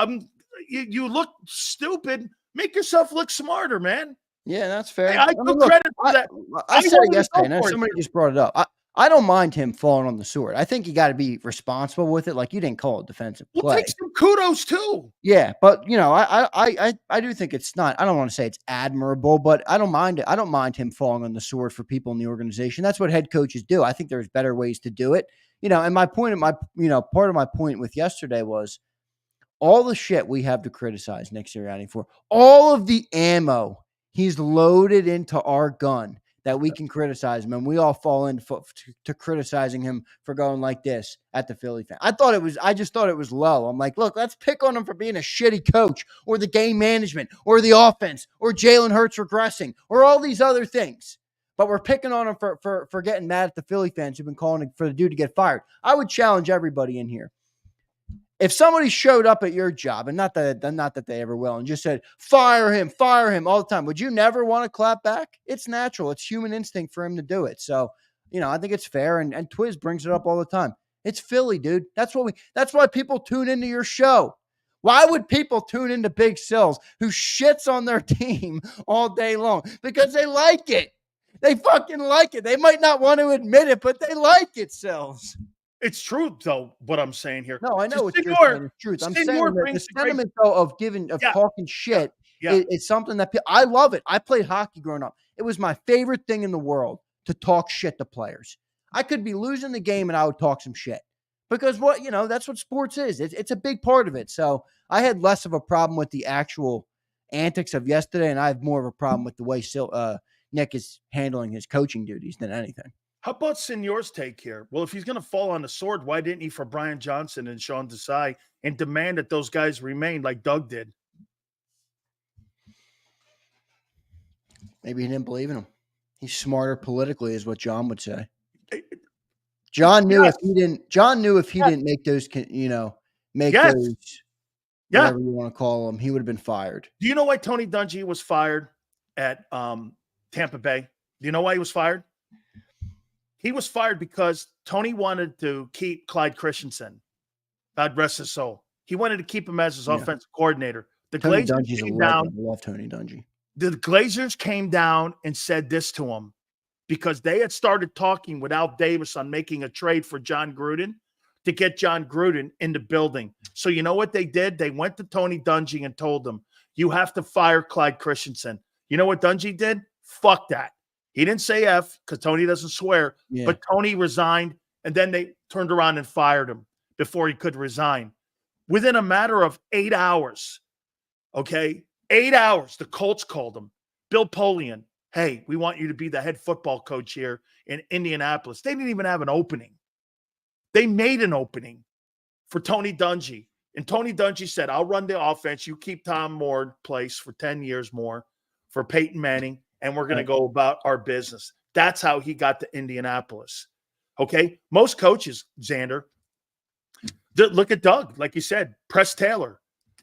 you look stupid. Make yourself look smarter, man. Yeah, that's fair. Hey, I took credit for that. I said it yesterday, and somebody just brought it up. I don't mind him falling on the sword. I think you got to be responsible with it. Like, you didn't call it defensive play. Well, take some kudos too. Yeah, but you know, I do think it's not. I don't want to say it's admirable, but I don't mind it. I don't mind him falling on the sword for people in the organization. That's what head coaches do. I think there's better ways to do it. You know, and part of my point with yesterday was all the shit we have to criticize Nick Sirianni for, all of the ammo he's loaded into our gun that we can criticize him, and we all fall into to criticizing him for going like this at the Philly fan. I just thought it was low. I'm like, look, let's pick on him for being a shitty coach, or the game management, or the offense, or Jalen Hurts regressing, or all these other things. But we're picking on him for getting mad at the Philly fans who've been calling for the dude to get fired. I would challenge everybody in here. If somebody showed up at your job, and not that they ever will, and just said, fire him all the time, would you never want to clap back? It's natural. It's human instinct for him to do it. So, you know, I think it's fair. And Twiz brings it up all the time. It's Philly, dude. That's why people tune into your show. Why would people tune into Big Sills, who shits on their team all day long? Because they like it. They fucking like it. They might not want to admit it, but they like it, Sills. It's true, though, what I'm saying here. No, I know it's truth. I'm saying that the sentiment, though, of talking shit is something that I love it. I played hockey growing up. It was my favorite thing in the world to talk shit to players. I could be losing the game and I would talk some shit, because that's what sports is. It's a big part of it. So I had less of a problem with the actual antics of yesterday, and I have more of a problem with the way Nick is handling his coaching duties than anything. How about Senor's take here? Well, if he's going to fall on the sword, why didn't he for Brian Johnson and Sean Desai and demand that those guys remain like Doug did? Maybe he didn't believe in him. He's smarter politically, is what John would say. John knew if he didn't make those, those, whatever you want to call them, he would have been fired. Do you know why Tony Dungy was fired at Tampa Bay? Do you know why he was fired? He was fired because Tony wanted to keep Clyde Christensen. God rest his soul. He wanted to keep him as his offensive coordinator. The Glazers came down. I love Tony Dungy. The Glazers came down and said this to him, because they had started talking with Al Davis on making a trade for John Gruden to get John Gruden in the building. So you know what they did? They went to Tony Dungy and told him, you have to fire Clyde Christensen. You know what Dungy did? Fuck that. He didn't say F, because Tony doesn't swear, but Tony resigned, and then they turned around and fired him before he could resign. Within a matter of 8 hours, 8 hours, the Colts called him. Bill Polian, hey, we want you to be the head football coach here in Indianapolis. They didn't even have an opening. They made an opening for Tony Dungy. And Tony Dungy said, I'll run the offense. You keep Tom Moore in place for 10 years more for Peyton Manning, and we're going to go about our business. That's how he got to Indianapolis. Okay? Most coaches, Xander, look at Doug, like you said, Press Taylor,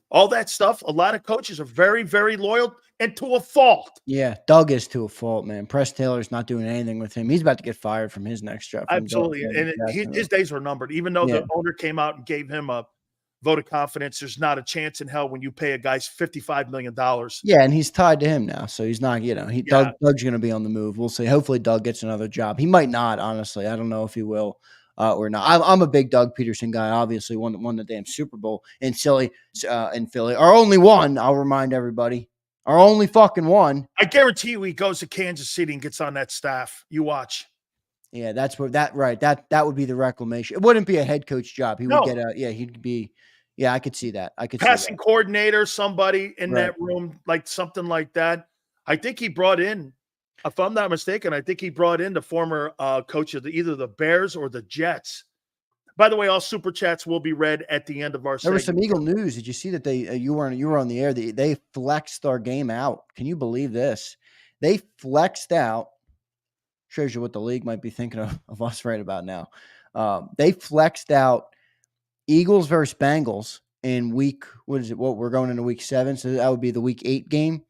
all that stuff. A lot of coaches are very, very loyal, and to a fault. Yeah, Doug is to a fault, man. Press Taylor's not doing anything with him. He's about to get fired from his next job. Absolutely. And his days were numbered. Even though the owner came out and gave him a vote of confidence, there's not a chance in hell when you pay a guy $55 million. Yeah, and he's tied to him now. So he's not, Doug's going to be on the move. We'll see. Hopefully Doug gets another job. He might not, honestly. I don't know if he will or not. I'm a big Doug Peterson guy, obviously. Won the damn Super Bowl in Philly. Our only one, I'll remind everybody. Our only fucking one. I guarantee you he goes to Kansas City and gets on that staff. You watch. Yeah, that's where that would be the reclamation. It wouldn't be a head coach job. He would he'd be. Yeah, I could see that. Passing coordinator, somebody in that room, like something like that. I think he brought in, if I'm not mistaken, I think he brought in the former coach of either the Bears or the Jets. By the way, all super chats will be read at the end of our There was segment. some Eagle news. Did you see that you were on the air? They flexed our game out. Can you believe this? They flexed out. Shows you what the league might be thinking of us right about now. They flexed out Eagles versus Bengals in week. What is it? What we're going into week 7, so that would be the week 8 game.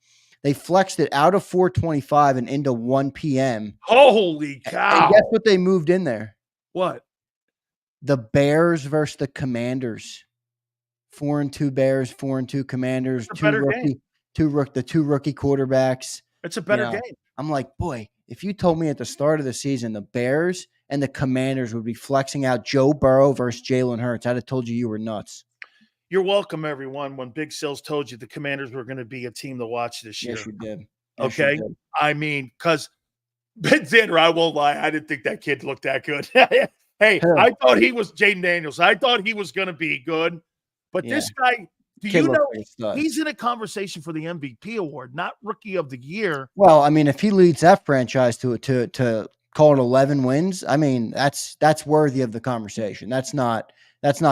They flexed it out of 4:25 and into 1 p.m. Holy And cow! guess what they moved in there? What? The Bears versus the Commanders. 4-2 Bears, 4-2 Commanders. It's a better game. The two rookie quarterbacks. It's a better game. I'm like, boy, if you told me at the start of the season the Bears and the Commanders would be flexing out Joe Burrow versus Jalen Hurts, I'd have told you were nuts. You're welcome, everyone. When Big Sills told you the Commanders were going to be a team to watch this year. Yes, you did. Okay. I mean, because Xander, I won't lie, I didn't think that kid looked that good. Hey, I thought he was Jaden Daniels. I thought he was going to be good. But this guy, do you know he's in a conversation for the MVP award, not Rookie of the Year? Well, I mean, if he leads that franchise to call it 11 wins, I mean, that's worthy of the conversation. That's not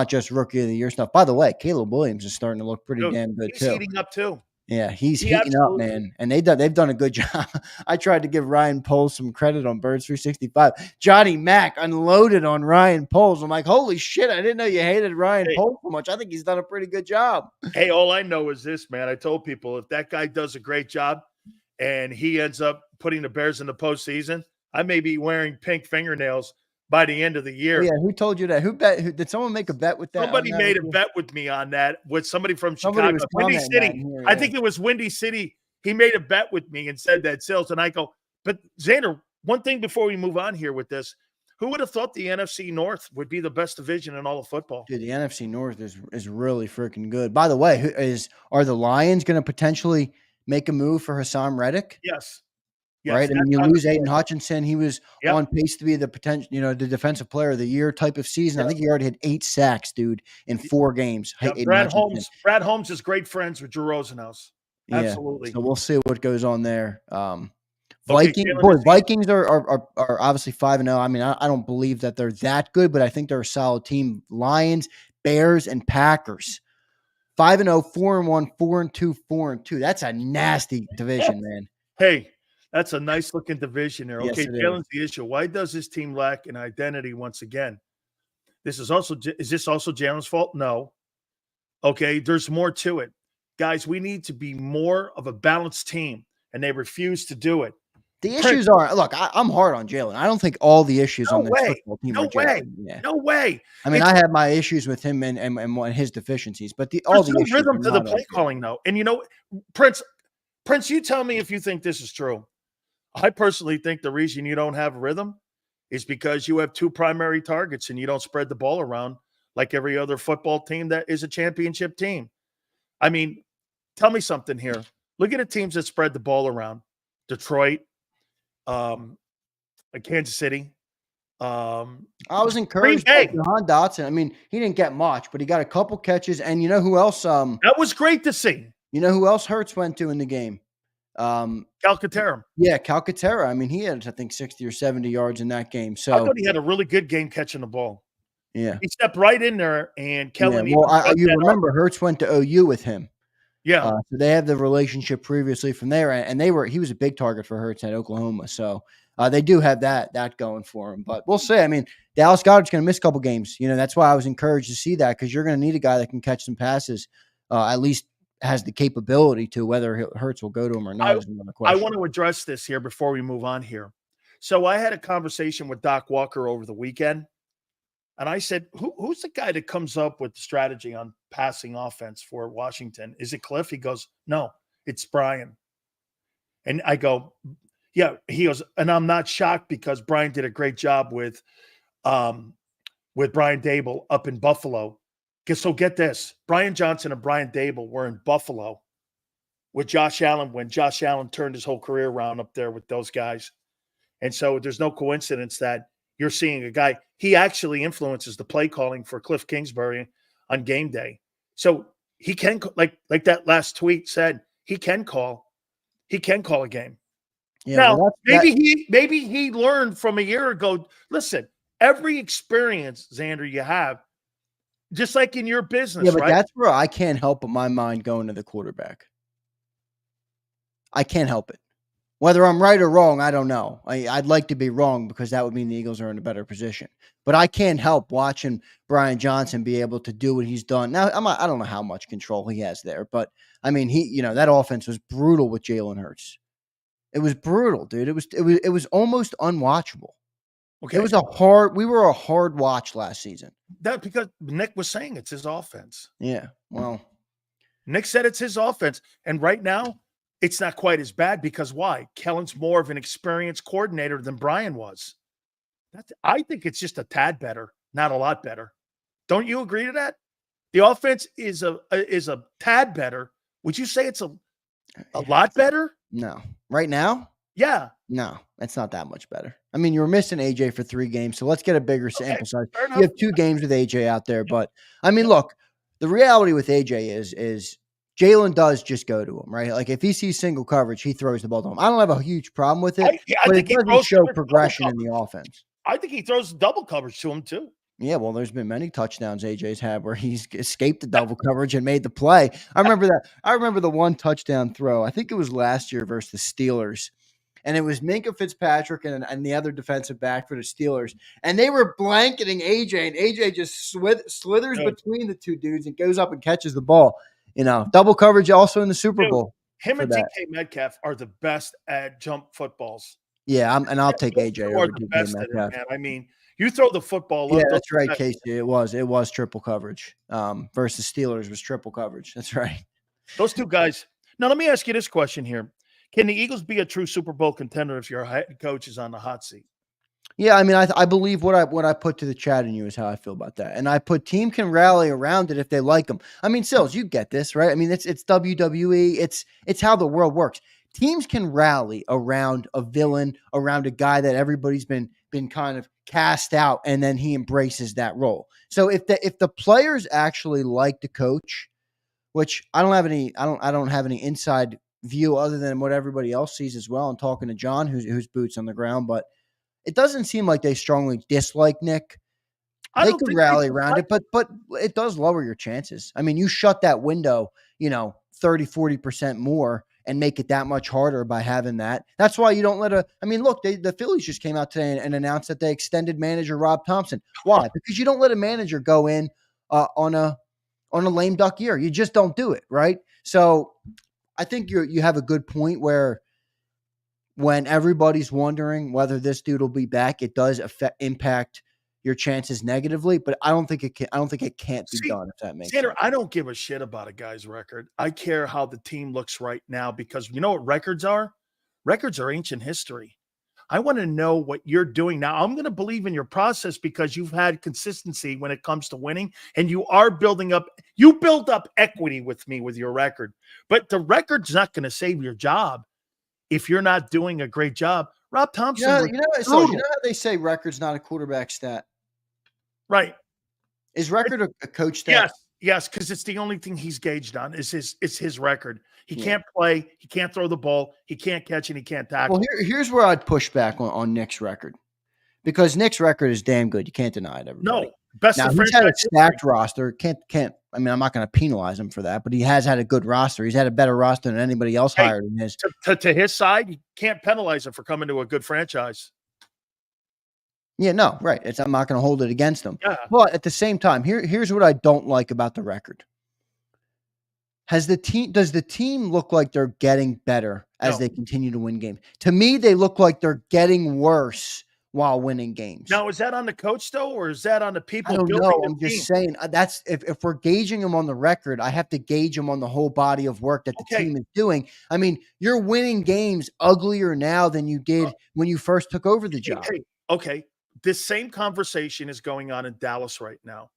just Rookie of the Year stuff. By the way, Caleb Williams is starting to look pretty damn good too. He's heating up too. Yeah, he's heating up, man. And they've done a good job. I tried to give Ryan Poles some credit on Birds 365. Johnny Mack unloaded on Ryan Poles. I'm like, holy shit, I didn't know you hated Ryan Poles so much. I think he's done a pretty good job. Hey, all I know is this, man. I told people if that guy does a great job and he ends up putting the Bears in the postseason, I may be wearing pink fingernails by the end of the year. Oh, yeah, who told you that? Who bet? Did someone make a bet with that? Somebody made a bet with me on that with somebody from Chicago, Windy City. I think it was Windy City. He made a bet with me and said that Sills, and I go, but Xander, one thing before we move on here with this, who would have thought the NFC North would be the best division in all of football? Dude, the NFC North is really freaking good. By the way, are the Lions going to potentially make a move for Hassan Reddick? Yes. Yes, right. I mean, you lose Aiden Hutchinson. He was on pace to be the potential, the defensive player of the year type of season. I think he already had 8 sacks, dude, in 4 games. Brad Holmes is great friends with Drew Rosenhaus. Absolutely. So we'll see what goes on there. Vikings are obviously 5-0. I mean, I don't believe that they're that good, but I think they're a solid team. Lions, Bears, and Packers. 5-0, 4-1, 4-2, 4-2. That's a nasty division, man. Hey. That's a nice looking division there. Yes, okay, Jalen's the issue. Why does this team lack an identity once again? Is this also Jalen's fault? No. Okay, there's more to it. Guys, we need to be more of a balanced team, and they refuse to do it. The issues are, look, I'm hard on Jalen. I don't think all the issues on this football team are Jalen. Yeah. No way. I mean, I have my issues with him and his deficiencies, but all the issues rhythm to the play calling, though. And Prince, you tell me if you think this is true. I personally think the reason you don't have rhythm is because you have 2 primary targets and you don't spread the ball around like every other football team that is a championship team. I mean, tell me something here. Look at the teams that spread the ball around. Detroit, Kansas City. I was encouraged by Jahan Dotson. I mean, he didn't get much, but he got a couple catches. And you know who else? That was great to see. You know who else Hurts went to in the game? Calcaterra. Yeah, Calcaterra. I mean, he had, I think, 60 or 70 yards in that game. So I thought he had a really good game catching the ball. Yeah. He stepped right in there, and Kellen. Yeah, well, you remember Hurts went to OU with him. Yeah. So they have the relationship previously from there, and he was a big target for Hurts at Oklahoma. So they do have that going for him. But we'll see. I mean, Dallas Goedert's going to miss a couple games. That's why I was encouraged to see that, because you're going to need a guy that can catch some passes, at least has the capability to. Whether Hurts will go to him or not is another question. I want to address this here before we move on here. So I had a conversation with Doc Walker over the weekend, and I said, who's the guy that comes up with the strategy on passing offense for Washington? Is it Cliff? He goes, no, it's Brian. And I go, yeah. He goes, and I'm not shocked, because Brian did a great job with Brian Dable up in Buffalo. So get this, Brian Johnson and Brian Dable were in Buffalo with Josh Allen when Josh Allen turned his whole career around up there with those guys. And so there's no coincidence that you're seeing a guy, he actually influences the play calling for Cliff Kingsbury on game day. So he can, like that last tweet said, he can call he can call a game. Yeah, Now, well, maybe he learned from a year ago. Listen, every experience, Xander, you have, just like in your business, yeah, but right? that's where I can't help but my mind going to the quarterback. I can't help it. Whether I'm right or wrong, I don't know. I'd like to be wrong because that would mean the Eagles are in a better position. But I can't help watching Brian Johnson be able to do what he's done. Now, I don't know how much control he has there, but I mean, that offense was brutal with Jalen Hurts. It was brutal, dude. It was almost unwatchable. Okay. We were a hard watch last season. That because Nick was saying it's his offense. Yeah. Well, Nick said it's his offense. And right now, it's not quite as bad because why? Kellen's more of an experienced coordinator than Brian was. I think it's just a tad better, not a lot better. Don't you agree to that? The offense is a tad better. Would you say it's a lot better? No. Right now? Yeah. No, it's not that much better. I mean, you were missing AJ for 3 games, so let's get a bigger sample size. Fair enough. You have 2 games with AJ out there, but I mean, look, the reality with AJ is Jalen does just go to him, right? Like if he sees single coverage, he throws the ball to him. I don't have a huge problem with it, I but think it he doesn't throws show double progression in coverage. the offense. I think he throws double coverage to him too. Yeah, well, there's been many touchdowns AJ's had where he's escaped the double coverage and made the play. I remember that. I remember the one touchdown throw. I think it was last year versus the Steelers. And it was Minkah Fitzpatrick and the other defensive back for the Steelers. And they were blanketing AJ, and AJ just slithers between the 2 dudes and goes up and catches the ball. Double coverage also in the Super Bowl. Him and that. DK Metcalf are the best at jump footballs. Yeah, I'll take Those AJ two over are the DK best at it, Metcalf. man. I mean, you throw the football Yeah, up. that's right, Casey. It was triple coverage. Versus Steelers was triple coverage. That's right. Those 2 guys. Now, let me ask you this question here. Can the Eagles be a true Super Bowl contender if your head coach is on the hot seat? Yeah, I mean, I believe what I put to the chat in you is how I feel about that, and I put team can rally around it if they like them. I mean, Sills, you get this, right? I mean, it's WWE. It's how the world works. Teams can rally around a villain, around a guy that everybody's been kind of cast out, and then he embraces that role. So if the players actually like the coach, which I don't have any inside view other than what everybody else sees as well, and talking to John, who's boots on the ground, but it doesn't seem like they strongly dislike Nick. They could rally around it, but it does lower your chances. I mean, you shut that window, 30-40% more and make it that much harder by having that. That's why you don't let look, the Phillies just came out today and announced that they extended manager Rob Thompson. Why? Because you don't let a manager go in on a lame duck year. You just don't do it, right? So I think you have a good point where when everybody's wondering whether this dude will be back, it does impact your chances negatively, but I don't think it can't be done, if that makes sense. I don't give a shit about a guy's record. I care how the team looks right now because you know what records are? Records are ancient history. I want to know what you're doing now. I'm going to believe in your process because you've had consistency when it comes to winning, and you are build up equity with me with your record. But the record's not going to save your job if you're not doing a great job. Rob Thompson, you know how they say record's not a quarterback stat? Right. Is record a coach stat? Yes, because it's the only thing he's gauged on is his record. He can't play, he can't throw the ball, he can't catch, and he can't tackle. Well, here's where I'd push back on Nick's record. Because Nick's record is damn good. You can't deny it, everybody. No, best now, he's had a stacked roster. Can't. I mean, I'm not going to penalize him for that, but he has had a good roster. He's had a better roster than anybody else hired in his. To his side, you can't penalize him for coming to a good franchise. Yeah, no, right. I'm not going to hold it against him. Yeah. But at the same time, here's what I don't like about the record. Does the team look like they're getting better as they continue to win games? To me, they look like they're getting worse while winning games. Now, is that on the coach though, or is that on the people? I don't know. I'm just saying that's if we're gauging them on the record, I have to gauge them on the whole body of work that the team is doing. I mean, you're winning games uglier now than you did when you first took over the job. Okay. This same conversation is going on in Dallas right now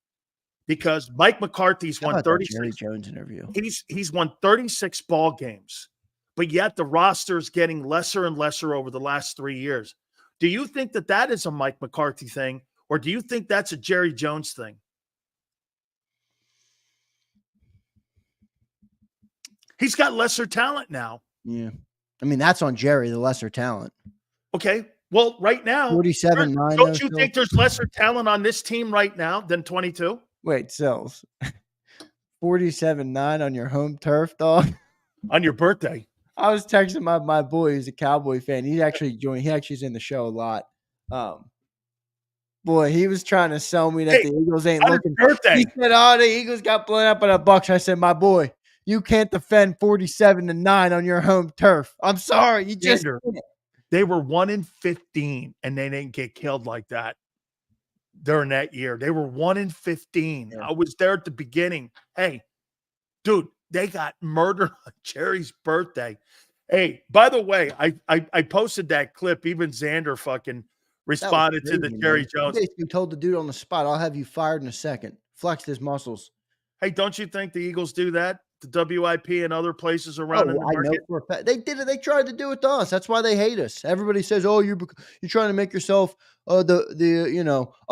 because Mike McCarthy's won 36. Jerry Jones interview. He's won 36 ball games, but yet the roster is getting lesser and lesser over the last 3 years. Do you think that is a Mike McCarthy thing, or do you think that's a Jerry Jones thing? He's got lesser talent now. Yeah. I mean, that's on Jerry, the lesser talent. Okay. Well, right now, 47-9. don't you think there's lesser talent on this team right now than 22? Wait, Sills. 47-9 on your home turf, dog. On your birthday. I was texting my boy who's a Cowboy fan. He actually joined. He actually is in the show a lot. Boy, he was trying to sell me that the Eagles ain't looking. Birthday. He said, "Oh, the Eagles got blown up by the Bucs." I said, "My boy, you can't defend 47-9 on your home turf. I'm sorry, you just did it." They were 1-15, and they didn't get killed like that during that year. They were 1-15. Yeah. I was there at the beginning. Hey, dude, they got murdered on Jerry's birthday. Hey, by the way, I posted that clip. Even Xander fucking responded to the Jerry Jones. You basically told the dude on the spot, "I'll have you fired in a second." Flexed his muscles. Hey, don't you think the Eagles do that? The WIP and other places around in the market? I know for a fact. They did it. They tried to do it to us. That's why they hate us. Everybody says, "Oh, you're trying to make yourself a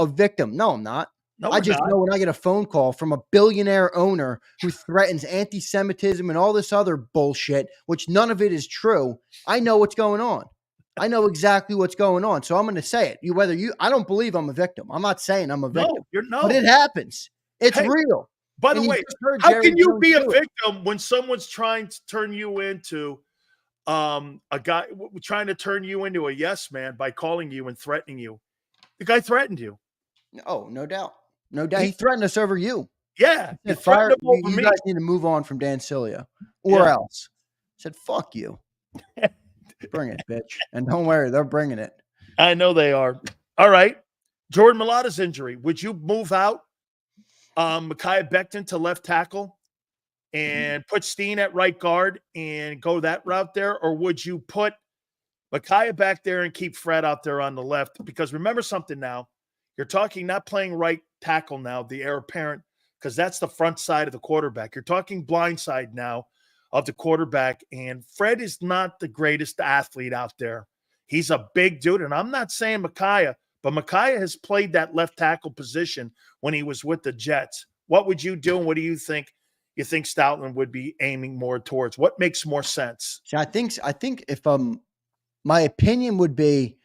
victim." No, I'm not. No, I just know when I get a phone call from a billionaire owner who threatens anti-Semitism and all this other bullshit, which none of it is true, I know what's going on. I know exactly what's going on. So I'm going to say it. I don't believe I'm a victim. I'm not saying I'm a victim. But it happens. It's real. By the way, how can you be a victim when someone's trying to turn you into a guy trying to turn you into a yes man by calling you and threatening you? The guy threatened you. Oh, no doubt. No doubt. He threatened us over you. Yeah. He said, you guys need to move on from Dan Sileo or else. I said, fuck you. Bring it, bitch. And don't worry, they're bringing it. I know they are. All right. Jordan Mailata's injury. Would you move out Micaiah Becton to left tackle and put Steen at right guard and go that route there? Or would you put Micaiah back there and keep Fred out there on the left? Because remember something now. You're talking not playing right tackle now, the heir apparent, because that's the front side of the quarterback. You're talking blind side now of the quarterback, and Fred is not the greatest athlete out there. He's a big dude, and I'm not saying Micaiah, but Micaiah has played that left tackle position when he was with the Jets. What would you do, and what do you think Stoutland would be aiming more towards? What makes more sense? See, I think if my opinion would be,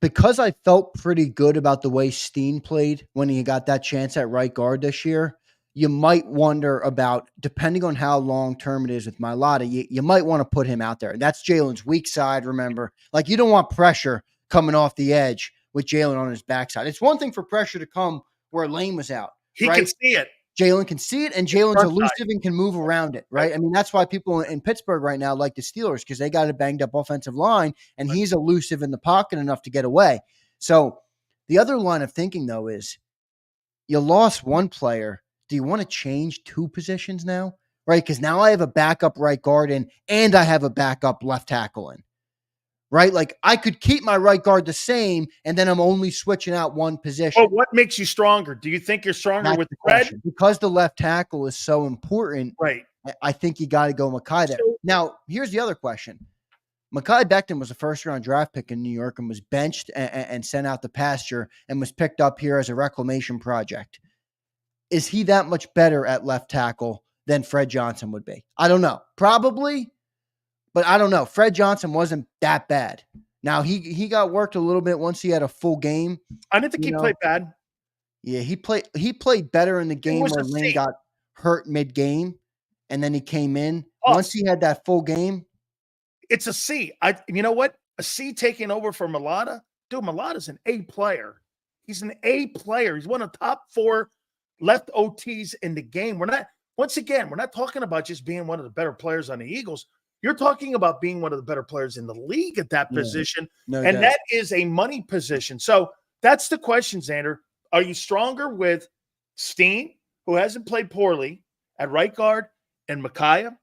because I felt pretty good about the way Steen played when he got that chance at right guard this year, you might wonder about, depending on how long-term it is with Mailata, you might want to put him out there. That's Jalen's weak side, remember. Like, you don't want pressure coming off the edge with Jalen on his backside. It's one thing for pressure to come where Lane was out. He can see it. Jalen can see it, and Jalen's elusive and can move around it, right? I mean, that's why people in Pittsburgh right now like the Steelers, because they got a banged-up offensive line, and he's elusive in the pocket enough to get away. So the other line of thinking, though, is you lost one player. Do you want to change two positions now, right? Because now I have a backup right guard in, and I have a backup left tackle in. Right? Like, I could keep my right guard the same, and then I'm only switching out one position. Well, what makes you stronger? Do you think you're stronger with Fred? Because the left tackle is so important, right? I think you got to go Mekhi there. Now, here's the other question. Mekhi Becton was a first-round draft pick in New York and was benched and sent out to pasture and was picked up here as a reclamation project. Is he that much better at left tackle than Fred Johnson would be? I don't know. Probably. But I don't know. Fred Johnson wasn't that bad. Now, he got worked a little bit once he had a full game. I didn't think he played bad. Yeah, he played better in the game where Lane got hurt mid-game, and then he came in. Once he had that full game. It's a C. You know what? A C taking over for Mailata? Dude, Mailata's an A player. He's an A player. He's one of the top 4 left OTs in the game. We're not talking about just being one of the better players on the Eagles. You're talking about being one of the better players in the league at that position, that is a money position. So that's the question, Xander. Are you stronger with Steen, who hasn't played poorly, at right guard, and Micaiah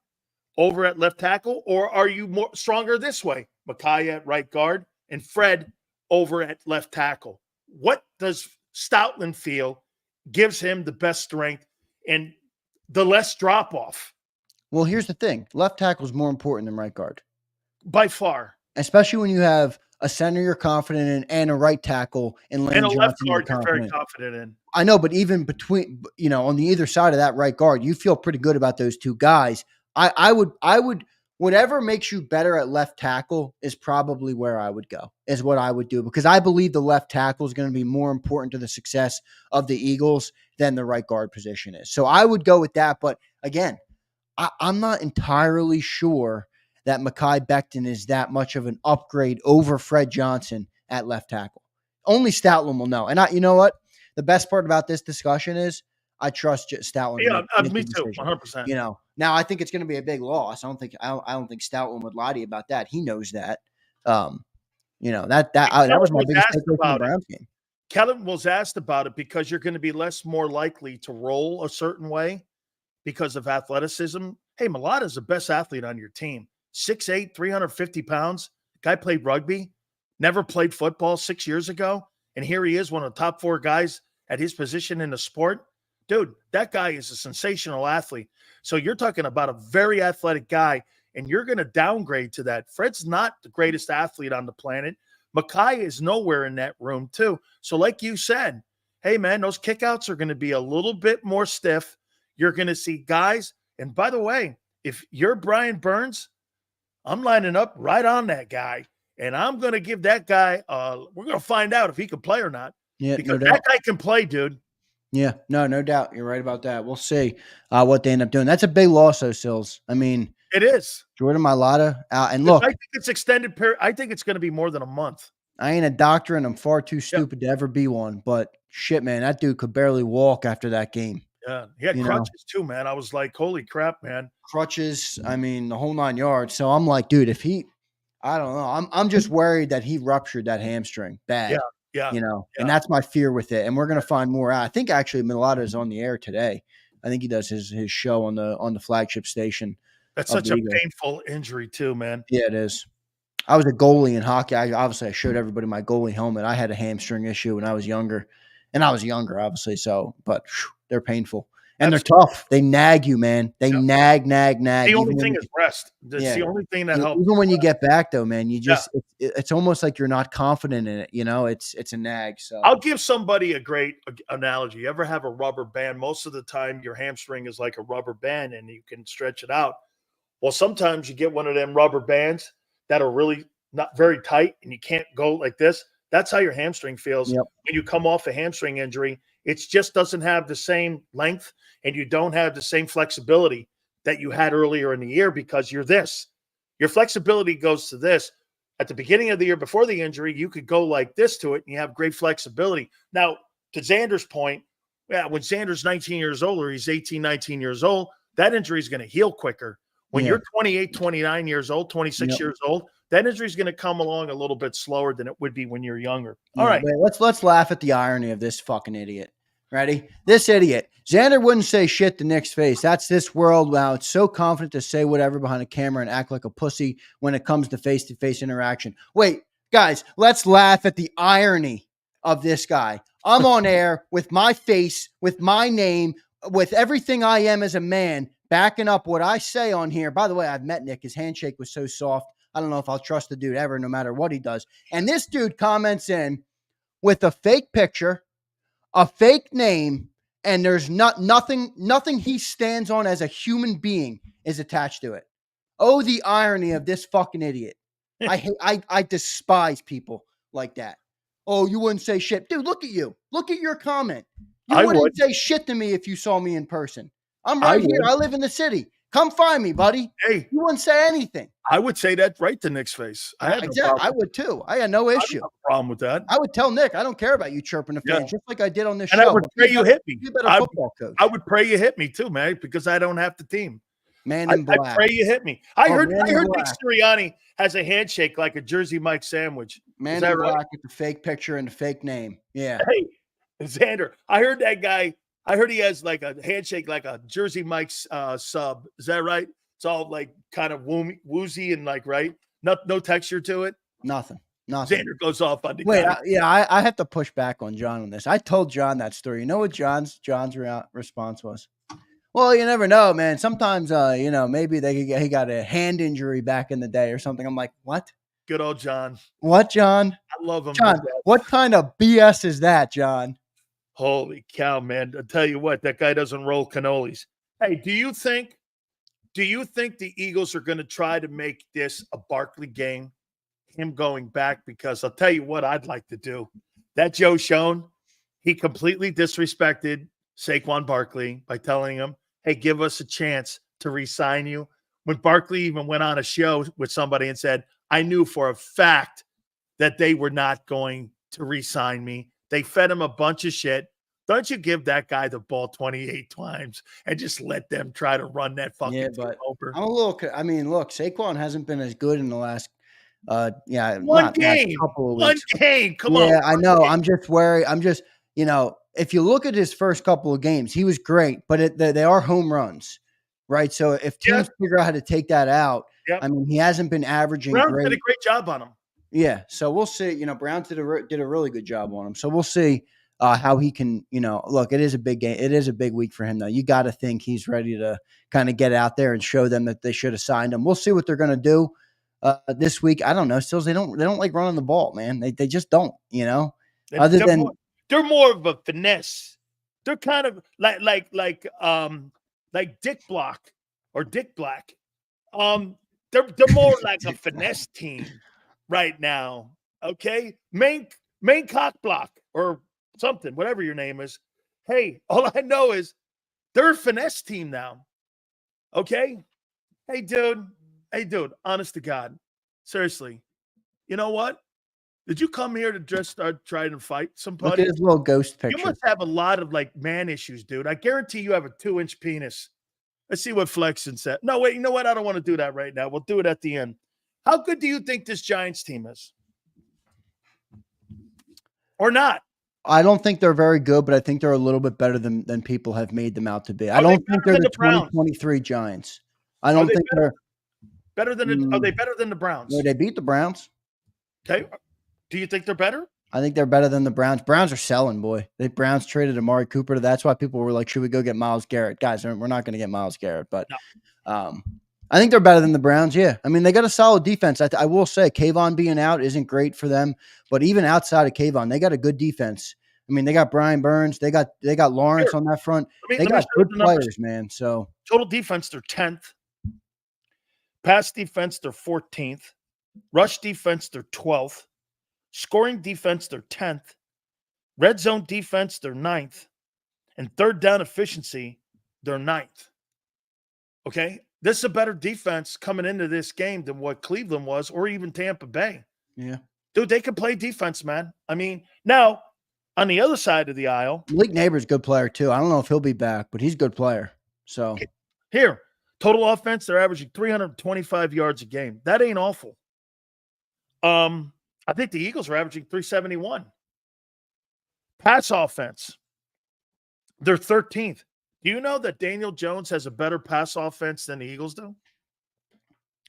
over at left tackle, or are you stronger this way, Micaiah at right guard and Fred over at left tackle? What does Stoutland feel gives him the best strength and the less drop-off? Well, here's the thing. Left tackle is more important than right guard. By far. Especially when you have a center you're confident in and a right tackle in Lane Johnson. And a left guard you're very confident in. I know, but even between, on the either side of that right guard, you feel pretty good about those two guys. I would whatever makes you better at left tackle is probably where I would go, is what I would do, because I believe the left tackle is going to be more important to the success of the Eagles than the right guard position is. So I would go with that. But again, I'm not entirely sure that Mekhi Becton is that much of an upgrade over Fred Johnson at left tackle. Only Stoutland will know. And you know what? The best part about this discussion is I trust Stoutland. Yeah, to make me the too, decision. 100%. You know, now I think it's going to be a big loss. I don't think Stoutland would lie to you about that. He knows that. You know, that was my biggest takeaway from the Browns game. Kellen was asked about it because you're going to be more likely to roll a certain way because of athleticism. Hey, Mulata's the best athlete on your team. 6'8", 350 pounds. Guy played rugby, never played football 6 years ago. And here he is, one of the top 4 guys at his position in the sport. Dude, that guy is a sensational athlete. So you're talking about a very athletic guy, and you're going to downgrade to that. Fred's not the greatest athlete on the planet. Mekhi is nowhere in that room, too. So like you said, hey, man, those kickouts are going to be a little bit more stiff. You're going to see guys. And by the way, if you're Brian Burns, I'm lining up right on that guy. And I'm going to give that guy, we're going to find out if he can play or not. Yeah, because that guy can play, dude. Yeah, no doubt. You're right about that. We'll see what they end up doing. That's a big loss, though, Sills. I mean, it is. Jordan Mailata. And look, I think it's extended period. I think it's going to be more than a month. I ain't a doctor, and I'm far too stupid to ever be one. But shit, man, that dude could barely walk after that game. Yeah, he had crutches too, man. I was like, holy crap, man. Crutches, I mean, the whole 9 yards. So I'm like, dude, if he, I don't know. I'm just worried that he ruptured that hamstring bad. Yeah. You know, and that's my fear with it. And we're going to find more out. I think actually Mailata is on the air today. I think he does his show on the flagship station. That's such a painful injury too, man. Yeah, it is. I was a goalie in hockey. I showed everybody my goalie helmet. I had a hamstring issue when I was younger. And I was younger, obviously. So, but they're painful. And they're tough. They nag you, man. They nag. The only thing is rest. That's the only thing that helps. Even when you get back, though, man, you just it's almost like you're not confident in it. You know, it's a nag. So I'll give somebody a great analogy. You ever have a rubber band? Most of the time, your hamstring is like a rubber band, and you can stretch it out. Well, sometimes you get one of them rubber bands that are really not very tight, and you can't go like this. That's how your hamstring feels when you come off a hamstring injury. It just doesn't have the same length, and you don't have the same flexibility that you had earlier in the year because you're this. Your flexibility goes to this. At the beginning of the year before the injury, you could go like this to it, and you have great flexibility. Now, to Xander's point, when Xander's 19 years old or he's 18, 19 years old, that injury is going to heal quicker. When you're 28, 29 years old, 26 years old, that injury is going to come along a little bit slower than it would be when you're younger. All right. Wait, let's laugh at the irony of this fucking idiot. Ready? This idiot. Xander wouldn't say shit to Nick's face. That's this world now. It's so confident to say whatever behind a camera and act like a pussy when it comes to face-to-face interaction. Wait, guys, let's laugh at the irony of this guy. I'm on air with my face, with my name, with everything I am as a man, backing up what I say on here. By the way, I've met Nick. His handshake was so soft. I don't know if I'll trust the dude ever, no matter what he does. And this dude comments in with a fake picture, a fake name, and there's nothing he stands on as a human being is attached to it. Oh, the irony of this fucking idiot. I despise people like that. Oh, you wouldn't say shit. Dude, look at you. Look at your comment. You wouldn't say shit to me if you saw me in person. I'm right here. I live in the city. Come find me, buddy. Hey, you wouldn't say anything. I would say that right to Nick's face. I would too. I had no issue. I have no problem with that. I would tell Nick, I don't care about you chirping the fans, just like I did on this show. And I would pray you hit me. You better football coach. I would pray you hit me too, man, because I don't have the team. Man in black. I pray you hit me. I heard Nick Sirianni has a handshake like a Jersey Mike sandwich. Man in black with the fake picture and the fake name. Yeah. Hey, Xander, I heard that guy. I heard he has like a handshake like a Jersey Mike's sub. Is that right? It's all like kind of woozy and like, right? No texture to it. Nothing. Xander goes off on the Wait, I have to push back on John on this. I told John that story. You know what John's response was? Well, you never know, man. Sometimes, maybe he got a hand injury back in the day or something. I'm like, what? Good old John. What, John? I love him. John, what kind of BS is that, John? Holy cow, man. I tell you what, that guy doesn't roll cannolis. Hey, do you think Do you think the Eagles are going to try to make this a Barkley game, him going back? Because I'll tell you what I'd like to do. That Joe Schoen, he completely disrespected Saquon Barkley by telling him, hey, give us a chance to re-sign you. When Barkley even went on a show with somebody and said, I knew for a fact that they were not going to re-sign me. They fed him a bunch of shit. Don't you give that guy the ball 28 times and just let them try to run that fucking team over? I'm a little. I mean, look, Saquon hasn't been as good in the last. One game. Couple of One weeks. game. Come on. Yeah, I know. I'm just worried. I'm just, if you look at his first couple of games, he was great, but they are home runs, right? So if teams figure out how to take that out, I mean, he hasn't been averaging Brown great. did a great job on him. Yeah, so we'll see. Brown did a really good job on him. So we'll see how he can. Look, it is a big game. It is a big week for him, though. You got to think he's ready to kind of get out there and show them that they should have signed him. We'll see what they're going to do this week. I don't know. Still, they don't like running the ball, man. They just don't. They're more of a finesse. They're kind of like Dick Block or Dick Black. They're more like a finesse team right now. Okay, main cock block or something, whatever your name is. Hey, all I know is they're a finesse team now. Okay, hey dude, honest to God, seriously, you know what? Did you come here to just start trying to fight somebody? Look at his little ghost picture. You must have a lot of man issues, dude. I guarantee you have a 2-inch penis. Let's see what Flexen said. No, wait, you know what? I don't want to do that right now. We'll do it at the end. How good do you think this Giants team is? Or not? I don't think they're very good, but I think they're a little bit better than people have made them out to be. I don't think they're the 2023 Giants. I don't think they're better than. Are they better than the Browns? Yeah, they beat the Browns. Okay. Do you think they're better? I think they're better than the Browns. Browns are selling, boy. The Browns traded Amari Cooper. That's why people were like, should we go get Myles Garrett? Guys, we're not going to get Myles Garrett. But I think they're better than the Browns, yeah. I mean, they got a solid defense. I will say Kayvon being out isn't great for them. But even outside of Kayvon, they got a good defense. I mean, they got Brian Burns. They got Lawrence on that front. They got good players, man. So total defense, they're 10th. Pass defense, they're 14th. Rush defense, they're 12th. Scoring defense, they're 10th. Red zone defense, they're 9th. And third down efficiency, they're 9th. Okay? This is a better defense coming into this game than what Cleveland was or even Tampa Bay. Yeah. Dude, they can play defense, man. I mean, now, on the other side of the aisle. Malik Neighbor's a good player, too. I don't know if he'll be back, but he's a good player. So here, total offense, they're averaging 325 yards a game. That ain't awful. I think the Eagles are averaging 371. Pass offense, they're 13th. Do you know that Daniel Jones has a better pass offense than the Eagles do?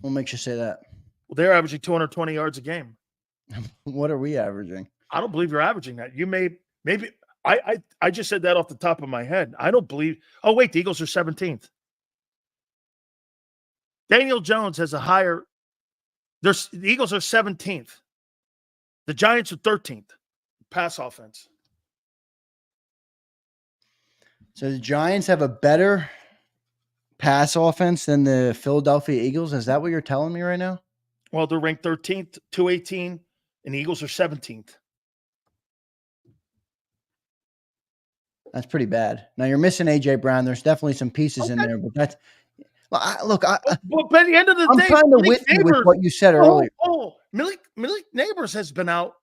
What makes you say that? Well, they're averaging 220 yards a game. What are we averaging? I don't believe you're averaging that. You maybe I just said that off the top of my head. I don't believe. Oh, wait, the Eagles are 17th. Daniel Jones has a higher. The Eagles are 17th. The Giants are 13th. Pass offense. So the Giants have a better pass offense than the Philadelphia Eagles. Is that what you're telling me right now? Well, they're ranked 13th, 218, and the Eagles are 17th. That's pretty bad. Now you're missing AJ Brown. There's definitely some pieces in there, but that's but by the end of the day, I'm kind of with you with what you said earlier. Malik Neighbors has been out.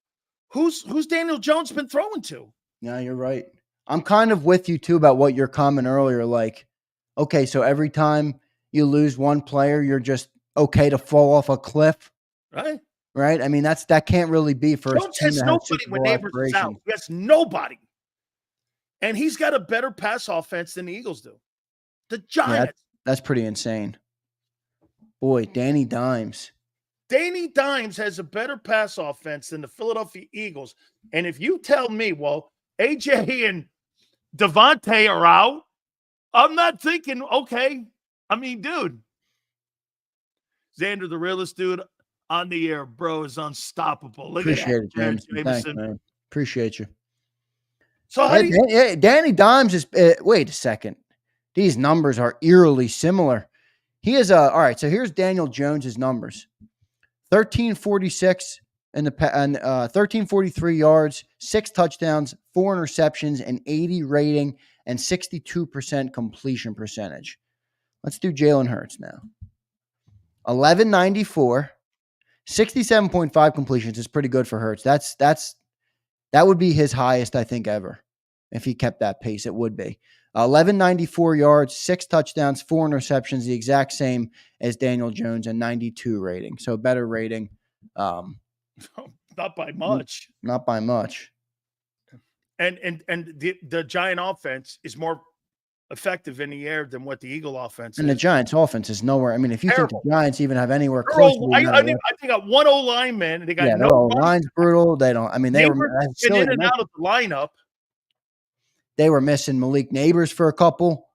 Who's Daniel Jones been throwing to? Yeah, you're right. I'm kind of with you too about what your comment earlier. Like, okay, so every time you lose one player, you're just okay to fall off a cliff, right? Right. I mean, that can't really be for Jones has nobody when Neighbors is out. He has nobody. And he's got a better pass offense than the Eagles do. The Giants. Yeah, that's pretty insane. Boy, Danny Dimes. Danny Dimes has a better pass offense than the Philadelphia Eagles. And if you tell me, well, AJ and Devontae are out, I'm not thinking, okay. I mean, dude. Xander, the realest dude on the air, bro, is unstoppable. Look Appreciate at that. it, James. Thanks, man. Appreciate you. So Danny Dimes is wait a second. These numbers are eerily similar. He is all right. So here's Daniel Jones's numbers: 1346 in the 1343 yards, 6 touchdowns, 4 interceptions, an 80 rating, and 62% completion percentage. Let's do Jalen Hurts now. 1194, 67.5 completions is pretty good for Hurts. That would be his highest, I think, ever. If he kept that pace, it would be. 1194 yards, 6 touchdowns, 4 interceptions, the exact same as Daniel Jones, and 92 rating. So better rating. Not by much. Not by much. And the Giant offense is more effective in the air than what the Eagle offense And is. the Giants offense is nowhere. I mean, if you Terrible. think the Giants even have anywhere They're close all- to I think they got one O lineman, and they got yeah, no their run. line's brutal. They don't. I mean, they Neighbors were been in and out of the lineup. They were missing Malik Neighbors for a couple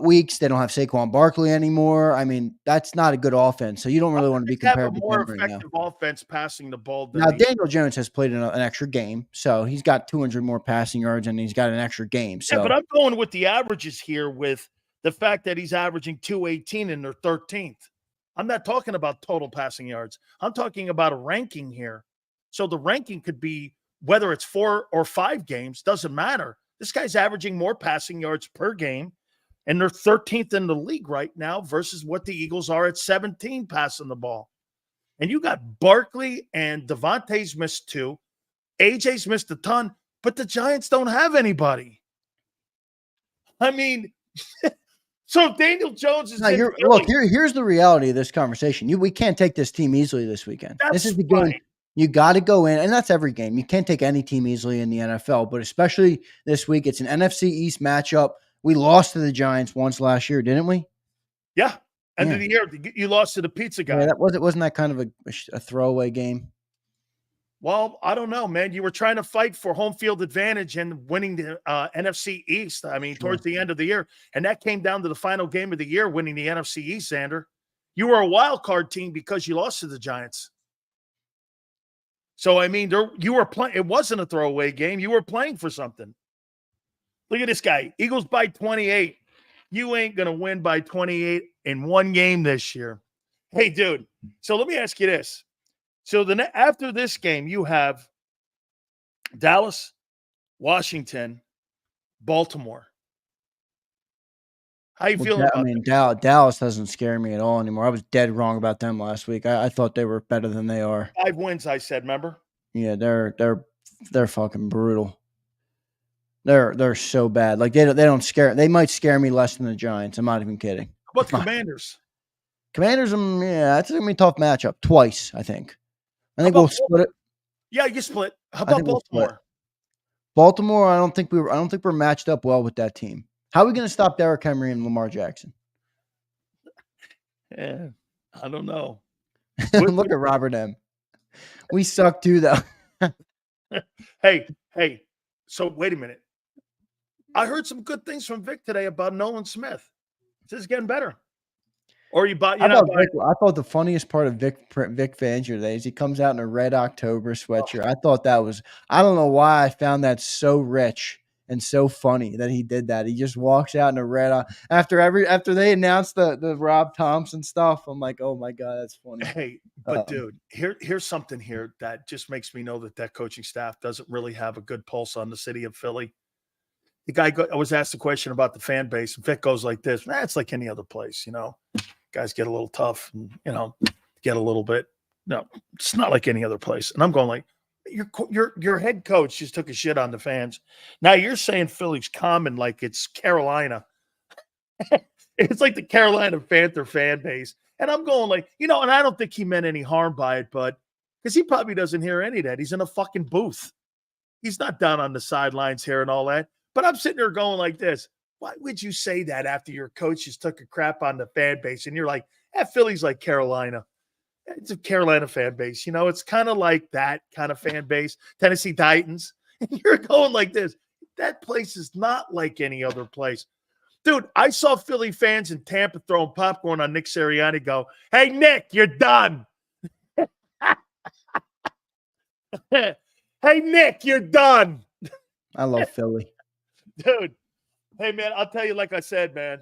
weeks. They don't have Saquon Barkley anymore. I mean, that's not a good offense. So you don't really want to be They have compared a to more them right now. effective offense passing the ball than Now, the Daniel Jones has played an extra game, so he's got 200 more passing yards, and he's got an extra game. So, Yeah, but I'm going with the averages here with the fact that he's averaging 218 and they're 13th. I'm not talking about total passing yards. I'm talking about a ranking here. So the ranking could be whether it's 4 or 5 games, doesn't matter. This guy's averaging more passing yards per game, and they're 13th in the league right now versus what the Eagles are at 17 passing the ball. And you got Barkley and Devontae's missed 2. AJ's missed a ton, but the Giants don't have anybody. I mean, so if Daniel Jones is now here's the reality of this conversation. We can't take this team easily this weekend. This is the game. Right. You got to go in, and that's every game. You can't take any team easily in the NFL, but especially this week, it's an NFC East matchup. We lost to the Giants once last year, didn't we? Yeah. End of the year, you lost to the pizza guy. Yeah, wasn't that kind of a throwaway game? Well, I don't know, man. You were trying to fight for home field advantage and winning the NFC East. I mean, towards the end of the year, and that came down to the final game of the year, winning the NFC East. Xander, you were a wild card team because you lost to the Giants. So I mean, you were playing. It wasn't a throwaway game. You were playing for something. Look at this guy. Eagles by 28. You ain't gonna win by 28 in one game this year. Hey, dude. So let me ask you this. So after this game, you have Dallas, Washington, Baltimore. How you feeling about that? Dallas doesn't scare me at all anymore. I was dead wrong about them last week. I thought they were better than they are. 5 wins, I said, remember? Yeah, they're fucking brutal. They're so bad. Like they don't scare. They might scare me less than the Giants. I'm not even kidding. How about the Commanders? Commanders, yeah, that's gonna be a tough matchup. Twice, I think. I think we'll split it. Yeah, you split. How about Baltimore? Baltimore, I don't think we're matched up well with that team. How are we going to stop Derrick Henry and Lamar Jackson? Yeah, I don't know. Look at Robert M. We suck too, though. Hey. So wait a minute. I heard some good things from Vic today about Nolan Smith. This is getting better. Or I thought the funniest part of Vic Fangio today is he comes out in a red October sweatshirt. I thought that was, I don't know why I found that so rich and so funny that he did that. He just walks out in a red after they announced the Rob Thompson stuff. I'm like, oh my God, that's funny. Hey, but dude, here's something here that just makes me know that coaching staff doesn't really have a good pulse on the city of Philly. The guy I was asked a question about the fan base. Vic goes like this: it's like any other place, Guys get a little tough and, get a little bit. No, it's not like any other place. And I'm going like, your head coach just took a shit on the fans. Now you're saying Philly's common like it's Carolina. It's like the Carolina Panther fan base. And I'm going like, and I don't think he meant any harm by it, but because he probably doesn't hear any of that. He's in a fucking booth. He's not down on the sidelines here and all that. But I'm sitting there going like this. Why would you say that after your coach just took a crap on the fan base? And you're like, Philly's like Carolina. It's a Carolina fan base. It's kind of like that kind of fan base. Tennessee Titans. And you're going like this. That place is not like any other place. Dude, I saw Philly fans in Tampa throwing popcorn on Nick Sirianni go, hey, Nick, you're done. Hey, Nick, you're done. I love Philly. Dude. Hey, man, I'll tell you, like I said, man,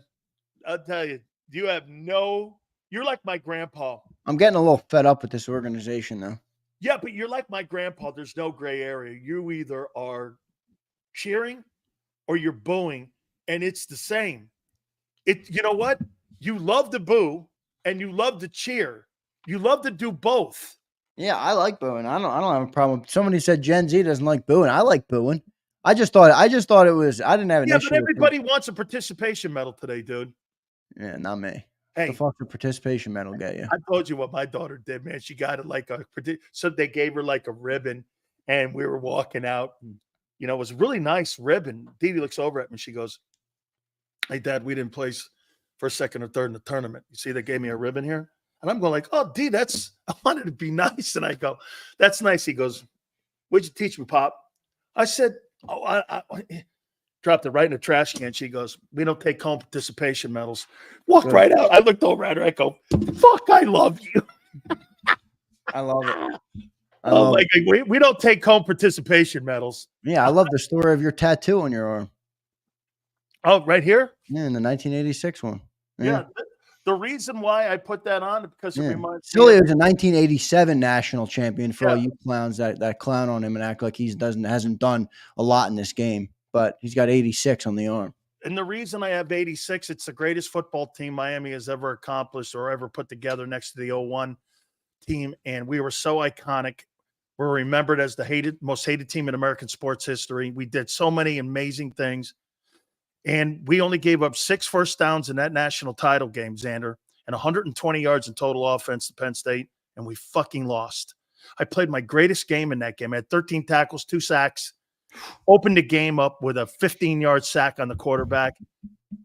I'll tell you, You have no. You're like my grandpa. I'm getting a little fed up with this organization, though. Yeah, but you're like my grandpa. There's no gray area. You either are cheering or you're booing, and it's the same. You know what? You love to boo and you love to cheer. You love to do both. Yeah, I like booing. I don't have a problem. Somebody said Gen Z doesn't like booing. I like booing. I just thought it was. I didn't have an issue. But everybody wants a participation medal today, dude. Yeah, not me. Hey, the fuck the participation medal get you? I told you what my daughter did, man. She got it like so they gave her like a ribbon, and we were walking out, and it was a really nice ribbon. Dee looks over at me, she goes, "Hey, Dad, we didn't place first, second, or third in the tournament. You see, they gave me a ribbon here." And I'm going like, "Oh, Dee, I wanted to be nice." And I go, "That's nice." He goes, "What'd you teach me, Pop?" I said, "Oh, I dropped it right in the trash can." She goes, "We don't take home participation medals." Walked right out. I looked over at her. I go, "Fuck, I love you." I love it. We don't take home participation medals. Yeah, I love the story of your tattoo on your arm. Oh, right here? Yeah, in the 1986 one. Yeah. The reason why I put that on because it reminds me. Sileo is a 1987 national champion for all you clowns that clown on him and act like he hasn't done a lot in this game, but he's got 86 on the arm. And the reason I have 86, it's the greatest football team Miami has ever accomplished or ever put together next to the 01 team. And we were so iconic. We're remembered as the most hated team in American sports history. We did so many amazing things. And we only gave up 6 first downs in that national title game, Xander, and 120 yards in total offense to Penn State, and we fucking lost. I played my greatest game in that game. I had 13 tackles, 2 sacks, opened the game up with a 15-yard sack on the quarterback.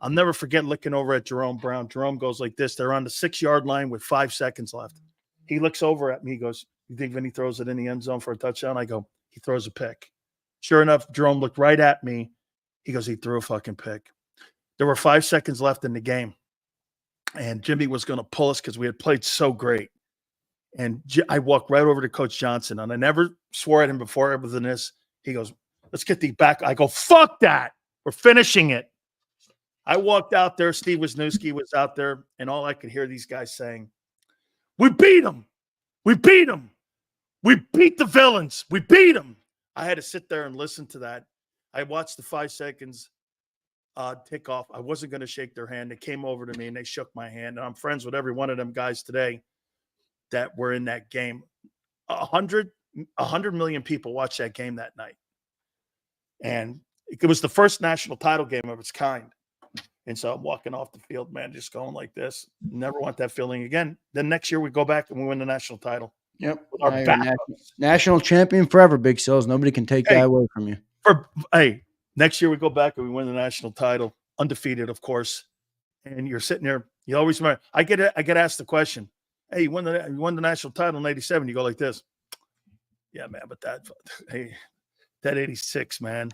I'll never forget looking over at Jerome Brown. Jerome goes like this. They're on the 6-yard line with 5 seconds left. He looks over at me. He goes, "You think Vinny throws it in the end zone for a touchdown?" I go, "He throws a pick." Sure enough, Jerome looked right at me. He goes, "He threw a fucking pick." There were 5 seconds left in the game. And Jimmy was going to pull us because we had played so great. And I walked right over to Coach Johnson. And I never swore at him before other than this. He goes, "Let's get the back." I go, "Fuck that. We're finishing it." I walked out there. Steve Wisniewski was out there. And all I could hear these guys saying, "We beat them. We beat them. We beat the villains. We beat them." I had to sit there and listen to that. I watched the 5 seconds tick off. I wasn't going to shake their hand. They came over to me and they shook my hand. And I'm friends with every one of them guys today that were in that game. 100 million people watched that game that night. And it was the first national title game of its kind. And so I'm walking off the field, man, just going like this. Never want that feeling again. Then next year we go back and we win the national title. Yep. With our national champion forever, Big Sills. Nobody can take that away from you. Next year we go back and we win the national title, undefeated, of course. And you're sitting there. You always remember. I get asked the question, "Hey, you won the national title in '87." You go like this, "Yeah, man, but that 86, man,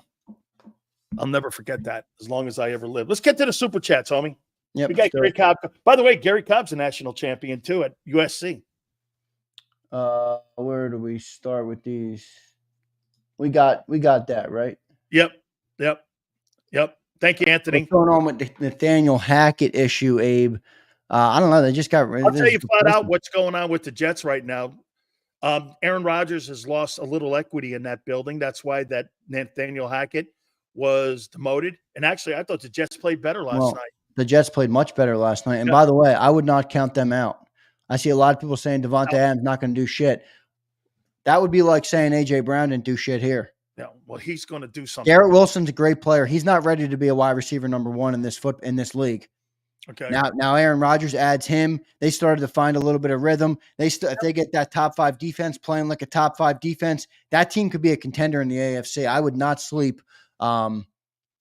I'll never forget that as long as I ever live." Let's get to the super chats, homie. Yep, we got Gary Cobb. By the way, Gary Cobb's a national champion too at USC. Where do we start with these? We got that right. Yep. Thank you, Anthony. What's going on with the Nathaniel Hackett issue, Abe? I don't know. They just got rid of I'll tell you flat out what's going on with the Jets right now. Aaron Rodgers has lost a little equity in that building. That's why that Nathaniel Hackett was demoted. And actually, I thought the Jets played better last night. The Jets played much better last night. And by the way, I would not count them out. I see a lot of people saying Devontae Adams not going to do shit. That would be like saying A.J. Brown didn't do shit here. Yeah, well, he's going to do something. Garrett Wilson's a great player. He's not ready to be a wide receiver number 1 in this league. Okay. Now Aaron Rodgers adds him. They started to find a little bit of rhythm. If they get that top 5 defense playing like a top 5 defense, that team could be a contender in the AFC. I would not sleep. On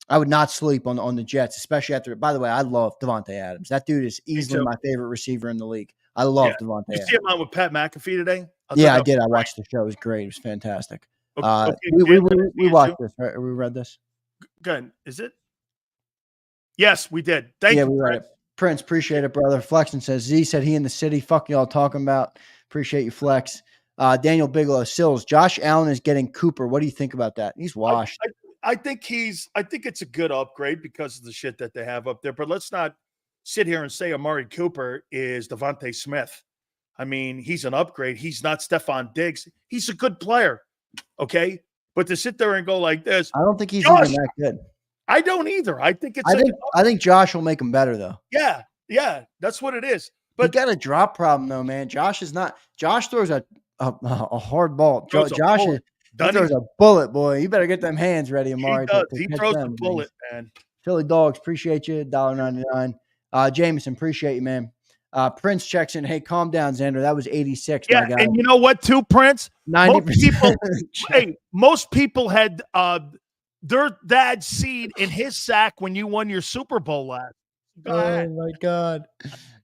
the Jets, especially after. By the way, I love Devontae Adams. That dude is easily my favorite receiver in the league. I love Devontae Adams. You see him on with Pat McAfee today? I did. I watched the show. It was great. It was fantastic. We watched this. Right? We read this. Good. Is it? Yes, we did. Thank you. We read it. Prince, appreciate it, brother. Flexen says Z said he in the city. Fuck y'all talking about. Appreciate you, Flex. Daniel Bigelow, Sills. Josh Allen is getting Cooper. What do you think about that? He's washed. I think it's a good upgrade because of the shit that they have up there. But let's not sit here and say Amari Cooper is Devontae Smith. I mean, he's an upgrade. He's not Stephon Diggs. He's a good player, okay? But to sit there and go like this, I don't think he's Josh, even that good. I don't either. I think it's I think Josh will make him better though. yeah, that's what it is. But But he got a drop problem though, man. Josh throws a hard ball. Throws a Josh bullet. he throws a bullet, boy. You better get them hands ready, Amari. he does. To He catch throws a them bullet, things. man. Philly Dogs, appreciate you. $1.99. Jameson, appreciate you, man. Prince checks in. Hey, calm down, Xander. That was 86, Yeah, my guy. and you know what, too, Prince? 90%. Most people had their dad's seed in his sack when you won your Super Bowl last. Go ahead. Oh my God.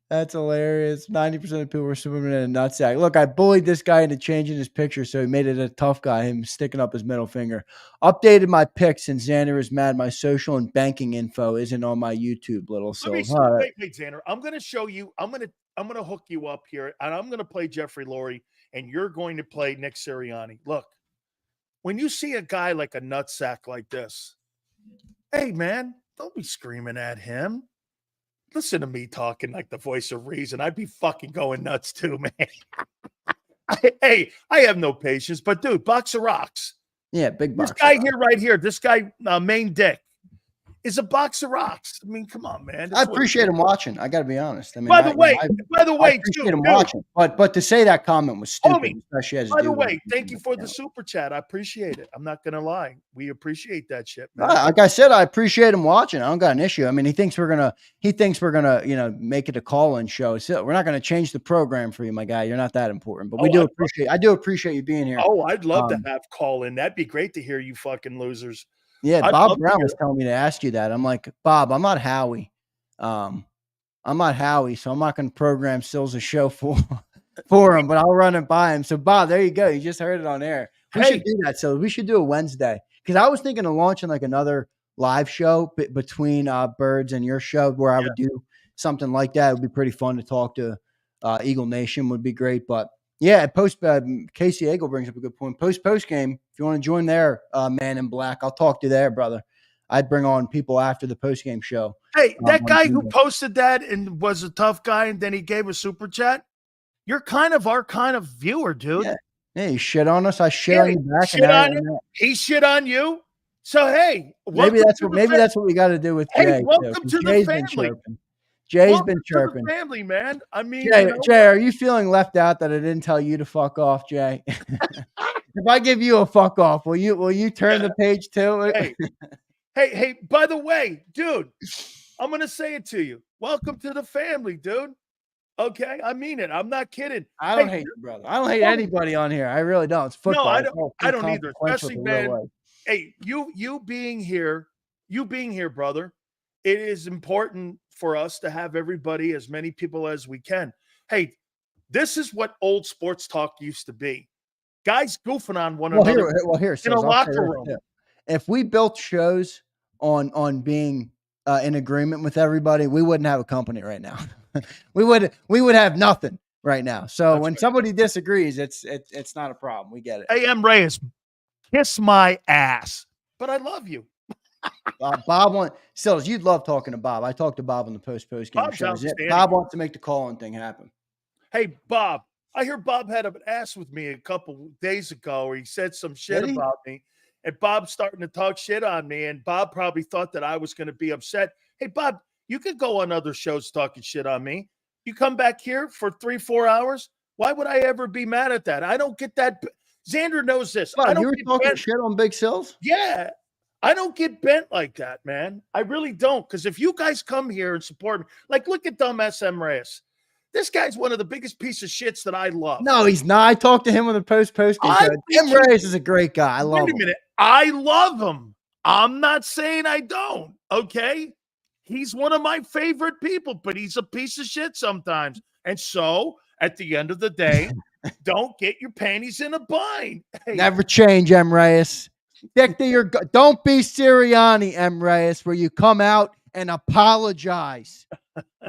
That's hilarious. 90% of people were Superman in a nutsack. Look, I bullied this guy into changing his picture, so he made it a tough guy, him sticking up his middle finger. Updated my pics since Xander is mad. My social and banking info isn't on my YouTube, little Let me soul. wait, Xander. I'm going to show you. I'm going to hook you up here, and I'm going to play Jeffrey Lurie, and you're going to play Nick Sirianni. Look, when you see a guy like a nutsack like this, hey, man, don't be screaming at him. Listen to me talking like the voice of reason. I'd be fucking going nuts too, man. I have no patience, but dude, box of rocks. Yeah, big box. This guy here, right here, this guy, Main Dick, is a box of rocks. I mean, come on, man. I appreciate him watching. I got to be honest. I mean, by the way, I appreciate him watching. But to say that comment was stupid, Homie, especially as by the way, thank you for the super chat. I appreciate it. I'm not gonna lie. We appreciate that shit, man. Like I said, I appreciate him watching. I don't got an issue. I mean, he thinks we're gonna, make it a call-in show. So we're not gonna change the program for you, my guy. You're not that important. But I do appreciate you being here. Oh, I'd love to have call in. That'd be great to hear you fucking losers. Yeah, Bob Brown was telling me to ask you that. I'm like, Bob, I'm not Howie. I'm not Howie, so I'm not going to program Sills' show for him, but I'll run it by him. So, Bob, there you go. You just heard it on air. We should do that. So we should do a Wednesday because I was thinking of launching like another live show between Birds and your show where I would do something like that. It would be pretty fun to talk to Eagle Nation. Would be great, but. Yeah, Casey Eagle brings up a good point. Post game, if you want to join there, Man in Black, I'll talk to you there, brother. I'd bring on people after the post game show. Hey, that guy who posted that and was a tough guy, and then he gave a super chat. You're kind of our kind of viewer, dude. Yeah, you shit on us. I shit on you back. He shit on you. So hey, maybe that's what we got to do with Jay. Hey, welcome to the family. Jay's been chirping. Family, man. I mean, Jay, are you feeling left out that I didn't tell you to fuck off, Jay? If I give you a fuck off, will you turn the page too? Hey, by the way, dude, I'm going to say it to you. Welcome to the family, dude. Okay? I mean it. I'm not kidding. I don't hate you, brother. I don't hate anybody on here. I really don't. It's football. No, I don't either. Especially, man. Hey, you being here, brother, it is important for us to have everybody, as many people as we can. Hey, this is what old sports talk used to be. Guys goofing on one another in a locker room. If we built shows on being in agreement with everybody, we wouldn't have a company right now. we would have nothing right now. So when somebody disagrees, it's not a problem. We get it. Hey, M. Reyes, kiss my ass. But I love you. Bob Sills, you'd love talking to Bob. I talked to Bob on the post game show. Bob wants to make the call-in thing happen. Hey, Bob, I hear Bob had an ass with me a couple days ago where he said some shit about me, and Bob's starting to talk shit on me, and Bob probably thought that I was going to be upset. Hey, Bob, you could go on other shows talking shit on me. You come back here for 3-4 hours. Why would I ever be mad at that? I don't get that. Xander knows this. Bob, you were talking shit on Big Sills? Yeah. I don't get bent like that, man. I really don't. Because if you guys come here and support me, like look at dumb SM Reyes. This guy's one of the biggest piece of shits that I love. No, he's not. I talked to him on the post game show. M. Reyes is a great guy. I love him. Wait a minute. I love him. I'm not saying I don't. Okay. He's one of my favorite people, but he's a piece of shit sometimes. And so at the end of the day, don't get your panties in a bind. Hey. Never change, M. Reyes. Stick to your don't be Sirianni, M. Reyes, where you come out and apologize.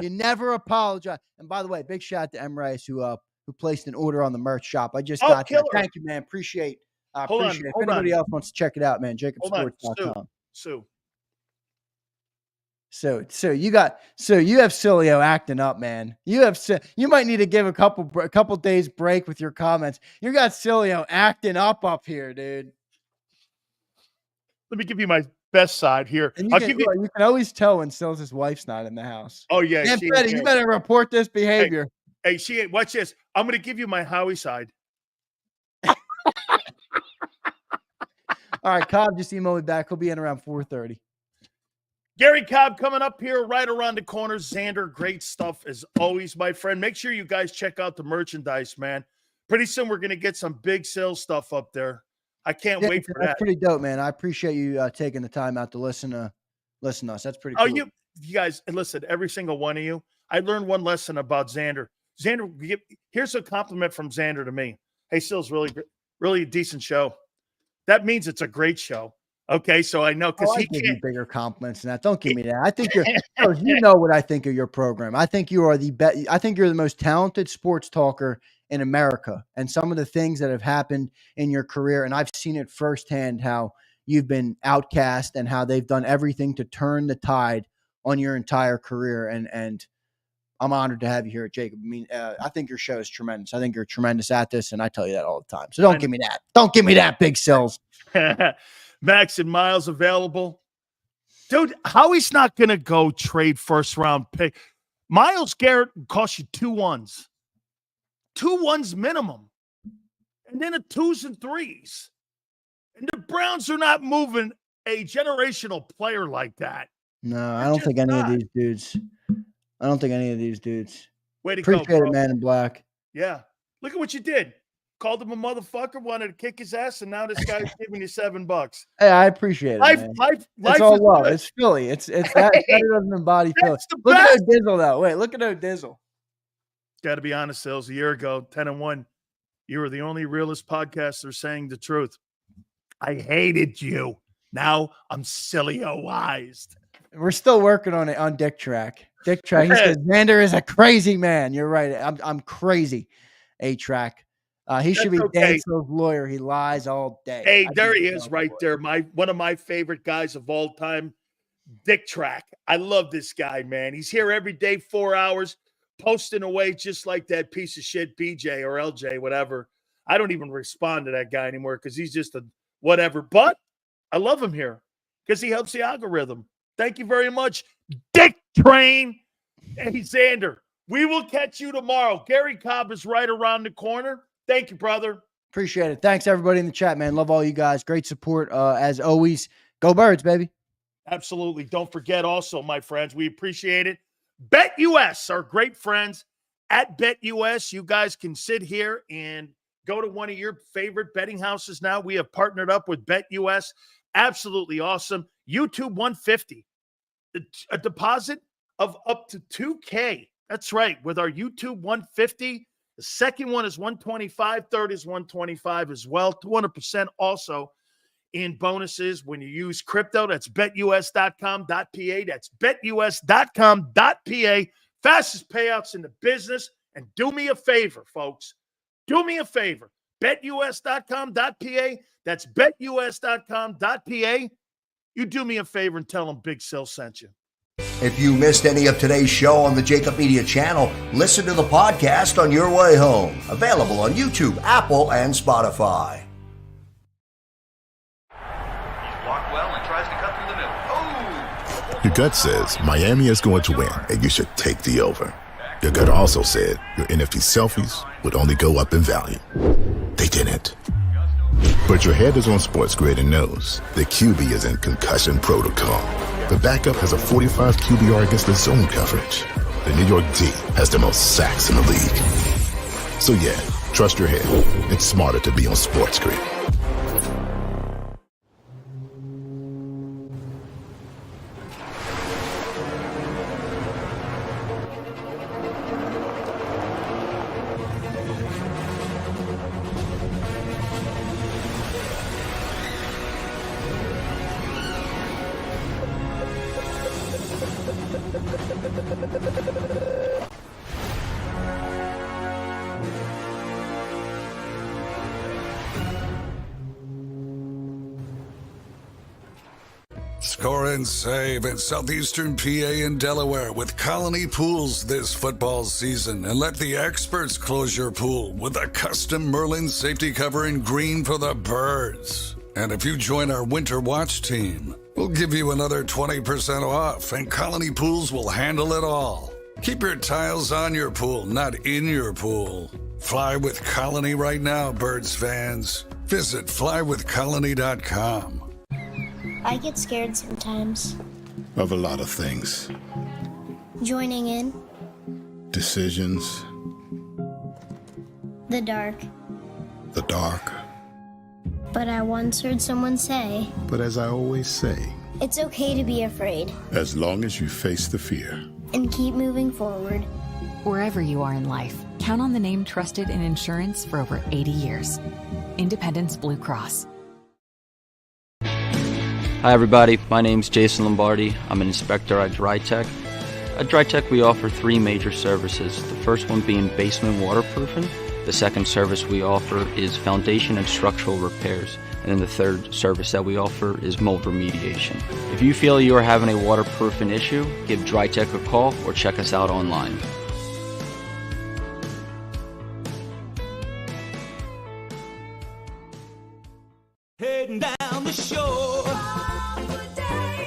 You never apologize. And by the way, big shout out to M. Reyes who placed an order on the merch shop. I just got that. Thank you, man. Appreciate it. If anybody else wants to check it out, man, JAKIBSports.com. Sue. So you have Sileo acting up, man. You might need to give a couple days break with your comments. You got Sileo acting up here, dude. Let me give you my best side here. And I'll you give you. can always tell when Sil's wife's not in the house. Oh yeah, Man, she ain't Freddie, here. you better report this behavior. Hey, she ain't. Watch this. I'm going to give you my Howie side. All right, Cobb just emailed me back. He'll be in around 4:30. Gary Cobb coming up here right around the corner. Xander, great stuff as always, my friend. Make sure you guys check out the merchandise, man. Pretty soon we're going to get some big sales stuff up there. I can't wait for that. That's pretty dope, man. I appreciate you taking the time out to listen to us. That's pretty cool. Oh, you guys, listen, every single one of you. I learned one lesson about Xander. Xander, here's a compliment from Xander to me. Hey, Sil's really a decent show. That means it's a great show. Okay, so I know because he give can't. you bigger compliments than that. Don't give me that. I think you know what I think of your program. I think you are the best. I think you're the most talented sports talker in America. And some of the things that have happened in your career, and I've seen it firsthand, how you've been outcast and how they've done everything to turn the tide on your entire career. And I'm honored to have you here at JAKIB. I mean, I think your show is tremendous. I think you're tremendous at this, and I tell you that all the time. So don't give me that. Don't give me that, Big Sills. Max and Miles available. Dude, Howie's not going to go trade first-round pick. Miles Garrett cost you 2 1s. 2 1s minimum. And then a 2s and 3s. And the Browns are not moving a generational player like that. No, I don't think any of these dudes. I don't think any of these dudes. Way to Appreciate go, bro. it, man in black. Yeah. Look at what you did. Called him a motherfucker, wanted to kick his ass, and now this guy's giving you $7. Hey, I appreciate it. Life it's all is love. good. It's Philly. It's that better than embodied Philly. Look at O'Dizzle, though. Wait, look at O'Dizzle. Got to be honest, Sills. A year ago, 10-1, you were the only realist podcaster saying the truth. I hated you. Now I'm Sileo-wized. We're still working on it on Dick Track. Dick Track. He says Xander is a crazy man. You're right. I'm crazy. A-Track. He should be Dan Sil's lawyer. He lies all day. Hey, there he is right there. One of my favorite guys of all time, Dick Track. I love this guy, man. He's here every day, 4 hours, posting away just like that piece of shit BJ or LJ, whatever. I don't even respond to that guy anymore because he's just a whatever. But I love him here because he helps the algorithm. Thank you very much, Dick Train. Hey, Xander, we will catch you tomorrow. Gary Cobb is right around the corner. Thank you, brother. Appreciate it. Thanks, everybody in the chat, man. Love all you guys. Great support, as always. Go Birds, baby. Absolutely. Don't forget also, my friends, we appreciate it. BetUS, our great friends at BetUS. You guys can sit here and go to one of your favorite betting houses now. We have partnered up with BetUS. Absolutely awesome. YouTube 150. A deposit of up to $2K. That's right. With our YouTube 150. The second one is 125. Third is 125 as well. 200% also in bonuses when you use crypto. That's betus.com.pa. That's betus.com.pa. Fastest payouts in the business. And do me a favor, folks. Do me a favor. betus.com.pa. That's betus.com.pa. You do me a favor and tell them Big Sil sent you. If you missed any of today's show on the JAKIB Media channel, listen to the podcast on your way home. Available on YouTube, Apple, and Spotify. He's blocked well and tries to cut through the middle. Oh! Your gut says Miami is going to win, and you should take the over. Your gut also said your NFT selfies would only go up in value. They didn't. But your head is on Sports Grid and knows the QB is in concussion protocol. The backup has a 45 QBR against the zone coverage. The New York D has the most sacks in the league. So yeah, trust your head. It's smarter to be on Sports Grid. score and save in southeastern PA and Delaware with Colony Pools this football season, and let the experts close your pool with a custom Merlin safety cover in green for the birds. And if you join our Winter Watch team, we'll give you another 20% off, and Colony Pools will handle it all. Keep your tiles on your pool, not in your pool. Fly with Colony right now, birds fans. Visit flywithcolony.com. I get scared sometimes. Of a lot of things. Joining in. Decisions. The dark. The dark. But I once heard someone say, But as I always say, it's okay to be afraid. as long as you face the fear. And keep moving forward. Wherever you are in life, count on the name trusted in insurance for over 80 years. Independence Blue Cross. Hi everybody, my name's Jason Lombardi. I'm an inspector at DryTech. At DryTech we offer 3 major services. The first one being basement waterproofing. The second service we offer is foundation and structural repairs. And then the third service that we offer is mold remediation. If you feel you are having a waterproofing issue, give DryTech a call or check us out online. Heading down the shore,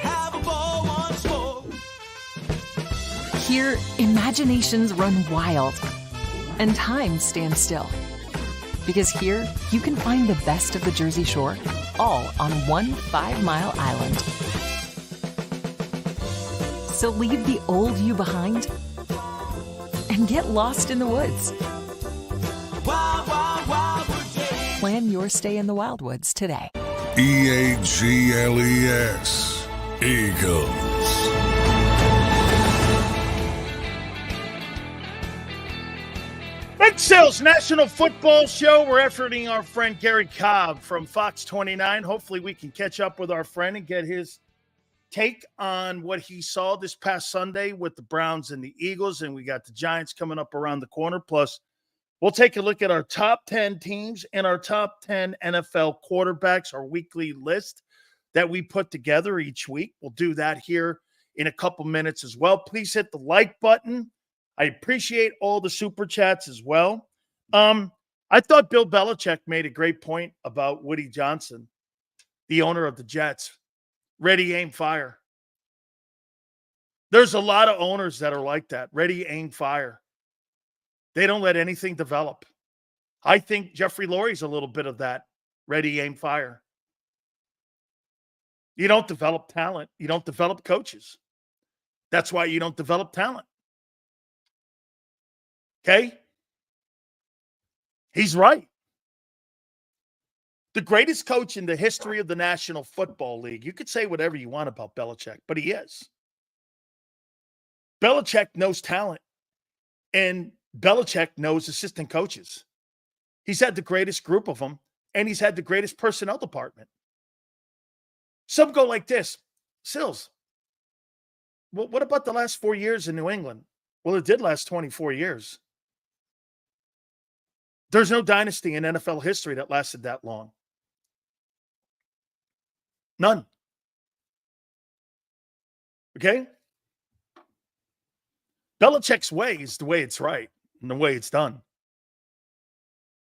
have a ball once more. Here, imaginations run wild and time stands still. Because here, you can find the best of the Jersey Shore, all on one 5-mile island. So leave the old you behind and get lost in the woods. Wild, wild, wildwood. Plan your stay in the Wildwoods today. EAGLES. Eagles. Big Sales National Football Show. We're efforting our friend Gary Cobb from Fox 29. Hopefully we can catch up with our friend and get his take on what he saw this past Sunday with the Browns and the Eagles. And we got the Giants coming up around the corner. Plus, we'll take a look at our top 10 teams and our top 10 NFL quarterbacks, our weekly list that we put together each week. We'll do that here in a couple minutes as well. Please hit the like button. I appreciate all the super chats as well. I thought Bill Belichick made a great point about Woody Johnson, the owner of the Jets. Ready, aim, fire. There's a lot of owners that are like that. Ready, aim, fire. They don't let anything develop. I think Jeffrey Lurie's a little bit of that. Ready, aim, fire. You don't develop talent. You don't develop coaches. That's why you don't develop talent. Okay? He's right. The greatest coach in the history of the National Football League. You could say whatever you want about Belichick, but he is. Belichick knows talent, and Belichick knows assistant coaches. He's had the greatest group of them, and he's had the greatest personnel department. Some go like this. Sills, well, what about the last 4 years in New England? Well, it did last 24 years. There's no dynasty in NFL history that lasted that long. None. Okay? Belichick's way is the way it's right and the way it's done.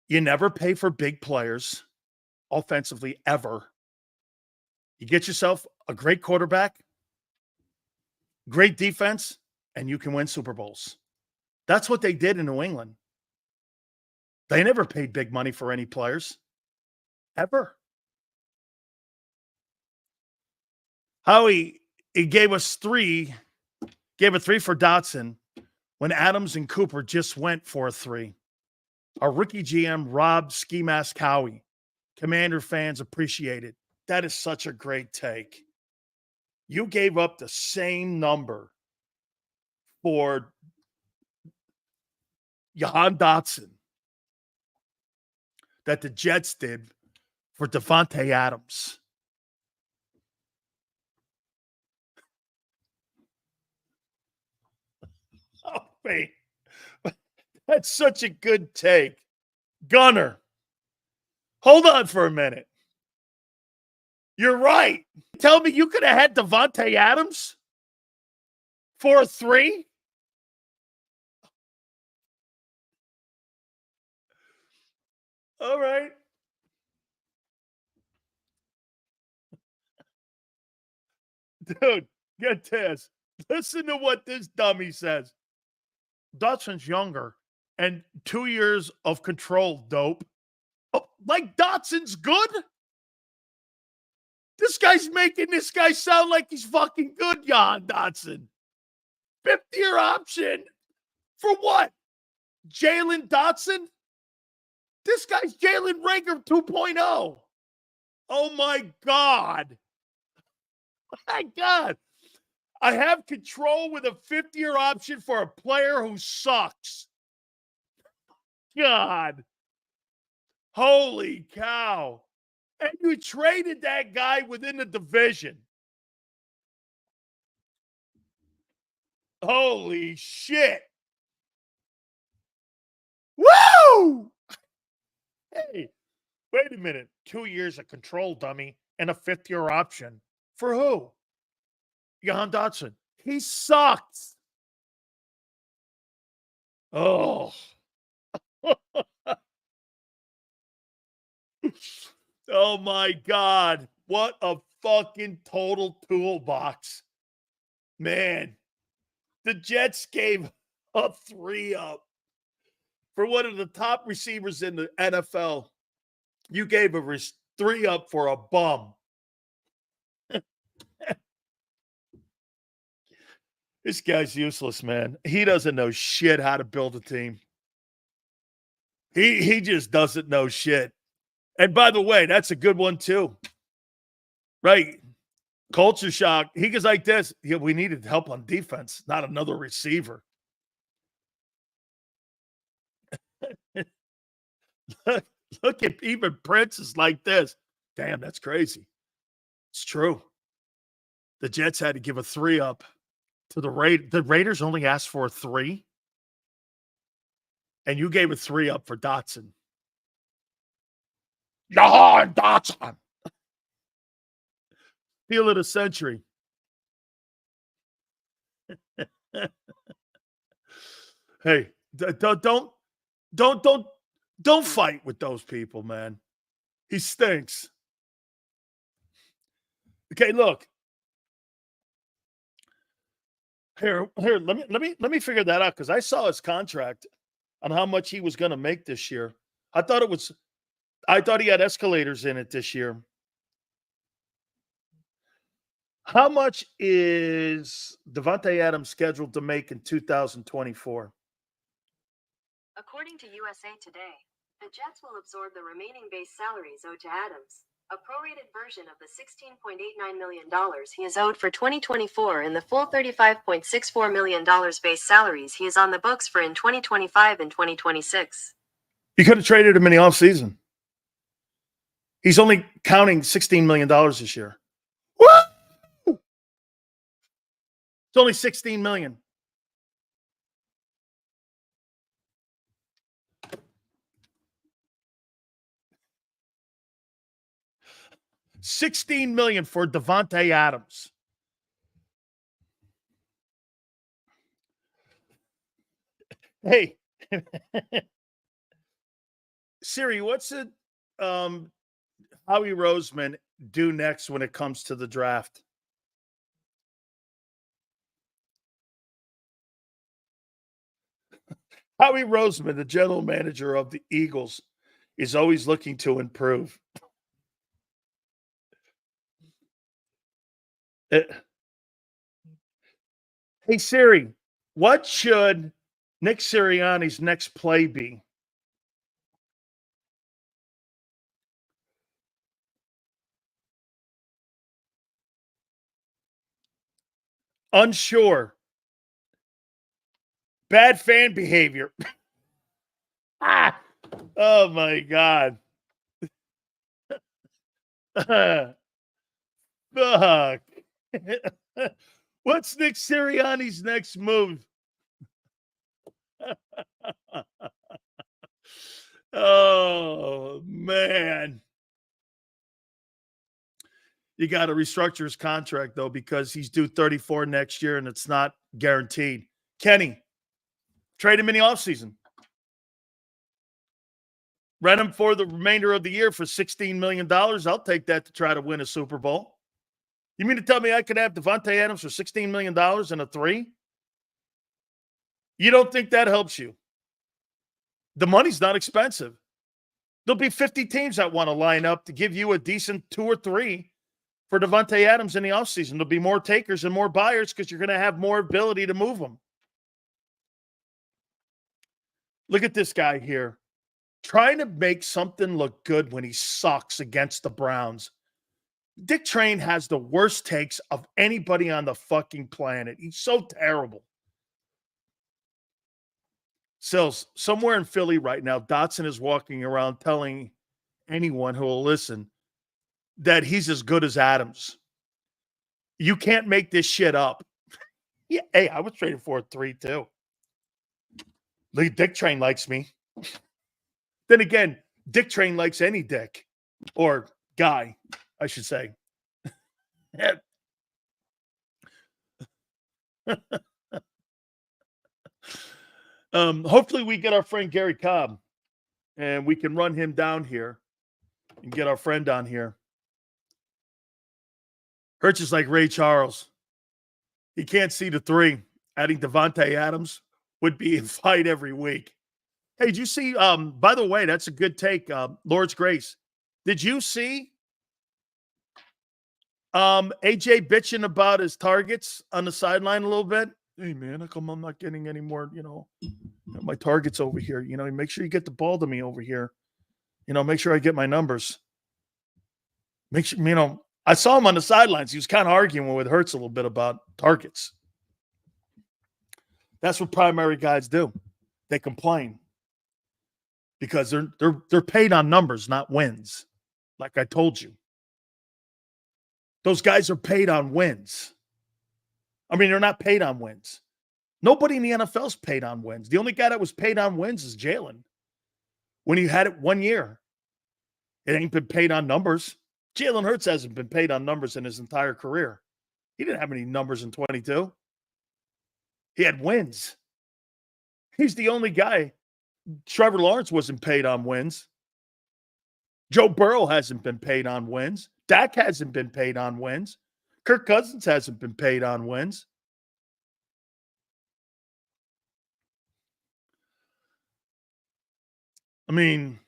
You never pay for big players offensively ever. You get yourself a great quarterback, great defense, and you can win Super Bowls. That's what they did in New England. They never paid big money for any players. Ever. Howie, he gave us 3. Gave a 3 for Dotson when Adams and Cooper just went for a 3. Our rookie GM, Rob Ski Mask Howie. Commander fans appreciate it. That is such a great take. You gave up the same number for Jahan Dotson that the Jets did for Devontae Adams. Oh, wait. That's such a good take. Gunner, hold on for a minute. You're right. Tell me you could have had Devontae Adams for a 3? All right. Dude, get this. Listen to what this dummy says. Dotson's younger and 2 years of control, dope. Oh, like Dotson's good? This guy's making this guy sound like he's fucking good, Jan Dotson. 5th-year option for what? Jalen Dotson? This guy's Jalen Rager 2.0. Oh, my God. My God. I have control with a 5th-year option for a player who sucks. God. Holy cow. And you traded that guy within the division. Holy shit. Woo! Hey, wait a minute. 2 years of control, dummy, and a 5th-year option. For who? Jahan Dotson. He sucks. Oh. Oh, my God. What a fucking total toolbox. Man, the Jets gave a 3-up for one of the top receivers in the NFL. You gave a 3-up for a bum. This guy's useless, man. He doesn't know shit how to build a team. He just doesn't know shit. And by the way, that's a good one too. Right. Culture shock. He goes like this. Yeah, we needed help on defense, not another receiver. Look at even Prince is like this. Damn, that's crazy. It's true. The Jets had to give a 3-up to the Raiders. The Raiders only asked for a 3. And you gave a 3-up for Dotson. Jahan Dotson. Feel of the century. Hey, don't fight with those people, man. He stinks. Okay, look. Here, let me figure that out because I saw his contract on how much he was going to make this year. I thought he had escalators in it this year. How much is Devontae Adams scheduled to make in 2024? According to USA Today, the Jets will absorb the remaining base salaries owed to Adams, a prorated version of the $16.89 million he is owed for 2024 and the full $35.64 million base salaries he is on the books for in 2025 and 2026. You could have traded him in the offseason. He's only counting $16 million this year. Woo! It's only $16 million. $16 million for Devontae Adams. Hey, Siri, what's it Howie Roseman do next when it comes to the draft? Howie Roseman, the general manager of the Eagles, is always looking to improve. Hey, Siri, what should Nick Sirianni's next play be? Unsure. Bad fan behavior. Oh, my God. Fuck. What's Nick Sirianni's next move? Oh, man. You got to restructure his contract, though, because he's due 34 next year, and it's not guaranteed. Kenny, trade him in the offseason. Rent him for the remainder of the year for $16 million. I'll take that to try to win a Super Bowl. You mean to tell me I could have Devontae Adams for $16 million and a 3? You don't think that helps you? The money's not expensive. There'll be 50 teams that want to line up to give you a decent 2 or 3 for Devontae Adams in the offseason. There'll be more takers and more buyers because you're going to have more ability to move them. Look at this guy here. Trying to make something look good when he sucks against the Browns. Dick Train has the worst takes of anybody on the fucking planet. He's so terrible. Sills, somewhere in Philly right now, Dotson is walking around telling anyone who will listen that he's as good as Adams. You can't make this shit up. Yeah, hey, I was trading for a 3 too. Look, Dick Train likes me. Then again, Dick Train likes any dick or guy, I should say. Hopefully we get our friend Gary Cobb and we can run him down here and get our friend on here. Hurts is like Ray Charles. He can't see the 3. Adding Devontae Adams would be a fight every week. Hey, did you see, by the way, that's a good take, Lord's Grace. Did you see AJ bitching about his targets on the sideline a little bit? Hey, man, how come I'm not getting any more, my targets over here? Make sure you get the ball to me over here. Make sure I get my numbers. Make sure, I saw him on the sidelines. He was kind of arguing with Hurts a little bit about targets. That's what primary guys do. They complain because they're paid on numbers, not wins. Like I told you. Those guys are paid on wins. I mean, they're not paid on wins. Nobody in the NFL is paid on wins. The only guy that was paid on wins is Jalen. When he had it 1 year, it ain't been paid on numbers. Jalen Hurts hasn't been paid on numbers in his entire career. He didn't have any numbers in 22. He had wins. He's the only guy. Trevor Lawrence wasn't paid on wins. Joe Burrow hasn't been paid on wins. Dak hasn't been paid on wins. Kirk Cousins hasn't been paid on wins. I mean,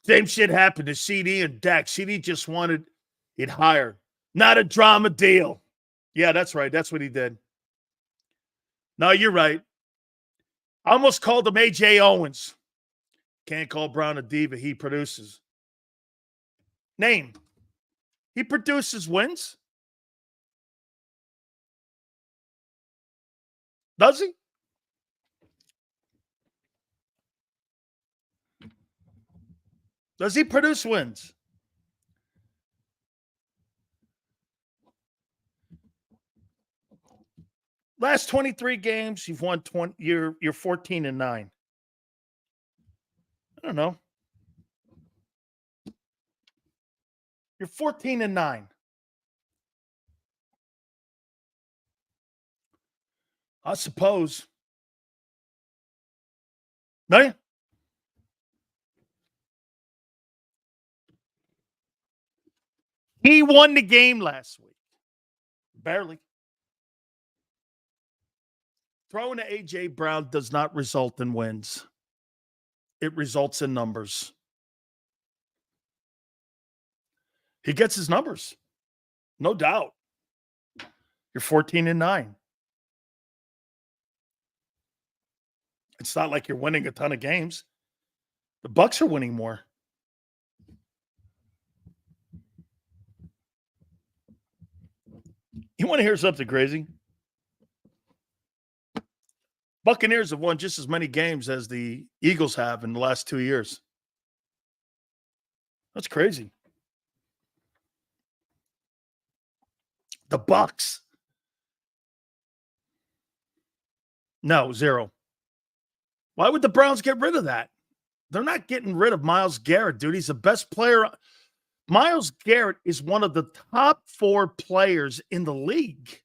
same shit happened to CD and Dak. CD just wanted it higher. Not a drama deal. Yeah, that's right. That's what he did. No, you're right. I almost called him A.J. Owens. Can't call Brown a diva. He produces. Name. He produces wins. Does he? Does he produce wins? Last 23 games, you've won 20. You're 14-9. I don't know. You're 14-9. I suppose. No. He won the game last week. Barely. Throwing to A.J. Brown does not result in wins. It results in numbers. He gets his numbers. No doubt. You're 14-9. It's not like you're winning a ton of games. The Bucs are winning more. You want to hear something crazy? Buccaneers have won just as many games as the Eagles have in the last 2 years. That's crazy. The Bucs. No, 0. Why would the Browns get rid of that? They're not getting rid of Myles Garrett, dude. He's the best player. Myles Garrett is one of the top 4 players in the league.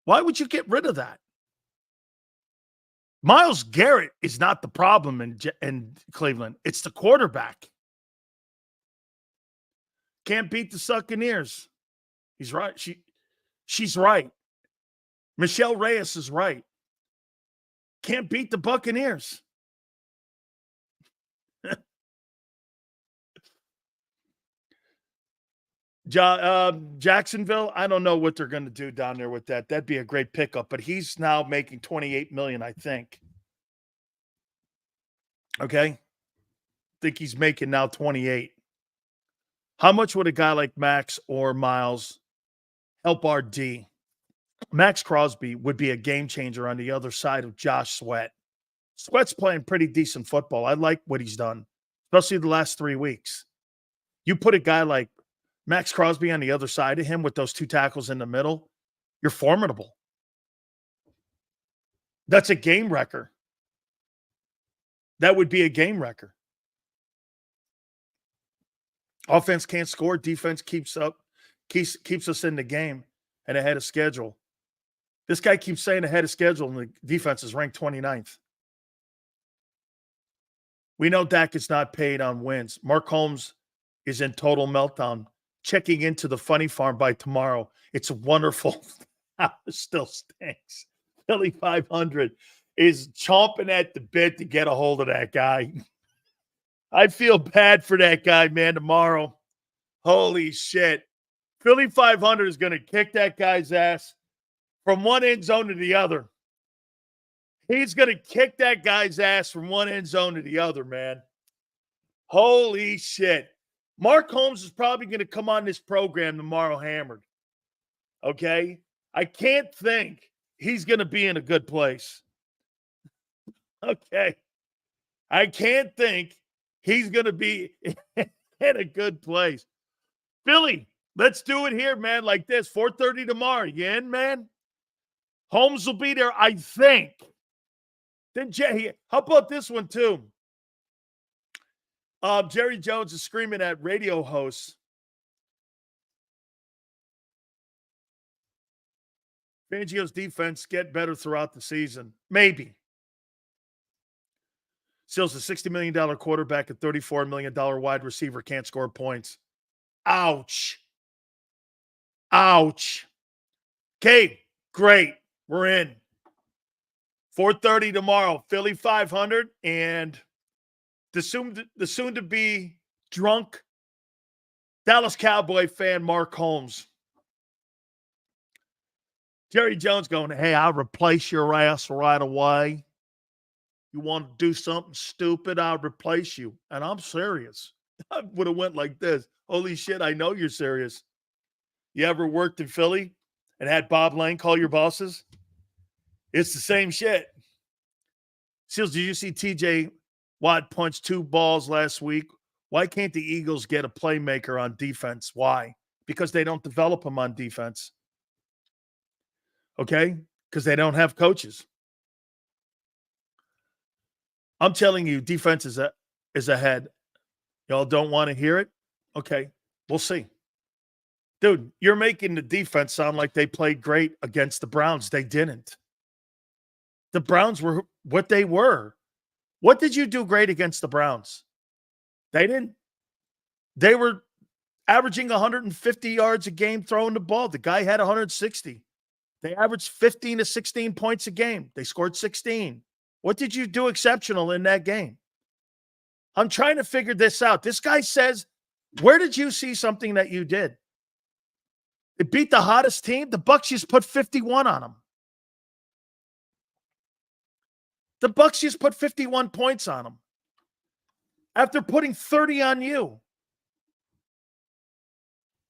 Why would you get rid of that? Myles Garrett is not the problem in Cleveland. It's the quarterback. Can't beat the Buccaneers. He's right. She's right. Michelle Reyes is right. Can't beat the Buccaneers. Jacksonville, I don't know what they're going to do down there with that. That'd be a great pickup, but he's now making $28 million, I think. Okay? I think he's making now 28. How much would a guy like Max or Miles help our D? Max Crosby would be a game changer on the other side of Josh Sweat. Sweat's playing pretty decent football. I like what he's done, especially the last 3 weeks. You put a guy like Max Crosby on the other side of him with those 2 tackles in the middle, you're formidable. That's a game wrecker. That would be a game wrecker. Offense can't score. Defense keeps us in the game and ahead of schedule. This guy keeps saying ahead of schedule, and the defense is ranked 29th. We know Dak is not paid on wins. Mark Holmes is in total meltdown. Checking into the funny farm by tomorrow. It's wonderful. It still stinks. Philly 500 is chomping at the bit to get a hold of that guy. I feel bad for that guy, man, tomorrow. Holy shit. Philly 500 is going to kick that guy's ass from one end zone to the other. He's going to kick that guy's ass from one end zone to the other, man. Holy shit. Mark Holmes is probably going to come on this program tomorrow hammered. Okay? I can't think he's going to be in a good place. Okay? I can't think he's going to be in a good place. Philly, let's do it here, man, like this. 4:30 tomorrow. You in, man? Holmes will be there, I think. Then how about this one, too? Jerry Jones is screaming at radio hosts. Fangio's defense get better throughout the season. Maybe. Still's a $60 million quarterback, a $34 million wide receiver, can't score points. Ouch. Ouch. Okay, great. We're in. 4:30 tomorrow, Philly 500, and the soon-to-be drunk Dallas Cowboy fan Mark Holmes. Jerry Jones going, hey, I'll replace your ass right away. You want to do something stupid, I'll replace you. And I'm serious. I would have went like this. Holy shit, I know you're serious. You ever worked in Philly and had Bob Lane call your bosses? It's the same shit. Seals, did you see TJ Watt punched 2 balls last week? Why can't the Eagles get a playmaker on defense? Why? Because they don't develop them on defense. Okay? Because they don't have coaches. I'm telling you, defense is ahead. Y'all don't want to hear it? Okay, we'll see. Dude, you're making the defense sound like they played great against the Browns. They didn't. The Browns were what they were. What did you do great against the Browns? They didn't. They were averaging 150 yards a game throwing the ball. The guy had 160. They averaged 15 to 16 points a game. They scored 16. What did you do exceptional in that game? I'm trying to figure this out. This guy says, where did you see something that you did? They beat the hottest team. The Bucs just put 51 on them. The Bucs just put 51 points on them after putting 30 on you.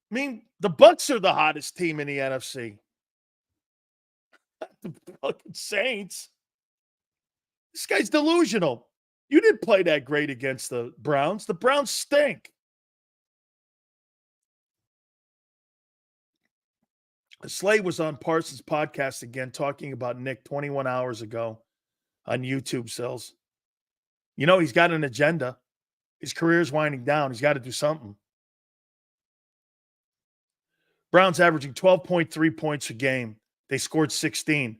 I mean, the Bucs are the hottest team in the NFC. The fucking Saints. This guy's delusional. You didn't play that great against the Browns. The Browns stink. Slay was on Parsons' podcast again talking about Nick 21 hours ago on YouTube, Sills. You know, he's got an agenda. His career's winding down. He's got to do something. Browns averaging 12.3 points a game. They scored 16.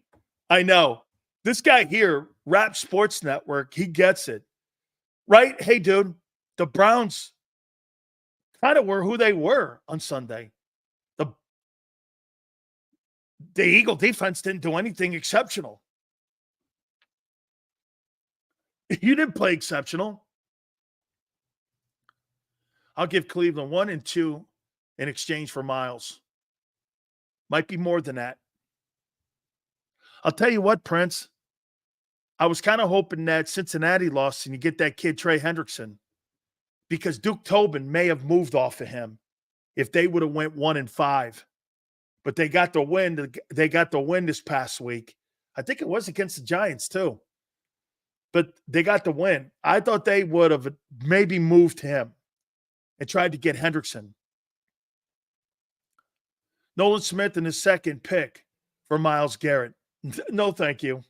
I know. This guy here, Rap Sports Network, he gets it. Right? Hey, dude, the Browns kind of were who they were on Sunday. The Eagle defense didn't do anything exceptional. You didn't play exceptional. I'll give Cleveland 1 and 2 in exchange for Miles. Might be more than that. I'll tell you what, Prince. I was kind of hoping that Cincinnati lost and you get that kid Trey Hendrickson, because Duke Tobin may have moved off of him if they would have went 1 and 5. But they got the win. They got the win this past week. I think it was against the Giants too. But they got the win. I thought they would have maybe moved him and tried to get Hendrickson. Nolan Smith in his second pick for Myles Garrett. No, thank you.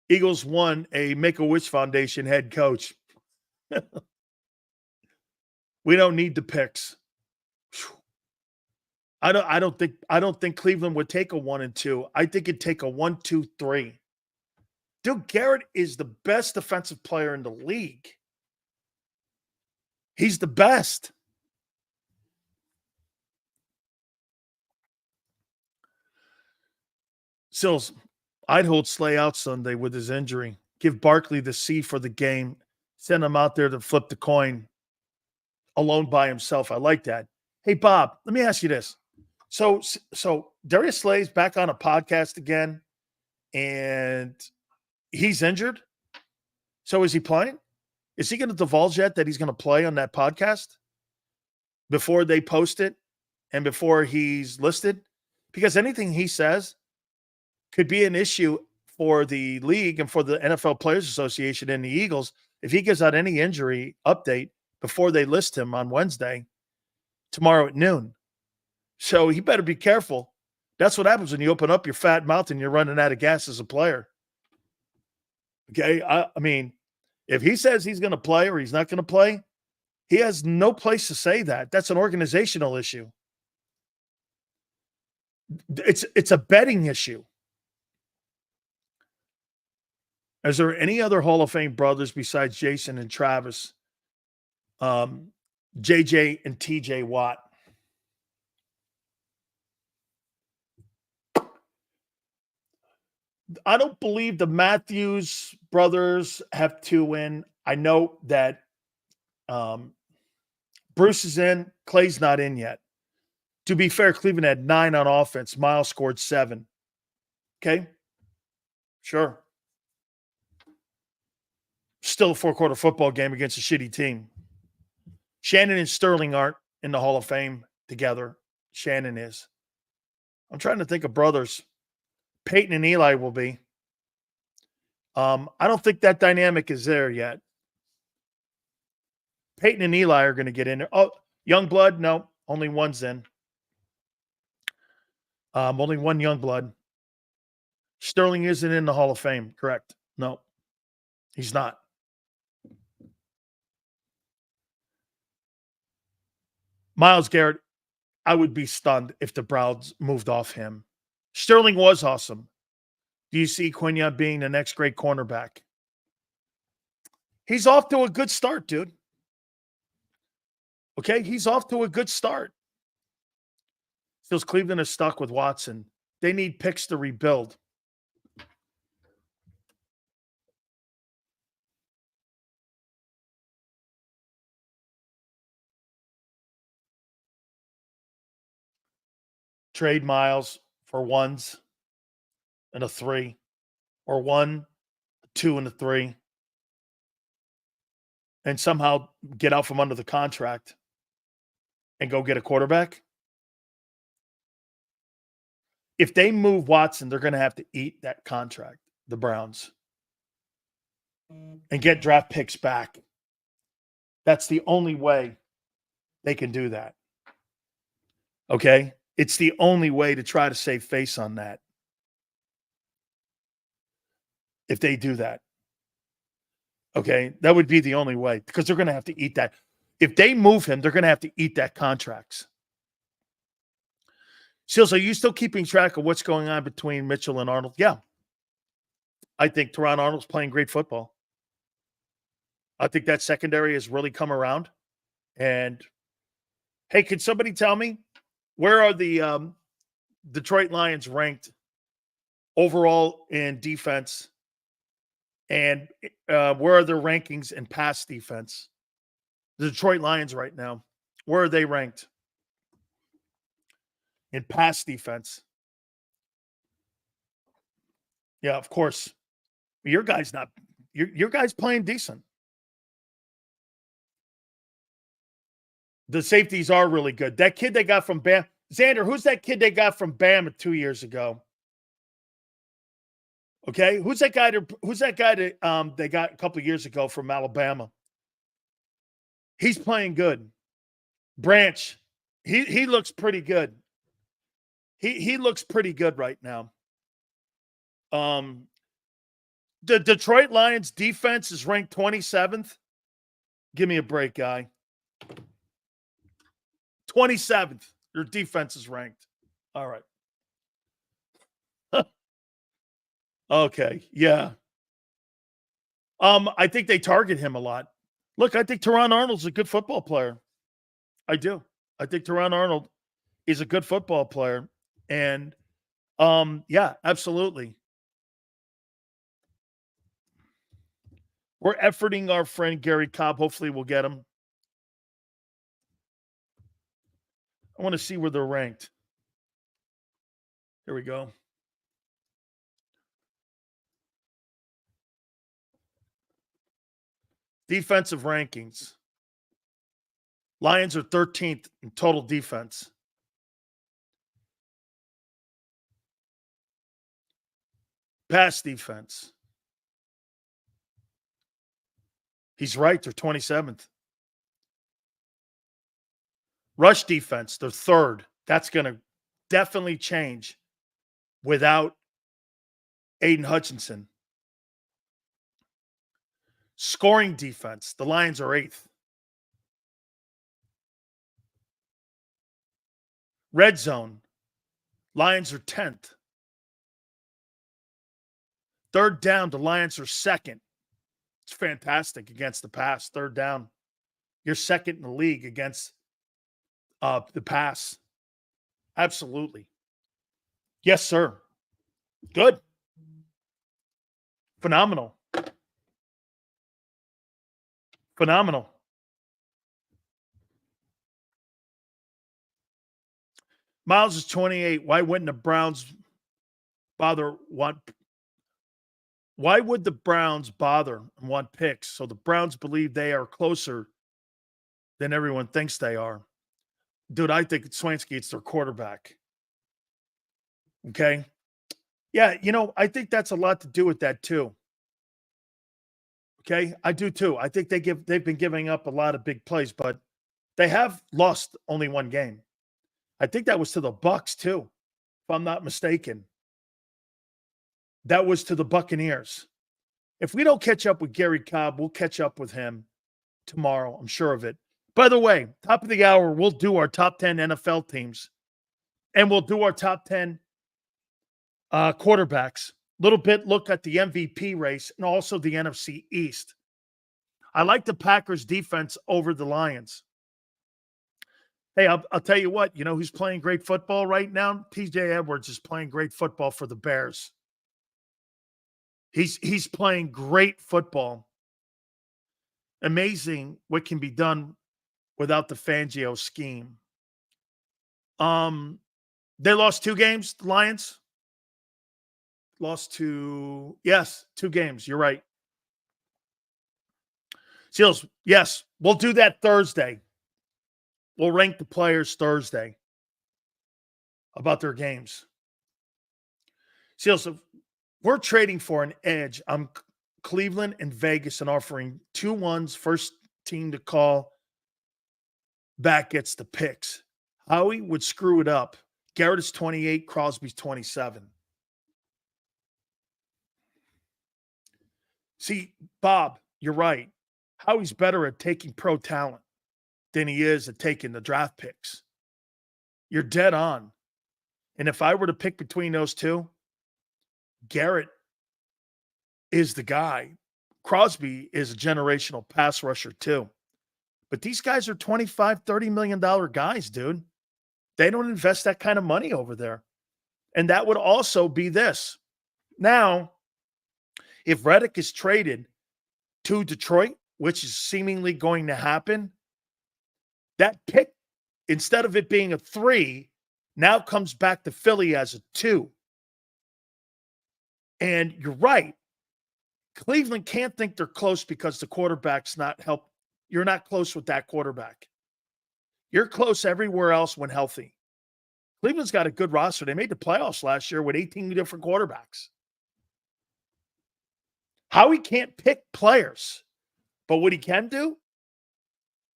Eagles won a Make-A-Wish Foundation head coach. We don't need the picks. I don't think Cleveland would take a 1 and 2. I think it'd take a 1, 2, 3. Dude, Garrett is the best defensive player in the league. He's the best. Sills, I'd hold Slay out Sunday with his injury. Give Barkley the C for the game. Send him out there to flip the coin alone by himself. I like that. Hey, Bob, let me ask you this. So Darius Slay's back on a podcast again, and he's injured. So is he playing? Is he going to divulge yet that he's going to play on that podcast before they post it and before he's listed? Because anything he says could be an issue for the league and for the NFL Players Association and the Eagles if he gives out any injury update before they list him on Wednesday, tomorrow at noon. So he better be careful. That's what happens when you open up your fat mouth and you're running out of gas as a player. Okay, I mean, if he says he's going to play or he's not going to play, he has no place to say that. That's an organizational issue. It's a betting issue. Is there any other Hall of Fame brothers besides Jason and Travis, JJ and TJ Watt? I don't believe the Matthews brothers have 2 in. I know that Bruce is in. Clay's not in yet. To be fair, Cleveland had 9 on offense. Miles scored 7. Okay? Sure. Still a 4-quarter football game against a shitty team. Shannon and Sterling aren't in the Hall of Fame together. Shannon is. I'm trying to think of brothers. Peyton and Eli will be. I don't think that dynamic is there yet. Peyton and Eli are going to get in there. Oh, Youngblood? No, only one's in. Only one Youngblood. Sterling isn't in the Hall of Fame, correct? No, he's not. Myles Garrett, I would be stunned if the Browns moved off him. Sterling was awesome. Do you see Quenya being the next great cornerback? He's off to a good start, dude. Okay, he's off to a good start. Feels Cleveland is stuck with Watson. They need picks to rebuild. Trade Miles for 1s and a 3, or 1, 2, and a 3, and somehow get out from under the contract and go get a quarterback. If they move Watson, they're going to have to eat that contract, the Browns, and get draft picks back. That's the only way they can do that. Okay? It's the only way to try to save face on that. If they do that. Okay, that would be the only way because they're going to have to eat that. If they move him, they're going to have to eat that contracts. Seals, are you still keeping track of what's going on between Mitchell and Arnold? Yeah. I think Teron Arnold's playing great football. I think that secondary has really come around. And, hey, can somebody tell me where are the Detroit Lions ranked overall in defense? And where are their rankings in pass defense? The Detroit Lions right now, where are they ranked in pass defense? Yeah, of course. Your guy's playing decent. The safeties are really good. That kid they got from Bam, Xander, who's that kid they got from Bama 2 years ago? Okay, who's that guy that they got a couple of years ago from Alabama? He's playing good. Branch, he looks pretty good. He looks pretty good right now. The Detroit Lions defense is ranked 27th. Give me a break, guy. 27th. Your defense is ranked. All right. Okay, yeah. I think they target him a lot. Look, I think Teron Arnold's a good football player. I do. I think Teron Arnold is a good football player. And yeah, absolutely. We're efforting our friend Gary Cobb. Hopefully we'll get him. I want to see where they're ranked. Here we go. Defensive rankings. Lions are 13th in total defense. Pass defense. He's right. They're 27th. Rush defense, they're 3rd. That's going to definitely change without Aiden Hutchinson. Scoring defense, the Lions are 8th. Red zone, Lions are 10th. 3rd down, the Lions are 2nd. It's fantastic against the pass. 3rd down. You're 2nd in the league against the pass. Absolutely. Yes, sir. Good. Phenomenal. Phenomenal. Miles is 28. Why wouldn't the Browns bother want? Why would the Browns bother and want picks? So the Browns believe they are closer than everyone thinks they are. Dude, I think Swansky, it's their quarterback. Okay? Yeah, I think that's a lot to do with that too. Okay? I do too. I think they've been giving up a lot of big plays, but they have lost only one game. I think that was to the Bucks too, if I'm not mistaken. That was to the Buccaneers. If we don't catch up with Gary Cobb, we'll catch up with him tomorrow. I'm sure of it. By the way, top of the hour, we'll do our top 10 NFL teams. And we'll do our top 10 quarterbacks. Little bit look at the MVP race and also the NFC East. I like the Packers defense over the Lions. Hey, I'll tell you what, who's playing great football right now? TJ Edwards is playing great football for the Bears. He's playing great football. Amazing what can be done without the Fangio scheme. They lost 2 games, the Lions. Lost 2 games. You're right. Seals, yes, we'll do that Thursday. We'll rank the players Thursday about their games. Seals, if we're trading for an edge, I'm Cleveland and Vegas and offering 2-1s, first team to call back gets the picks. Howie would screw it up. Garrett is 28, Crosby's 27. See, Bob, you're right. Howie's better at taking pro talent than he is at taking the draft picks. You're dead on. And if I were to pick between those two, Garrett is the guy. Crosby is a generational pass rusher too. But these guys are $25, $30 million guys, dude. They don't invest that kind of money over there. And that would also be this. Now, if Reddick is traded to Detroit, which is seemingly going to happen, that pick, instead of it being a 3, now comes back to Philly as a 2. And you're right. Cleveland can't think they're close because the quarterback's not help. You're not close with that quarterback. You're close everywhere else when healthy. Cleveland's got a good roster. They made the playoffs last year with 18 different quarterbacks. Howie can't pick players, but what he can do,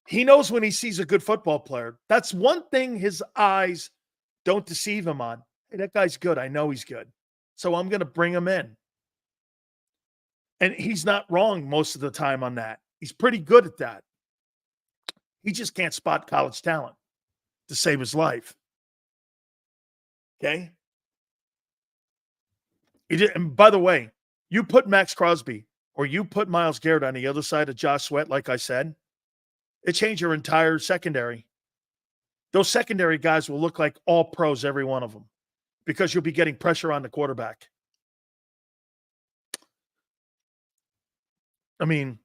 he knows when he sees a good football player. That's one thing his eyes don't deceive him on. Hey, that guy's good. I know he's good. So I'm going to bring him in. And he's not wrong most of the time on that. He's pretty good at that. He just can't spot college talent to save his life. Okay? And by the way, you put Max Crosby or you put Myles Garrett on the other side of Josh Sweat, like I said, it changed your entire secondary. Those secondary guys will look like all pros, every one of them, because you'll be getting pressure on the quarterback. I mean,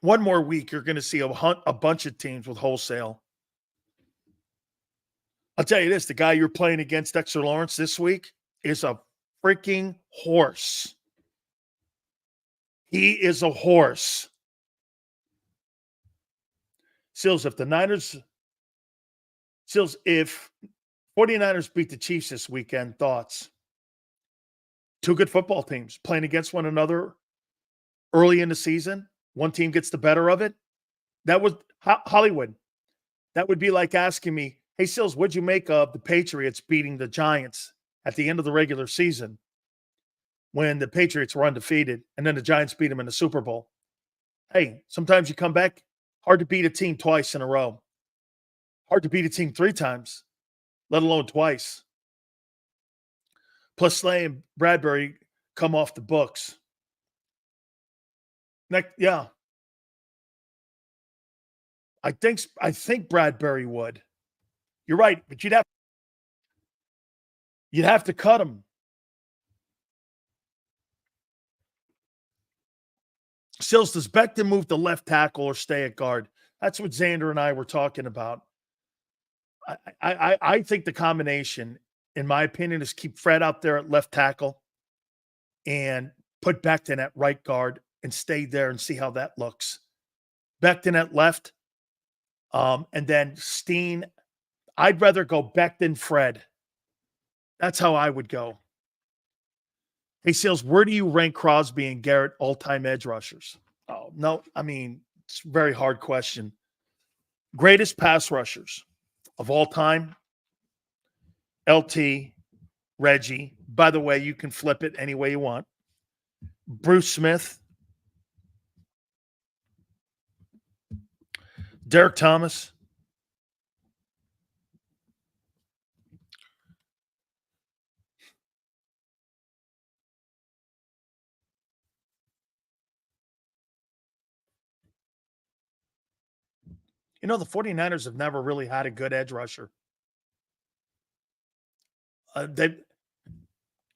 one more week, you're going to see a bunch of teams with wholesale. I'll tell you this, the guy you're playing against, Dexter Lawrence, this week is a freaking horse. He is a horse. Sills, if 49ers beat the Chiefs this weekend, thoughts? Two good football teams playing against one another early in the season. One team gets the better of it. That was Hollywood. That would be like asking me, hey, Sills, what'd you make of the Patriots beating the Giants at the end of the regular season when the Patriots were undefeated and then the Giants beat them in the Super Bowl? Hey, sometimes you come back. Hard to beat a team twice in a row. Hard to beat a team 3 times, let alone twice. Plus, Slay and Bradbury come off the books. Yeah. I think Bradbury would. You're right, but you'd have to cut him. Sills, does Becton move to left tackle or stay at guard? That's what Xander and I were talking about. I think the combination, in my opinion, is keep Fred out there at left tackle and put Becton at right guard and stay there and see how that looks. Becton at left, and then Steen. I'd rather go Becton, Fred. That's how I would go. Hey, Sills, where do you rank Crosby and Garrett all-time edge rushers? Oh, no, I mean, it's a very hard question. Greatest pass rushers of all time, LT, Reggie. By the way, you can flip it any way you want. Bruce Smith, Derek Thomas, you know, the 49ers have never really had a good edge rusher.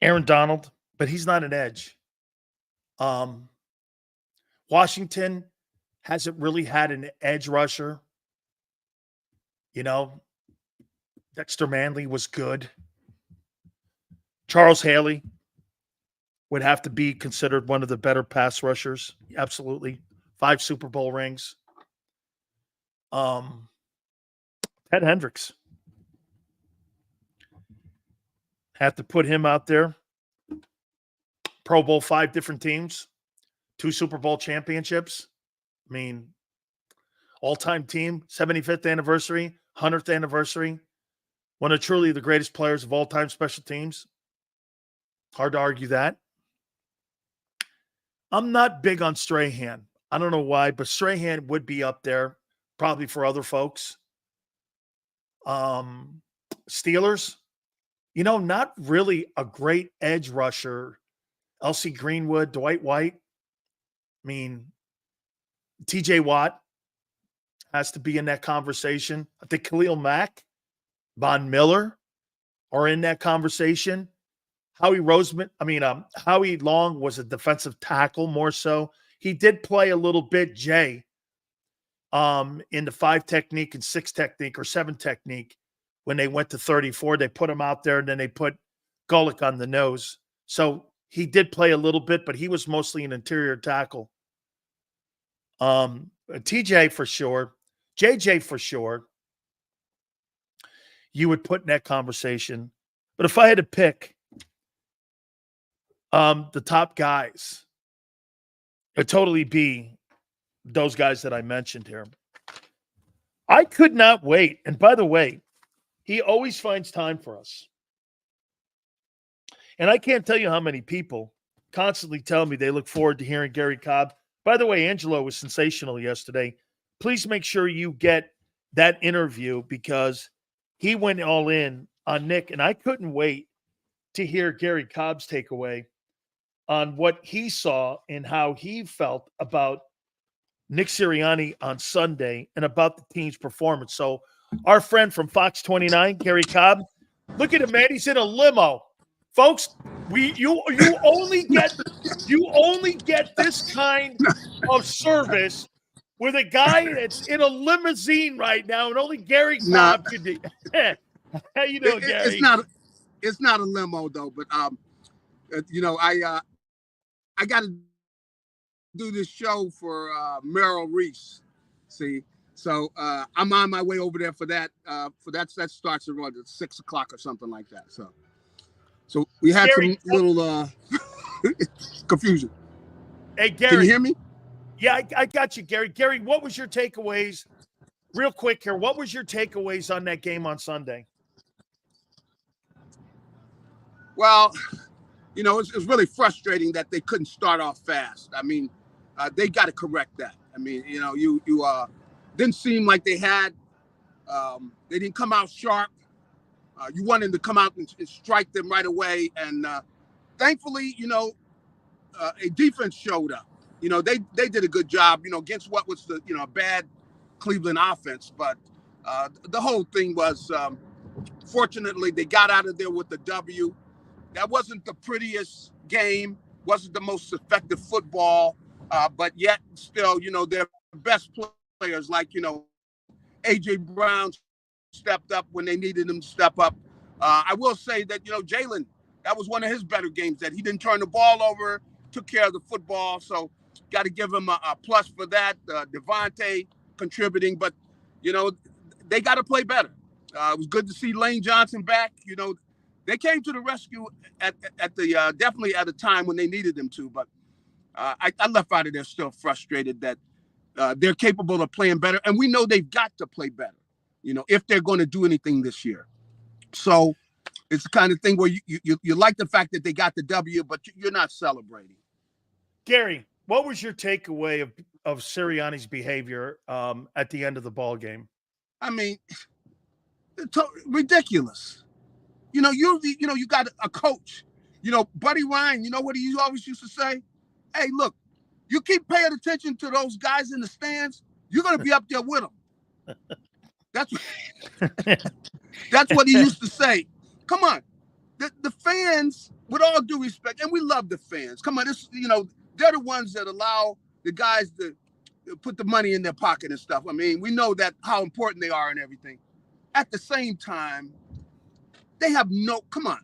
Aaron Donald, but he's not an edge. Washington hasn't really had an edge rusher. You know, Dexter Manley was good. Charles Haley would have to be considered one of the better pass rushers. Absolutely. 5 Super Bowl rings. Ted Hendricks. Have to put him out there. Pro Bowl, 5 different teams. 2 Super Bowl championships. I mean, all-time team, 75th anniversary, 100th anniversary. One of truly the greatest players of all-time special teams. Hard to argue that. I'm not big on Strahan. I don't know why, but Strahan would be up there probably for other folks. Steelers, not really a great edge rusher. Elsie Greenwood, Dwight White. I mean, TJ Watt has to be in that conversation. I think Khalil Mack, Von Miller are in that conversation. Howie Long was a defensive tackle more so. He did play a little bit, Jay, in the 5 technique and 6 technique or 7 technique when they went to 34. They put him out there, and then they put Golick on the nose. So he did play a little bit, but he was mostly an interior tackle. TJ for sure. JJ for sure. You would put in that conversation. But if I had to pick the top guys, it'd totally be those guys that I mentioned here. I could not wait. And by the way, he always finds time for us. And I can't tell you how many people constantly tell me they look forward to hearing Gary Cobb. By the way, Angelo was sensational yesterday. Please make sure you get that interview because he went all in on Nick, and I couldn't wait to hear Gary Cobb's takeaway on what he saw and how he felt about Nick Sirianni on Sunday and about the team's performance. So our friend from Fox 29, Gary Cobb, look at him, man. He's in a limo. Folks, you only get this kind of service with a guy that's in a limousine right now, and only Gary Cobb could do. How you doing, Gary? It's not a limo though, but I got to do this show for Merrill Reese. See, so I'm on my way over there for that. That starts around 6 o'clock or something like that. So we had Gary, some little confusion. Hey, Gary, can you hear me? Yeah, I got you, Gary. Gary, what was your takeaways? Real quick here, what was your takeaways on that game on Sunday? Well, it's really frustrating that they couldn't start off fast. I mean, they got to correct that. I mean, you didn't seem like they had. They didn't come out sharp. You wanted to come out and strike them right away, and thankfully, a defense showed up. They did a good job. Against what was the a bad Cleveland offense, but the whole thing was. Fortunately, they got out of there with the W. That wasn't the prettiest game, wasn't the most effective football, but yet still, their best players like, A.J. Brown stepped up when they needed him to step up. I will say that, Jalen, that was one of his better games, that he didn't turn the ball over, took care of the football. So got to give him a plus for that. Devontae contributing, but, they got to play better. It was good to see Lane Johnson back. They came to the rescue at the definitely at a time when they needed them to. But I left out of there still frustrated that they're capable of playing better, and we know they've got to play better. If they're going to do anything this year. So it's the kind of thing where you like the fact that they got the W, but you're not celebrating. Gary, what was your takeaway of Sirianni's behavior at the end of the ball game? I mean, it's ridiculous. You got a coach. Buddy Ryan, you know what he always used to say? Hey, look, you keep paying attention to those guys in the stands, you're going to be up there with them. That's what he used to say. Come on. The fans, with all due respect, and we love the fans. Come on, they're the ones that allow the guys to put the money in their pocket and stuff. I mean, we know that how important they are and everything. At the same time, they have come on.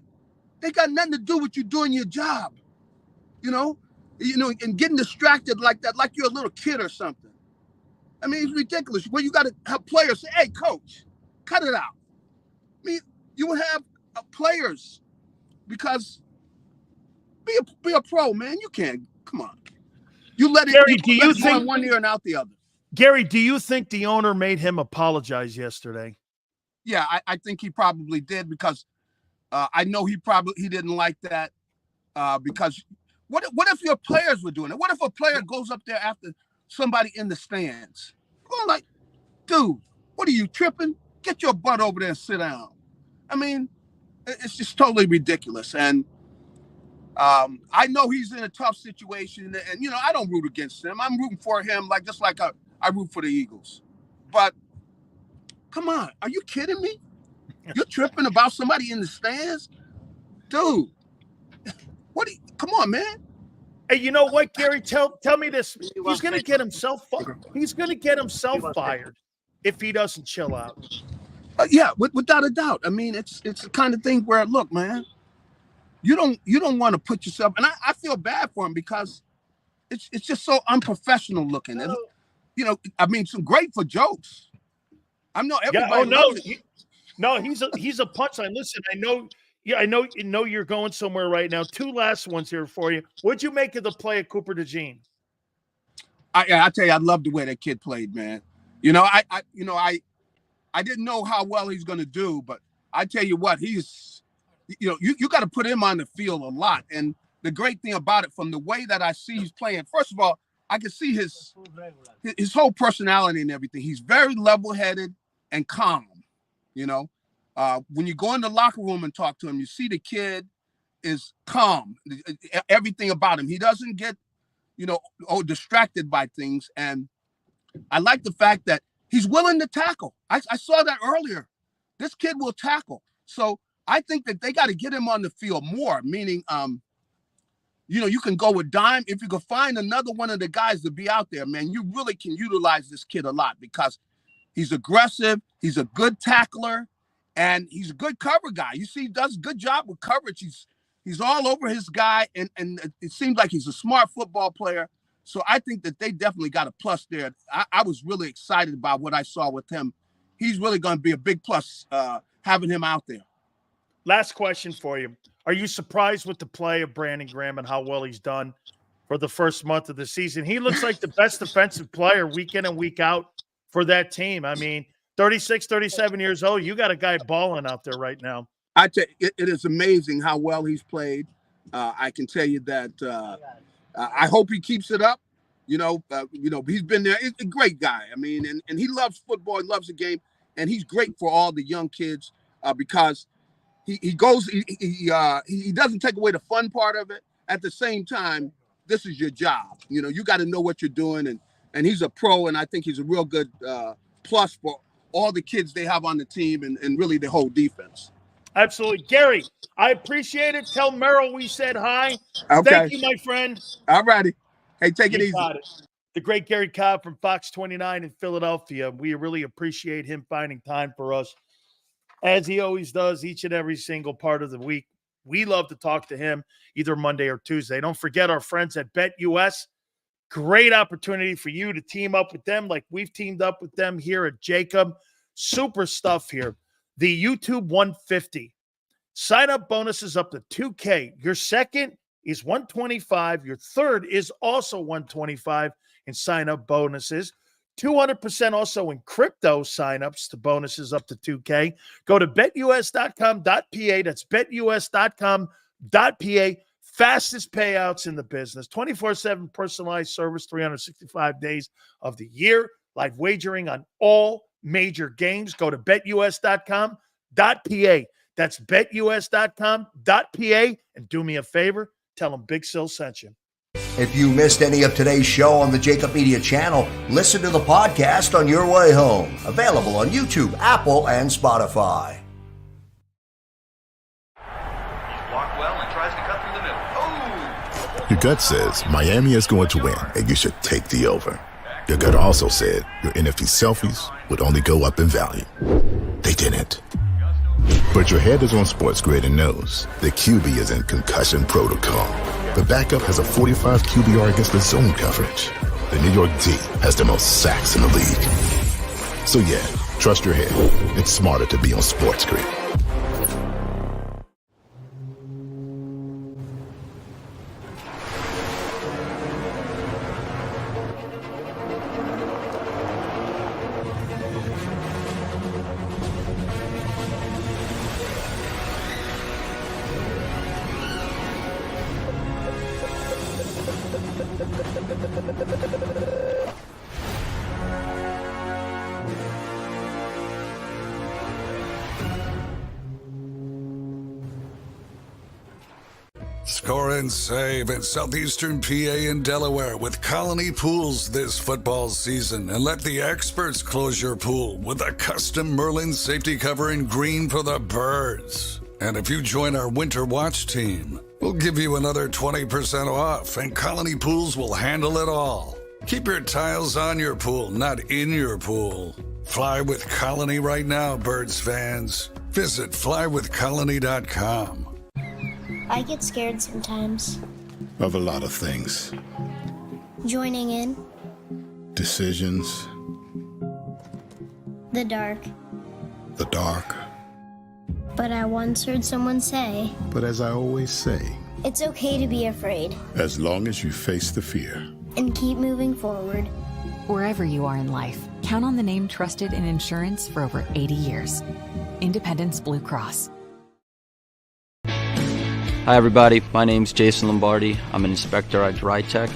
They got nothing to do with you doing your job. And getting distracted like that, like you're a little kid or something. I mean, it's ridiculous. Where you got to have players say, hey, coach, cut it out. I mean, you would have players because be a pro, man. You can't. Come on. You let it, Gary, you think one ear and out the other. Gary, do you think the owner made him apologize yesterday? Yeah, I think he probably did because I know he didn't like that. Because what if your players were doing it? What if a player goes up there after somebody in the stands. I'm like, dude, what are you tripping? Get your butt over there and sit down. I mean, it's just totally ridiculous. And I know he's in a tough situation, and you know, I don't root against him. I'm rooting for him, just like I root for the Eagles. But come on, are you kidding me? You're tripping about somebody in the stands, dude. Come on, man. Hey, you know what, Gary? Tell me this. He's going to get himself. He's going to get himself fired if he doesn't chill out. Yeah, without a doubt. I mean, it's the kind of thing where, look, man, you don't want to put yourself. And I feel bad for him because it's just so unprofessional looking. And, you know, I mean, some great for jokes. I know everybody. No, he's a punchline. Listen, I know. Yeah, I know you're going somewhere right now. Two last ones here for you. What'd you make of the play of Cooper DeJean? I tell you, I love the way that kid played, man. You know, I didn't know how well he's going to do, but I tell you what, he's, you know, you got to put him on the field a lot. And the great thing about it, from the way that I see he's playing, first of all, I can see his whole personality and everything. He's very level-headed and calm, you know. When you go in the locker room and talk to him, you see the kid is calm. Everything about him. He doesn't get, you know, distracted by things. And I like the fact that he's willing to tackle. I saw that earlier. This kid will tackle. So I think that they got to get him on the field more, meaning, you know, you can go with dime. If you can find another one of the guys to be out there, man, you really can utilize this kid a lot because he's aggressive. He's a good tackler. And he's a good cover guy. You see, he does a good job with coverage. He's all over his guy, and it seems like he's a smart football player. So I think that they definitely got a plus there. I was really excited about what I saw with him. He's really going to be a big plus having him out there. Last question for you. Are you surprised with the play of Brandon Graham and how well he's done for the first month of the season? He looks like the best defensive player week in and week out for that team. I mean, 36, 37 years old, you got a guy balling out there right now. I tell you, it is amazing how well he's played. I can tell you that I hope he keeps it up. You know, he's been there. He's a great guy. I mean, and he loves football. He loves the game, and he's great for all the young kids because he doesn't take away the fun part of it. At the same time, this is your job. You know, you got to know what you're doing, and he's a pro, and I think he's a real good plus for all the kids they have on the team and really the whole defense. Absolutely. Gary, I appreciate it. Tell Merrill we said hi. Okay. Thank you, my friend. All righty. Hey, take it easy. Got it. The great Gary Cobb from Fox 29 in Philadelphia. We really appreciate him finding time for us, as he always does each and every single part of the week. We love to talk to him either Monday or Tuesday. Don't forget our friends at BetUS. Great opportunity for you to team up with them like we've teamed up with them here at JAKIB. Super stuff here. The YouTube 150. Sign-up bonuses up to $2K. Your second is $125. Your third is also $125 in sign-up bonuses. 200% also in crypto sign-ups to bonuses up to $2K. Go to betus.com.pa. That's betus.com.pa. Fastest payouts in the business, 24/7 personalized service, 365 days of the year, live wagering on all major games. Go to betus.com.pa. That's betus.com.pa. And do me a favor, tell them Big Sil sent you. If you missed any of today's show on the JAKIB Media channel, listen to the podcast on your way home. Available on YouTube, Apple, and Spotify. Blocked well and tries to cut through the middle. Oh! Your gut says Miami is going to win, and you should take the over. Your gut also said your NFT selfies would only go up in value. They didn't. But your head is on Sports Grid and knows the QB is in concussion protocol. The backup has a 45 QBR against the zone coverage. The New York D has the most sacks in the league. So yeah, trust your head. It's smarter to be on Sports Grid. Score and save in southeastern PA and Delaware with Colony Pools this football season, and let the experts close your pool with a custom Merlin safety cover in green for the birds. And if you join our Winter Watch team, we'll give you another 20% off, and Colony Pools will handle it all. Keep your tiles on your pool, not in your pool. Fly with Colony right now, birds fans. Visit flywithcolony.com. I get scared sometimes. Of a lot of things. Joining in, Decisions, the dark. the dark. But I once heard someone say, But as I always say, it's okay to be afraid as long as you face the fear. and keep moving forward. Wherever you are in life, count on the name trusted in insurance for over 80 years. Independence Blue Cross. Hi everybody, my name's Jason Lombardi. I'm an inspector at DryTech.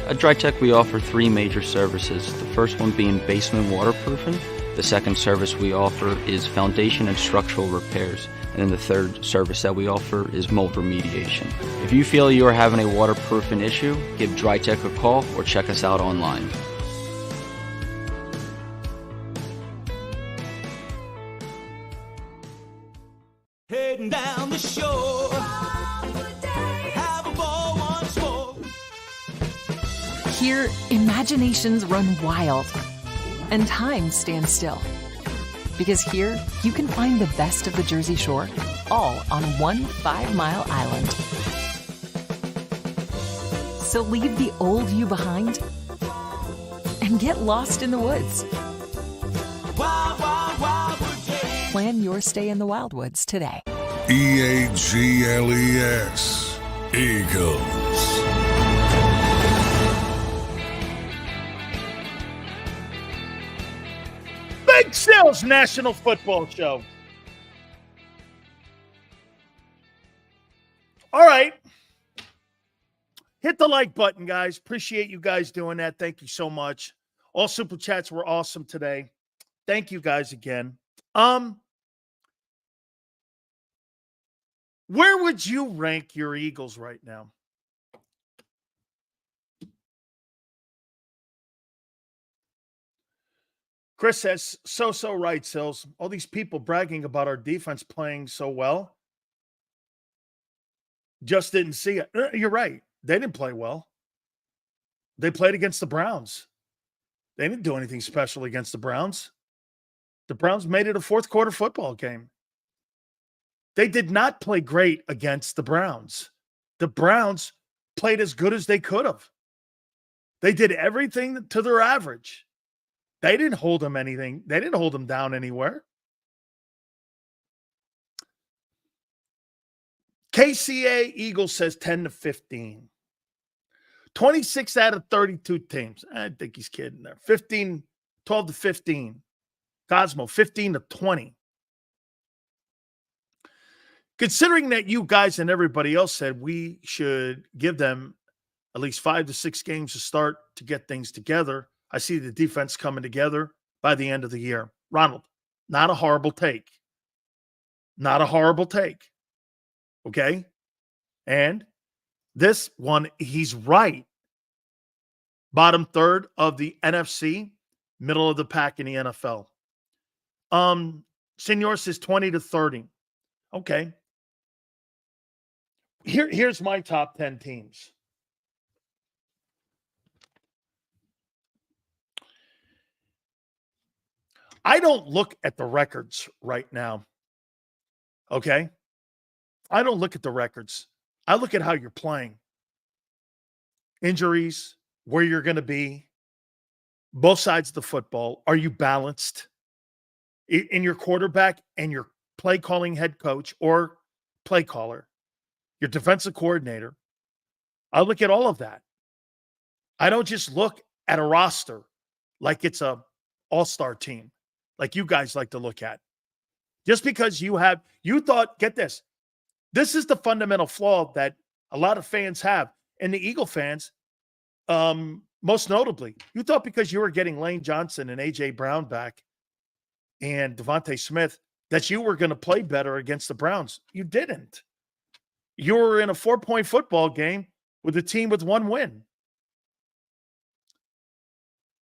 At DryTech we offer three major services, the first one being basement waterproofing. The second service we offer is foundation and structural repairs. And then the third service that we offer is mold remediation. If you feel you are having a waterproofing issue, give DryTech a call or check us out online. Heading down the shore. Have a ball once more. Here, imaginations run wild and time stands still. Because here, you can find the best of the Jersey Shore, all on one 5-mile island. So leave the old you behind and get lost in the woods. Wild, wild, wildwood days. Plan your stay in the Wildwoods today. EAGLES, Eagles. Big Sales National Football Show. All right. Hit the like button, guys. Appreciate you guys doing that. Thank you so much. All super chats were awesome today. Thank you guys again. Where would you rank your Eagles right now? Chris says, so right, Sills. All these people bragging about our defense playing so well. Just didn't see it. You're right. They didn't play well. They played against the Browns. They didn't do anything special against the Browns. The Browns made it a fourth quarter football game. They did not play great against the Browns. The Browns played as good as they could have. They did everything to their average. They didn't hold them anything. They didn't hold them down anywhere. KCA Eagles says 10-15. 26 out of 32 teams. I think he's kidding there. 12-15. Cosmo, 15-20. Considering that you guys and everybody else said we should give them at least 5 to 6 games to start to get things together, I see the defense coming together by the end of the year. Ronald, not a horrible take. Not a horrible take. Okay? And this one, he's right. Bottom third of the NFC, middle of the pack in the NFL. Senor says 20-30. Okay. Here's my top 10 teams. I don't look at the records right now. Okay? I don't look at the records. I look at how you're playing. Injuries, where you're going to be, both sides of the football. Are you balanced in your quarterback and your play calling head coach or play caller, your defensive coordinator? I look at all of that. I don't just look at a roster like it's a all-star team, like you guys like to look at. Just because you thought, get this, this is the fundamental flaw that a lot of fans have, and the Eagle fans, most notably, you thought because you were getting Lane Johnson and A.J. Brown back and Devontae Smith that you were going to play better against the Browns. You didn't. You were in a 4-point football game with a team with 1 win.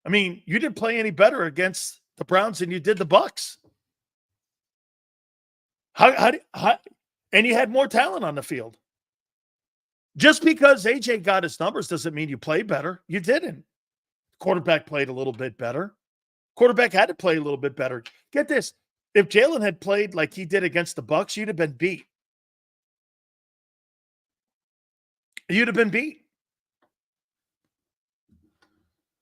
I mean, you didn't play any better against the Browns than you did the Bucs. And you had more talent on the field. Just because AJ got his numbers doesn't mean you played better. You didn't. Quarterback played a little bit better. Quarterback had to play a little bit better. Get this. If Jalen had played like he did against the Bucs, you'd have been beat. You'd have been beat.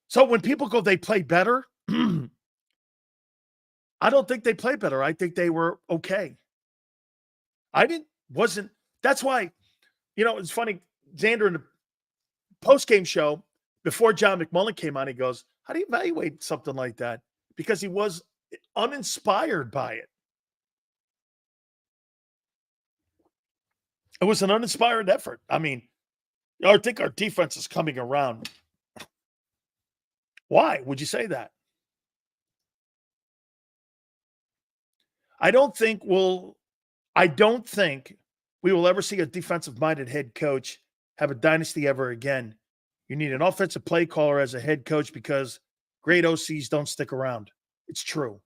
So when people go, they play better, I don't think they played better. I think they were okay. That's why, it's funny, Xander in the post-game show, before John McMullen came on, he goes, how do you evaluate something like that? Because he was uninspired by it. It was an uninspired effort. I mean, I think our defense is coming around. Why would you say that? I don't think we will ever see a defensive-minded head coach have a dynasty ever again. You need an offensive play caller as a head coach because great OCs don't stick around. It's true.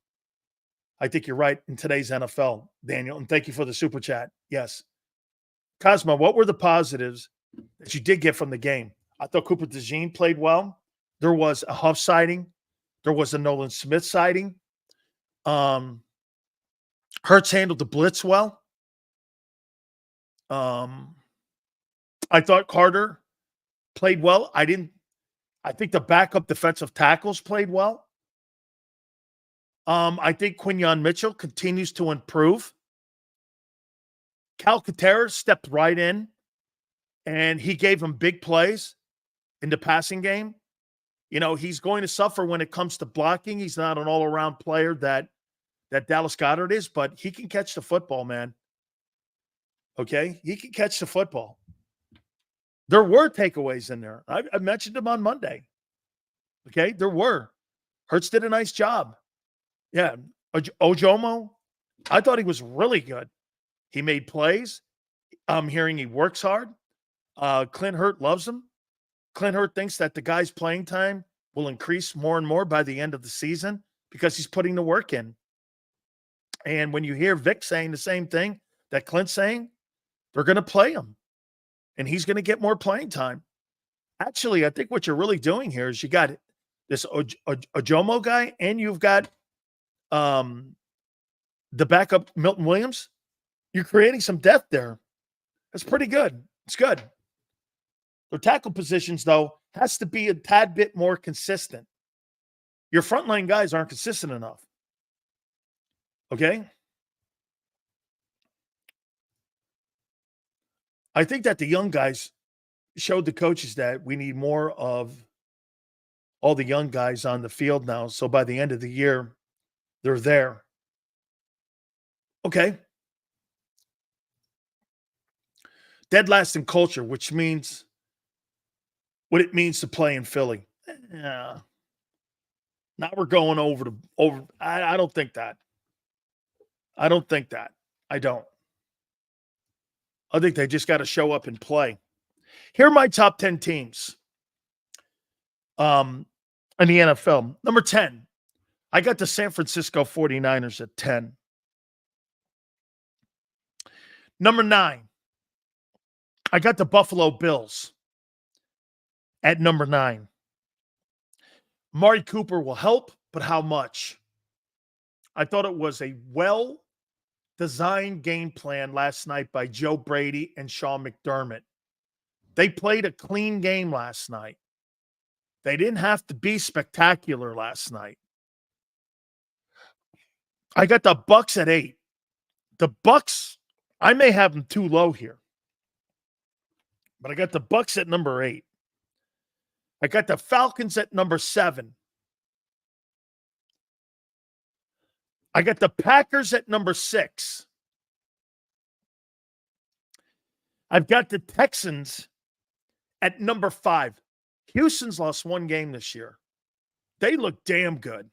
I think you're right in today's NFL, Daniel, and thank you for the super chat. Yes. Cosmo, what were the positives that you did get from the game? I thought Cooper DeJean played well. There was a Huff sighting. There was a Nolan Smith sighting. Hurts handled the blitz well. I thought Carter played well. I think the backup defensive tackles played well. I think Quinyon Mitchell continues to improve. Calcaterra stepped right in, and he gave him big plays in the passing game. He's going to suffer when it comes to blocking. He's not an all-around player that Dallas Goedert is, but he can catch the football, man. Okay? He can catch the football. There were takeaways in there. I mentioned them on Monday. Okay? There were. Hurts did a nice job. Yeah. Ojomo, I thought he was really good. He made plays. I'm hearing he works hard. Clint Hurt loves him. Clint Hurt thinks that the guy's playing time will increase more and more by the end of the season because he's putting the work in. And when you hear Vic saying the same thing that Clint's saying, they're going to play him. And he's going to get more playing time. Actually, I think what you're really doing here is you got this Ojomo guy and you've got the backup Milton Williams. You're creating some depth there. That's pretty good. It's good. Their tackle positions, though, has to be a tad bit more consistent. Your frontline guys aren't consistent enough. Okay? I think that the young guys showed the coaches that we need more of all the young guys on the field now. So by the end of the year, they're there. Okay. Dead last in culture, which means what it means to play in Philly. Yeah. Now we're going over. I don't think that. I don't think that. I don't. I think they just got to show up and play. Here are my top 10 teams in the NFL. Number 10, I got the San Francisco 49ers at 10. Number 9, I got the Buffalo Bills at number 9. Amari Cooper will help, but how much? I thought it was a well-designed game plan last night by Joe Brady and Sean McDermott. They played a clean game last night. They didn't have to be spectacular last night. I got the Bucs at 8. The Bucs, I may have them too low here, but I got the Bucs at number 8. I got the Falcons at number 7. I got the Packers at number 6. I've got the Texans at number 5. Houston's lost one game this year. They look damn good.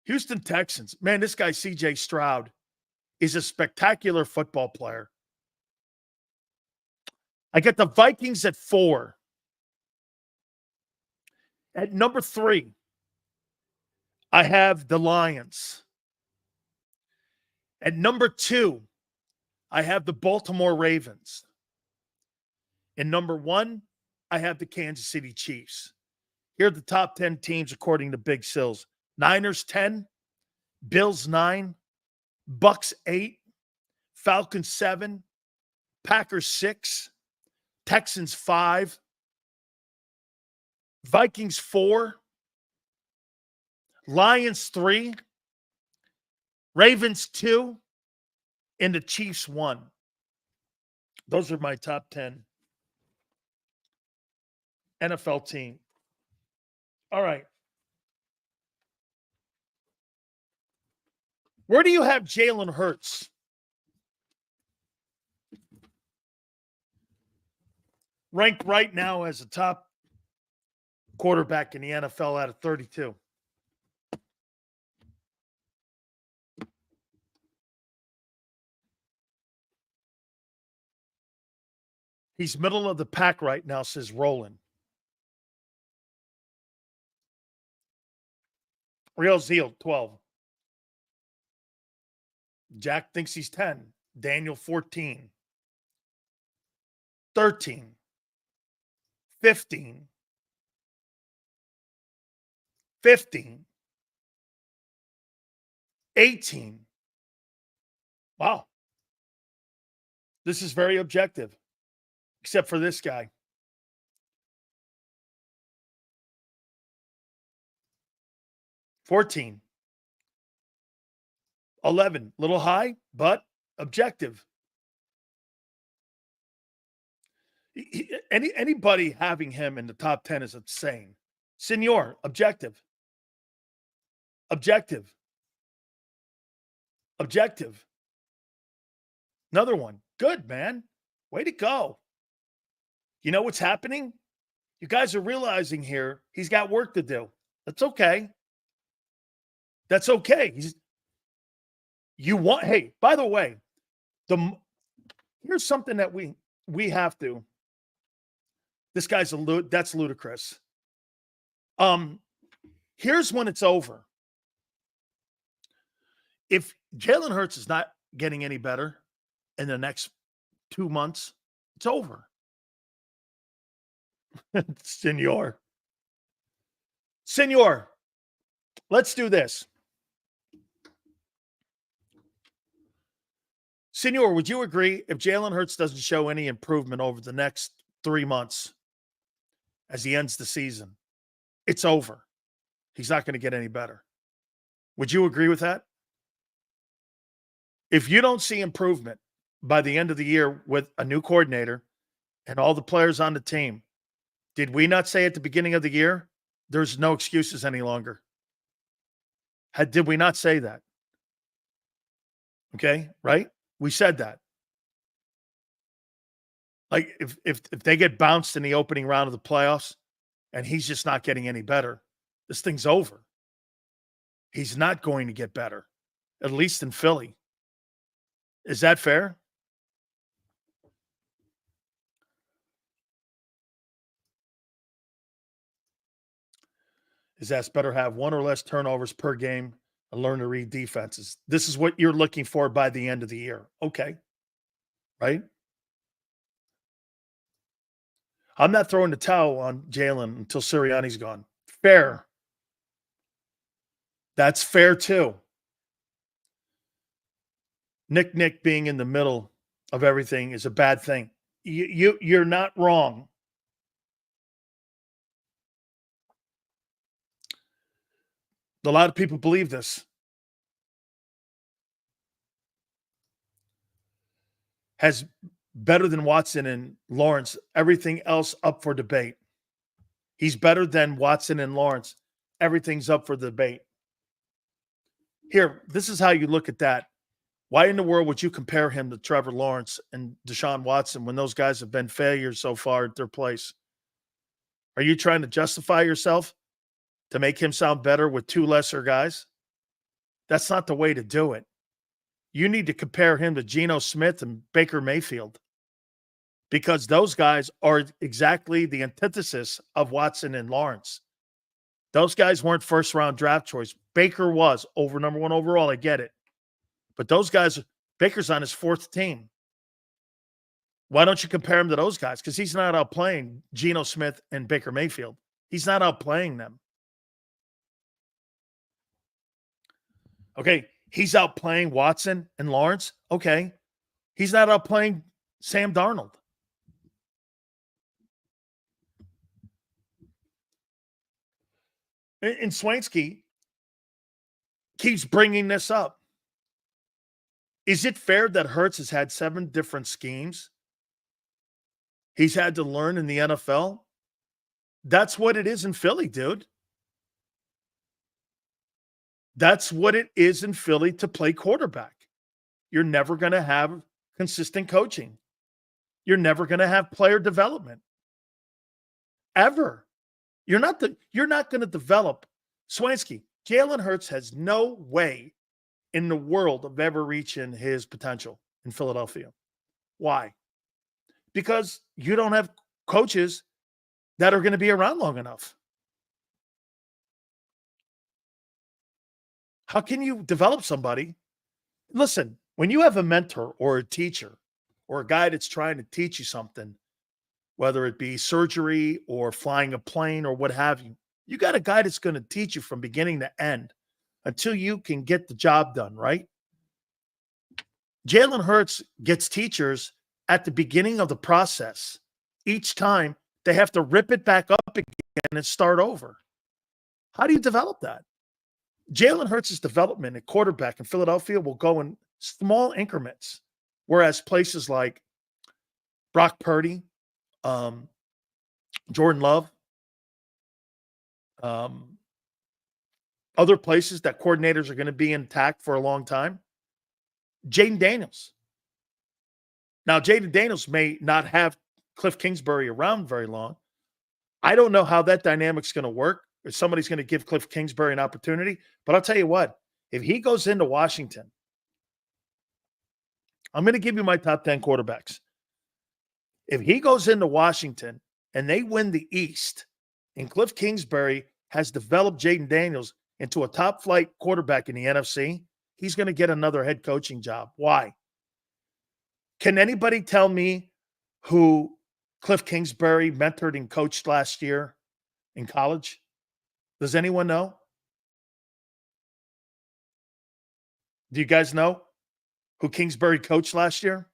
Houston Texans. Man, this guy, C.J. Stroud, is a spectacular football player. I got the Vikings at 4. At number 3, I have the Lions. At number 2, I have the Baltimore Ravens. And number 1, I have the Kansas City Chiefs. Here are the top 10 teams according to Big Sills. Niners 10, Bills 9, Bucks 8, Falcons 7, Packers 6, Texans 5, Vikings 4, Lions 3, Ravens 2, and the Chiefs 1. Those are my top 10 NFL team. All right. Where do you have Jalen Hurts? Ranked right now as a top quarterback in the NFL out of 32. He's middle of the pack right now, says Roland. Real Zeal, 12. Jack thinks he's 10. Daniel, 14. 13. 15. 15. 18. Wow. This is very objective, except for this guy. 14. 11. Little high, but objective. Anybody having him in the top 10 is insane. Senor, objective. Objective. Objective. Another one. Good, man. Way to go. You know what's happening? You guys are realizing here he's got work to do. That's okay. That's okay. Hey, by the way, here's something that we have to. This guy's that's ludicrous. Here's when it's over. If Jalen Hurts is not getting any better in the next 2 months, it's over. Senor, let's do this. Senor, would you agree if Jalen Hurts doesn't show any improvement over the next 3 months as he ends the season, it's over? He's not going to get any better. Would you agree with that? If you don't see improvement by the end of the year with a new coordinator and all the players on the team, did we not say at the beginning of the year, there's no excuses any longer? Did we not say that? Okay, right? We said that. Like, if they get bounced in the opening round of the playoffs and he's just not getting any better, this thing's over. He's not going to get better, at least in Philly. Is that fair? His ass better have 1 or less turnovers per game and learn to read defenses. This is what you're looking for by the end of the year. Okay. Right? I'm not throwing the towel on Jalen until Sirianni's gone. Fair. That's fair too. Nick being in the middle of everything is a bad thing. You're not wrong. A lot of people believe this. Has better than Watson and Lawrence. Everything else up for debate. He's better than Watson and Lawrence. Everything's up for debate. Here, this is how you look at that. Why in the world would you compare him to Trevor Lawrence and Deshaun Watson when those guys have been failures so far at their place? Are you trying to justify yourself to make him sound better with 2 lesser guys? That's not the way to do it. You need to compare him to Geno Smith and Baker Mayfield. because those guys are exactly the antithesis of Watson and Lawrence. Those guys weren't first-round draft choice. Baker was over number 1 overall. I get it. But those guys, Baker's on his 4th team. Why don't you compare him to those guys? Because he's not outplaying Geno Smith and Baker Mayfield. He's not outplaying them. Okay, he's outplaying Watson and Lawrence. Okay, he's not outplaying Sam Darnold. And Swansky keeps bringing this up. Is it fair that Hurts has had 7 different schemes he's had to learn in the NFL? That's what it is in Philly, dude. That's what it is in Philly to play quarterback. You're never going to have consistent coaching. You're never going to have player development. Ever. You're not going to develop. Swansky, Jalen Hurts has no way in the world of ever reaching his potential in Philadelphia. Why? Because you don't have coaches that are going to be around long enough. How can you develop somebody? Listen, when you have a mentor or a teacher or a guy that's trying to teach you something, whether it be surgery or flying a plane or what have you, you got a guy that's going to teach you from beginning to end until you can get the job done, right? Jalen Hurts gets teachers at the beginning of the process. Each time they have to rip it back up again and start over. How do you develop that? Jalen Hurts' development at quarterback in Philadelphia will go in small increments, whereas places like Brock Purdy, Jordan Love, other places that coordinators are going to be intact for a long time. Jaden Daniels. Now, Jaden Daniels may not have Cliff Kingsbury around very long. I don't know how that dynamic's going to work. If somebody's going to give Cliff Kingsbury an opportunity. But I'll tell you what, if he goes into Washington, I'm going to give you my top 10 quarterbacks. If he goes into Washington and they win the East, and Cliff Kingsbury has developed Jaden Daniels into a top flight quarterback in the NFC, he's going to get another head coaching job. Why? Can anybody tell me who Cliff Kingsbury mentored and coached last year in college? Does anyone know? Do you guys know who Kingsbury coached last year?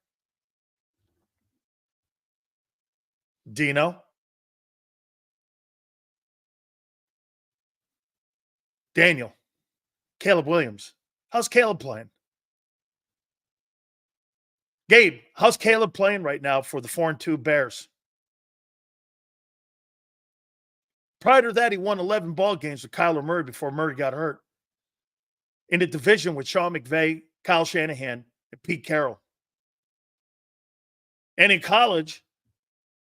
Do you know? Daniel, Caleb Williams. How's Caleb playing? Gabe, how's Caleb playing right now for the 4-2 Bears? Prior to that, he won 11 ball games with Kyler Murray before Murray got hurt. In the division with Sean McVay, Kyle Shanahan, and Pete Carroll. And in college,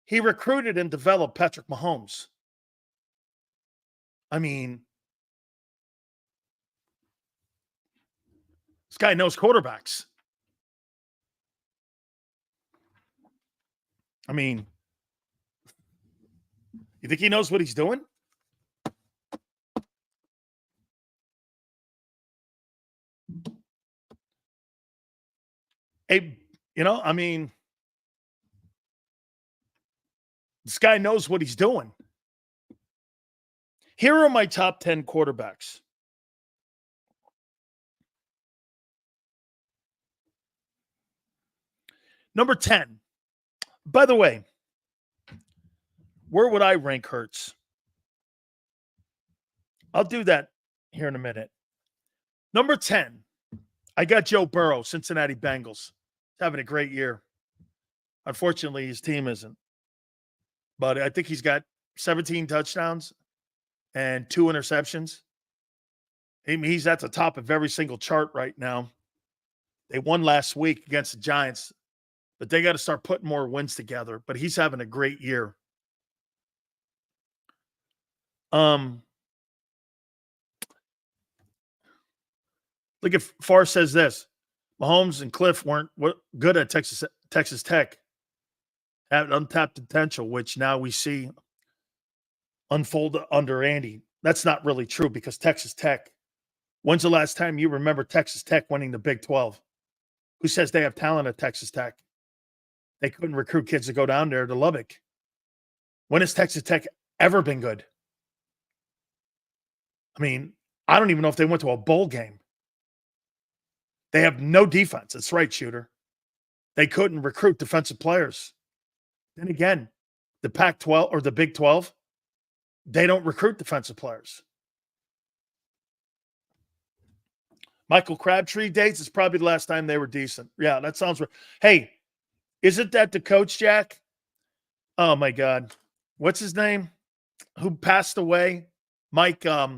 he recruited and developed Patrick Mahomes. I mean, this guy knows quarterbacks. I mean, you think he knows what he's doing? Hey, I mean, this guy knows what he's doing. Here are my top 10 quarterbacks. Number 10. By the way, where would I rank Hurts? I'll do that here in a minute. Number 10, I got Joe Burrow, Cincinnati Bengals. He's having a great year. Unfortunately, his team isn't. But I think he's got 17 touchdowns and 2 interceptions. He's at the top of every single chart right now. They won last week against the Giants, but they got to start putting more wins together. But he's having a great year. Look at Farr says this. Mahomes and Cliff weren't good at Texas Tech. had untapped potential, which now we see unfold under Andy. That's not really true because Texas Tech, when's the last time you remember Texas Tech winning the Big 12? Who says they have talent at Texas Tech? They couldn't recruit kids to go down there to Lubbock. When has Texas Tech ever been good? I mean, I don't even know if they went to a bowl game. They have no defense. That's right, Shooter. They couldn't recruit defensive players. Then again, the Pac-12 or the Big 12, they don't recruit defensive players. Michael Crabtree days is probably the last time they were decent. Yeah, that sounds right. Hey, isn't that the coach, Jack? Oh, my God. What's his name? Who passed away? Mike, who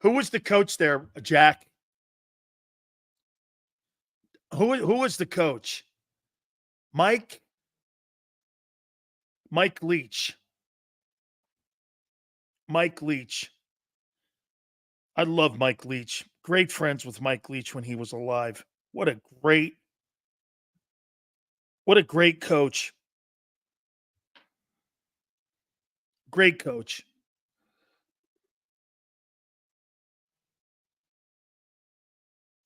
was the coach there, Jack? Who was the coach? Mike Leach. Mike Leach. I love Mike Leach. Great friends with Mike Leach when he was alive. What a great coach. Great coach.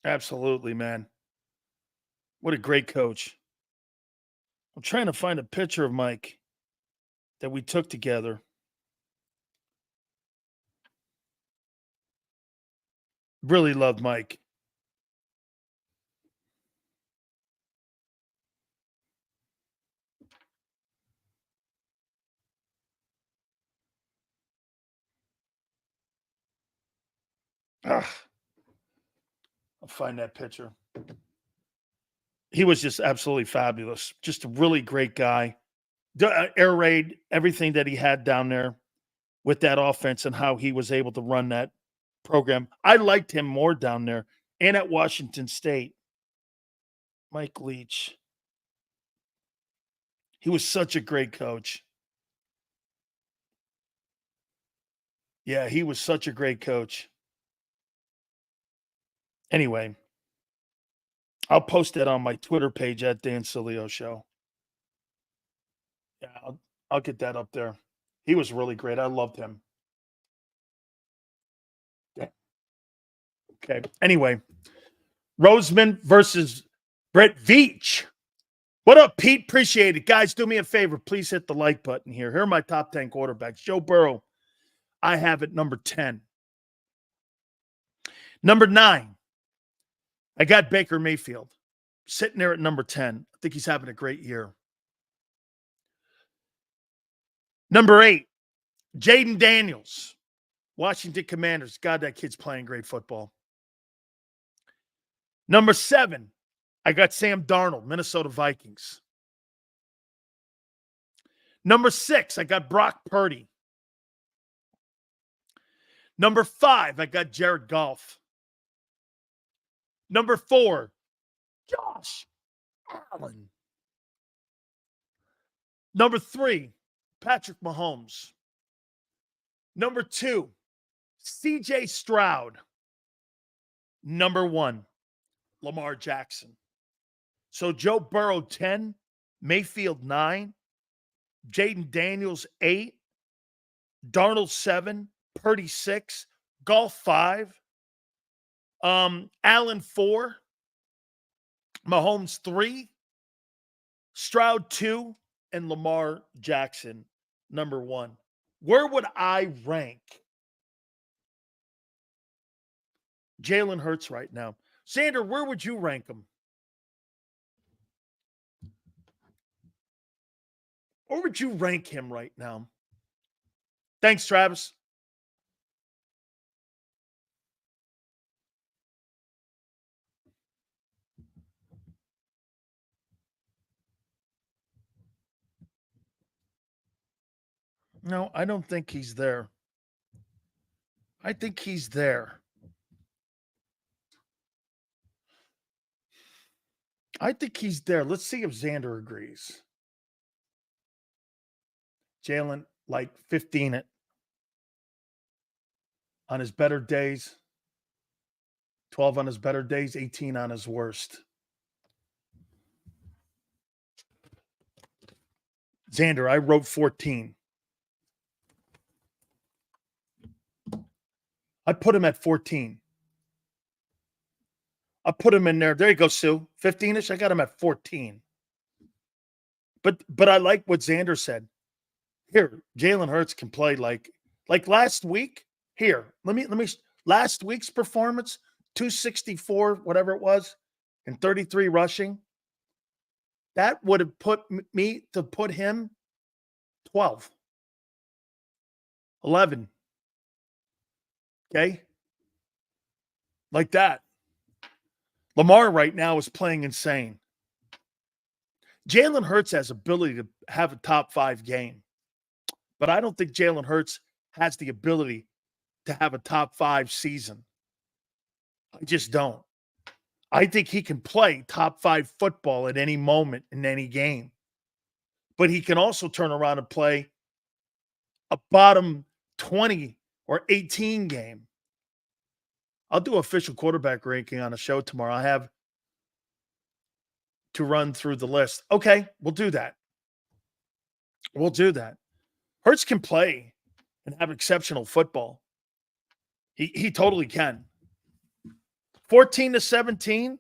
Absolutely, man. What a great coach. I'm trying to find a picture of Mike that we took together. Really loved Mike. I'll find that picture. He was just absolutely fabulous. Just a really great guy. Air raid, everything that he had down there with that offense and how he was able to run that program. I liked him more down there and at Washington State. Mike Leach. He was such a great coach. Yeah, he was such a great coach. Anyway, I'll post that on my Twitter page at Dan Sileo Show. Yeah, I'll get that up there. He was really great. I loved him. Yeah. Okay. Anyway, Roseman versus Brett Veach. What up, Pete? Appreciate it. Guys, do me a favor. Please hit the like button here. Here are my top 10 quarterbacks. Joe Burrow, I have at number 10. Number 9, I got Baker Mayfield sitting there at number 10. I think he's having a great year. Number 8, Jaden Daniels, Washington Commanders. God, that kid's playing great football. Number 7, I got Sam Darnold, Minnesota Vikings. Number 6, I got Brock Purdy. Number 5, I got Jared Goff. Number 4, Josh Allen. Number 3, Patrick Mahomes. Number 2, CJ Stroud. Number 1, Lamar Jackson. So Joe Burrow 10, Mayfield 9, Jaden Daniels 8, Darnold 7, Purdy 6, Goff 5, Allen 4, Mahomes 3, Stroud 2, and Lamar Jackson number 1. Where would I rank Jalen Hurts right now? Xander, where would you rank him? Where would you rank him right now? Thanks, Travis. No, I don't think he's there. I think he's there. I think he's there. Let's see if Xander agrees. Jalen, like 15 on his better days, 12 on his better days, 18 on his worst. Xander, I wrote 14. I put him at 14. I put him in there. There you go, Sue. 15-ish. I got him at 14. But I like what Xander said. Here, Jalen Hurts can play like last week. Here, let me last week's performance, 264, whatever it was, and 33 rushing. That would have put him 12. 11. Okay? Like that. Lamar right now is playing insane. Jalen Hurts has ability to have a top 5 game. But I don't think Jalen Hurts has the ability to have a top 5 season. I just don't. I think he can play top 5 football at any moment in any game. But he can also turn around and play a bottom 20 or 18 game. I'll do official quarterback ranking on a show tomorrow. I have to run through the list. Okay, we'll do that. We'll do that. Hurts can play and have exceptional football. He totally can. 14-17,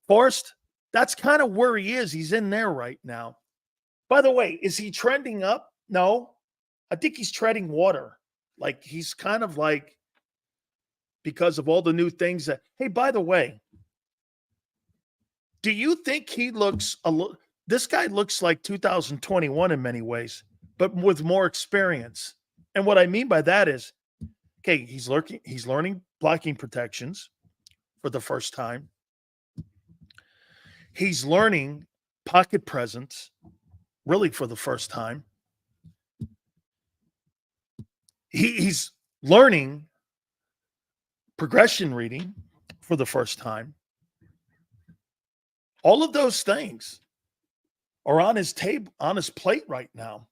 Forrest, that's kind of where he is. He's in there right now. By the way, is he trending up? No. I think he's treading water. Like, he's kind of like, because of all the new things that, hey, by the way, do you think he looks this guy looks like 2021 in many ways, but with more experience? And what I mean by that is, okay, he's learning blocking protections for the first time. He's learning pocket presence really for the first time. He's learning progression reading for the first time. All of those things are on his table, on his plate right now.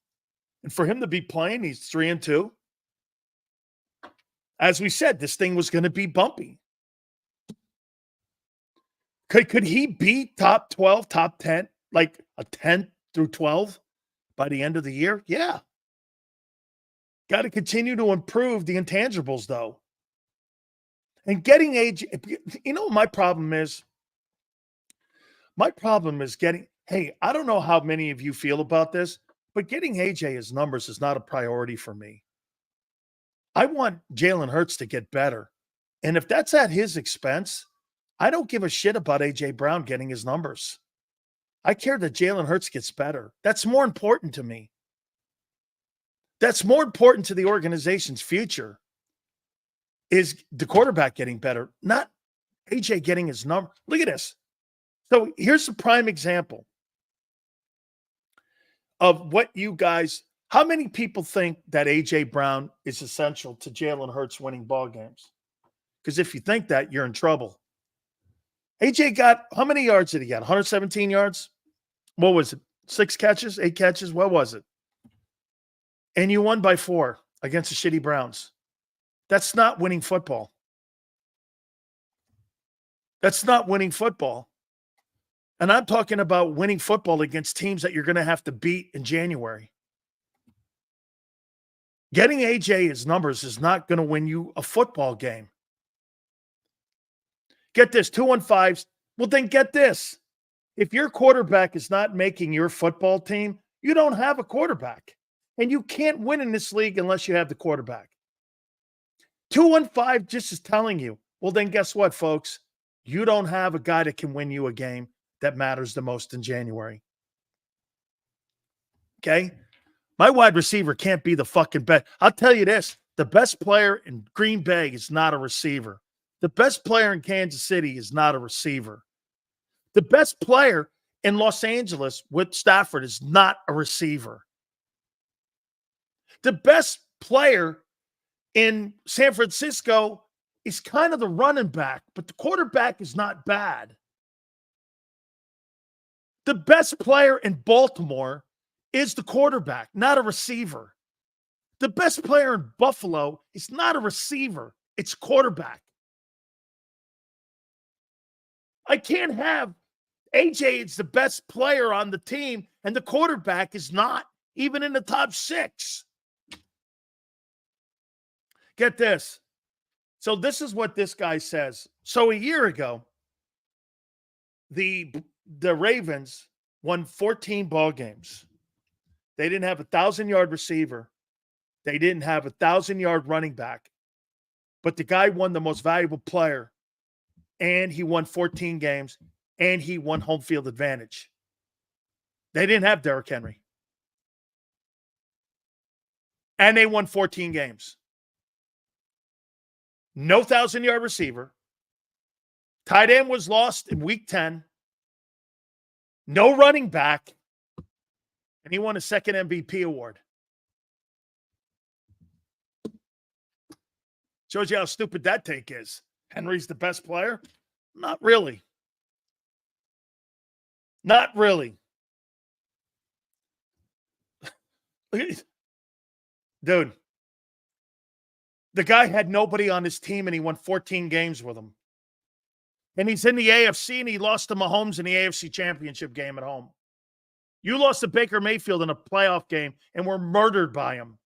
And for him to be playing, he's 3-2. As we said, this thing was going to be bumpy. Could he be top 12, top 10, like a 10 through 12 by the end of the year? Yeah. Got to continue to improve the intangibles, though. And getting age, you know what my problem is? My problem is hey, I don't know how many of you feel about this, but getting AJ his numbers is not a priority for me. I want Jalen Hurts to get better. And if that's at his expense, I don't give a shit about AJ Brown getting his numbers. I care that Jalen Hurts gets better. That's more important to me. That's more important to the organization's future, is the quarterback getting better, not AJ getting his number. Look at this. So here's a prime example of what you guys, how many people think that AJ Brown is essential to Jalen Hurts winning ball games? Because if you think that, you're in trouble. AJ got, how many yards did he get? 117 yards? What was it? 6 catches, 8 catches? What was it? And you won by 4 against the shitty Browns. That's not winning football. That's not winning football. And I'm talking about winning football against teams that you're going to have to beat in January. Getting AJ his numbers is not going to win you a football game. Get this, 2-1-5s. Well, then get this. If your quarterback is not making your football team, you don't have a quarterback. And you can't win in this league unless you have the quarterback. 2-1-5 just is telling you, well, then guess what, folks? You don't have a guy that can win you a game that matters the most in January. Okay? My wide receiver can't be the fucking best. I'll tell you this. The best player in Green Bay is not a receiver. The best player in Kansas City is not a receiver. The best player in Los Angeles with Stafford is not a receiver. The best player in San Francisco is kind of the running back, but the quarterback is not bad. The best player in Baltimore is the quarterback, not a receiver. The best player in Buffalo is not a receiver. It's quarterback. I can't have AJ is the best player on the team and the quarterback is not. even in the top 6. Get this. So this is what this guy says. So a year ago, the Ravens won 14 ball games. They didn't have a 1,000-yard receiver. They didn't have a 1,000-yard running back. But the guy won the most valuable player, and he won 14 games, and he won home field advantage. They didn't have Derrick Henry. And they won 14 games. No 1,000-yard receiver. Tight end was lost in week 10. No running back. And he won a second MVP award. Shows you how stupid that take is. Henry's the best player? Not really. Not really. Dude. The guy had nobody on his team, and he won 14 games with him. And he's in the AFC, and he lost to Mahomes in the AFC Championship game at home. You lost to Baker Mayfield in a playoff game and were murdered by him.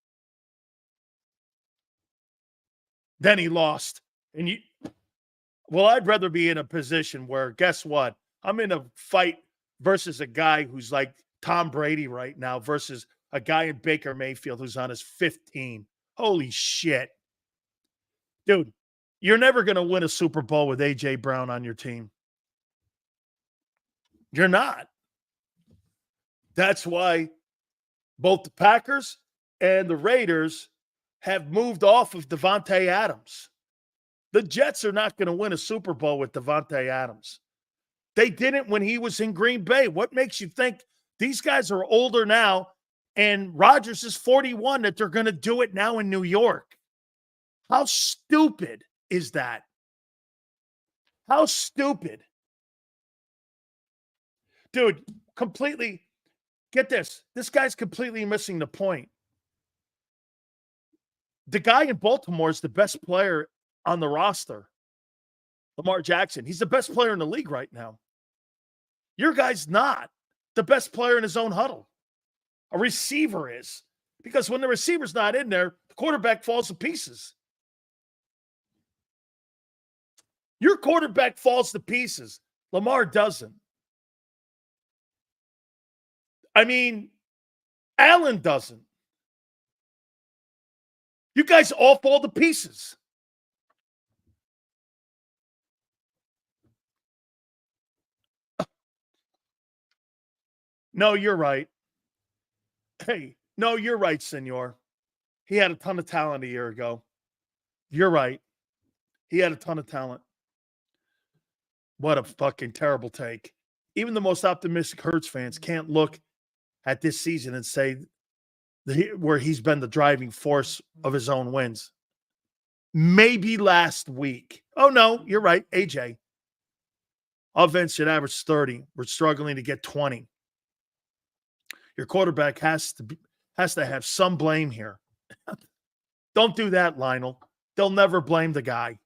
Then he lost. And I'd rather be in a position where, guess what? I'm in a fight versus a guy who's like Tom Brady right now versus a guy in Baker Mayfield who's on his 15. Holy shit. Dude, you're never going to win a Super Bowl with A.J. Brown on your team. You're not. That's why both the Packers and the Raiders have moved off of Devontae Adams. The Jets are not going to win a Super Bowl with Devontae Adams. They didn't when he was in Green Bay. What makes you think these guys are older now and Rodgers is 41 that they're going to do it now in New York? How stupid is that? How stupid? Dude, completely, get this. This guy's completely missing the point. The guy in Baltimore is the best player on the roster. Lamar Jackson. He's the best player in the league right now. Your guy's not the best player in his own huddle. A receiver is. Because when the receiver's not in there, the quarterback falls to pieces. Your quarterback falls to pieces. Lamar doesn't. I mean, Allen doesn't. You guys all fall to pieces. No, you're right. Hey, no, you're right, senor. He had a ton of talent a year ago. You're right. He had a ton of talent. What a fucking terrible take. Even the most optimistic Hurts fans can't look at this season and say where he's been the driving force of his own wins. Maybe last week. Oh, no, you're right, AJ. Offense should average 30. We're struggling to get 20. Your quarterback has to have some blame here. Don't do that, Lionel. They'll never blame the guy.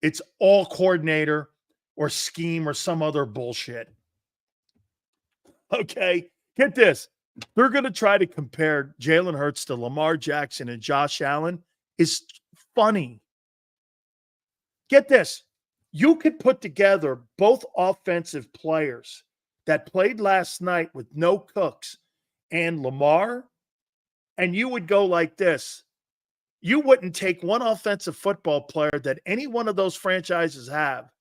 It's all coordinator or scheme or some other bullshit. Okay, get this. They're going to try to compare Jalen Hurts to Lamar Jackson and Josh Allen. It's funny. Get this. You could put together both offensive players that played last night with no Cooks and Lamar, and you would go like this. You wouldn't take one offensive football player that any one of those franchises have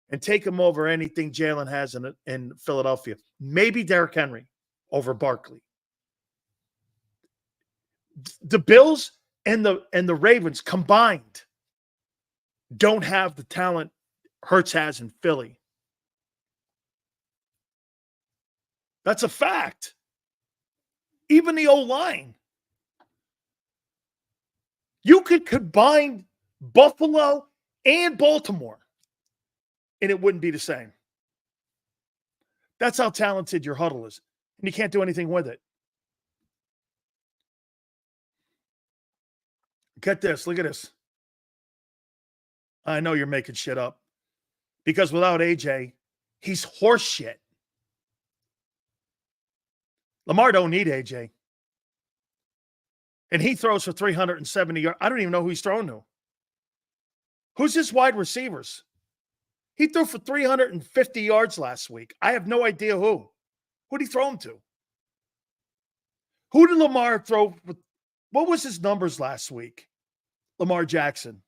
and take him over anything Jalen has in Philadelphia. Maybe Derrick Henry over Barkley. The Bills and the Ravens combined don't have the talent Hurts has in Philly. That's a fact. Even the O-line. You could combine Buffalo and Baltimore, and it wouldn't be the same. That's how talented your huddle is. And you can't do anything with it. Get this. Look at this. I know you're making shit up. Because without AJ, he's horse shit. Lamar don't need AJ. And he throws for 370 yards. I don't even know who he's throwing to. Who's his wide receivers? He threw for 350 yards last week. I have no idea who. Who did he throw him to? Who did Lamar throw? What was his numbers last week? Lamar Jackson.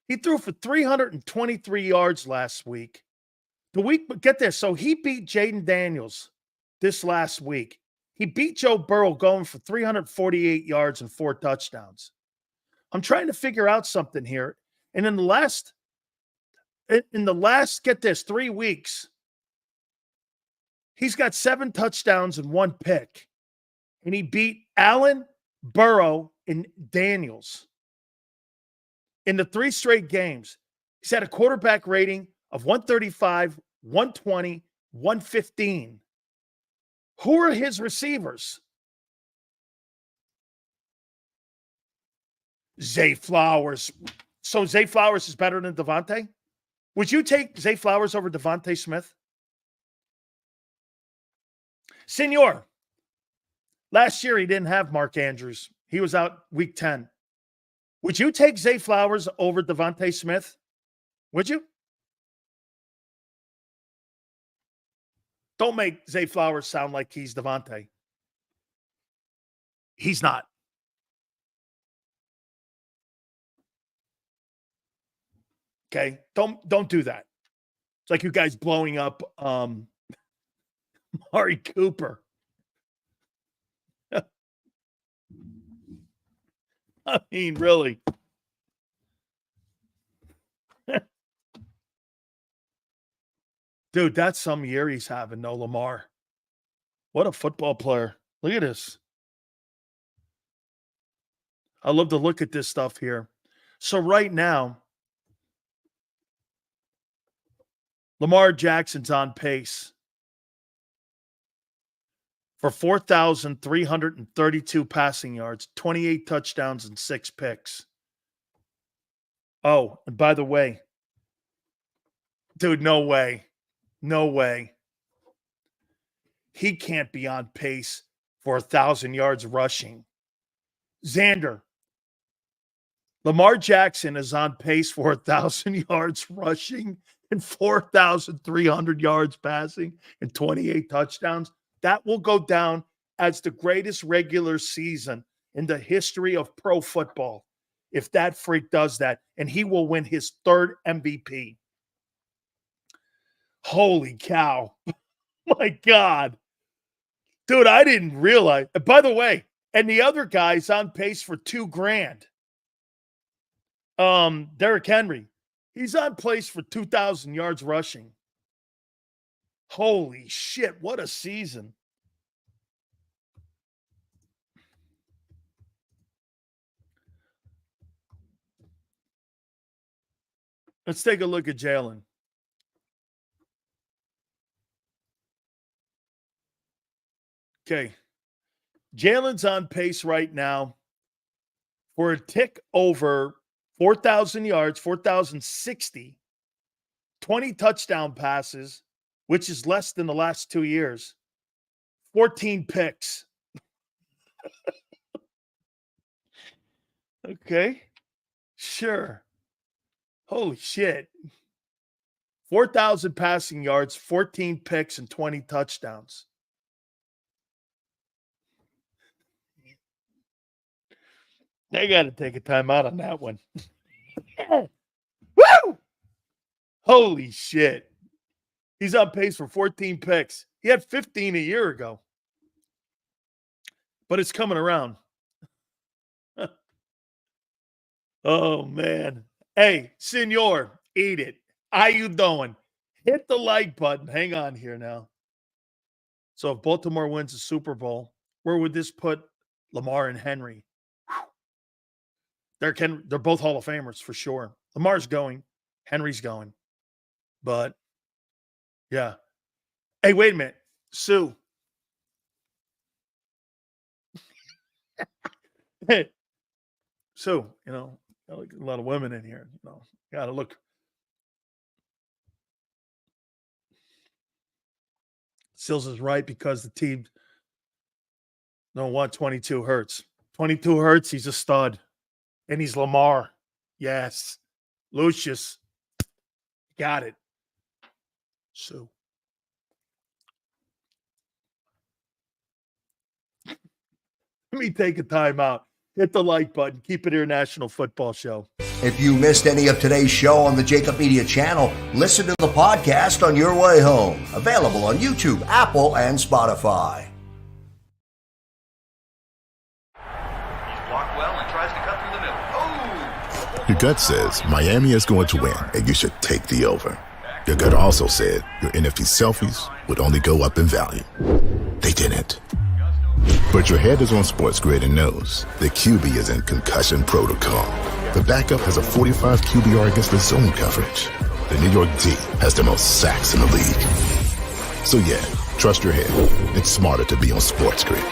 He threw for 323 yards last week. Get this. So he beat Jaden Daniels this last week. He beat Joe Burrow going for 348 yards and 4 touchdowns. I'm trying to figure out something here. And in the last, get this, 3 weeks, he's got 7 touchdowns and 1 pick. And he beat Allen, Burrow, and Daniels. In the 3 straight games, he's had a quarterback rating of 135, 120, 115. Who are his receivers? Zay Flowers. So Zay Flowers is better than Devontae? Would you take Zay Flowers over Devontae Smith? Senor, last year he didn't have Mark Andrews. He was out week 10. Would you take Zay Flowers over Devontae Smith? Would you? Don't make Zay Flowers sound like he's Devontae. He's not. Okay? Don't do that. It's like you guys blowing up Mari Cooper. I mean, really. Dude, that's some year he's having, no Lamar. What a football player. Look at this. I love to look at this stuff here. So right now, Lamar Jackson's on pace for 4,332 passing yards, 28 touchdowns, and 6 picks. Oh, and by the way, dude, no way. No way. He can't be on pace for 1,000 yards rushing. Xander, Lamar Jackson is on pace for 1,000 yards rushing and 4,300 yards passing and 28 touchdowns. That will go down as the greatest regular season in the history of pro football if that freak does that, and he will win his 3rd MVP. Holy cow. My God. Dude, I didn't realize. By the way, and the other guy's on pace for $2,000. Derrick Henry. He's on pace for 2,000 yards rushing. Holy shit, what a season. Let's take a look at Jalen. Okay. Jalen's on pace right now for a tick over 4,000 yards, 4,060, 20 touchdown passes, which is less than the last 2 years, 14 picks. Okay. Sure. Holy shit. 4,000 passing yards, 14 picks, and 20 touchdowns. They got to take a timeout on that one. Woo! Holy shit. He's on pace for 14 picks. He had 15 a year ago. But it's coming around. Oh, man. Hey, senor, eat it. How you doing? Hit the like button. Hang on here now. So if Baltimore wins the Super Bowl, where would this put Lamar and Henry? They're both Hall of Famers for sure. Lamar's going. Henry's going. But, yeah. Hey, wait a minute. Sue. Hey. Sue, a lot of women in here. Got to look Sills is right because the team don't want 22 Hurts. 22 Hurts, he's a stud. And he's Lamar. Yes. Lucius. Got it. So. Let me take a timeout. Hit the like button. Keep it here, National Football Show. If you missed any of today's show on the JAKIB Media channel, listen to the podcast on your way home. Available on YouTube, Apple, and Spotify. Blocked well and tries to cut through the middle. Oh! Your gut says Miami is going to win, and you should take the over. Your gut also said your NFT selfies would only go up in value. They didn't. But your head is on Sports Grid and knows the QB is in concussion protocol. The backup has a 45 QBR against the zone coverage. The New York D has the most sacks in the league. So yeah, trust your head. It's smarter to be on Sports Grid.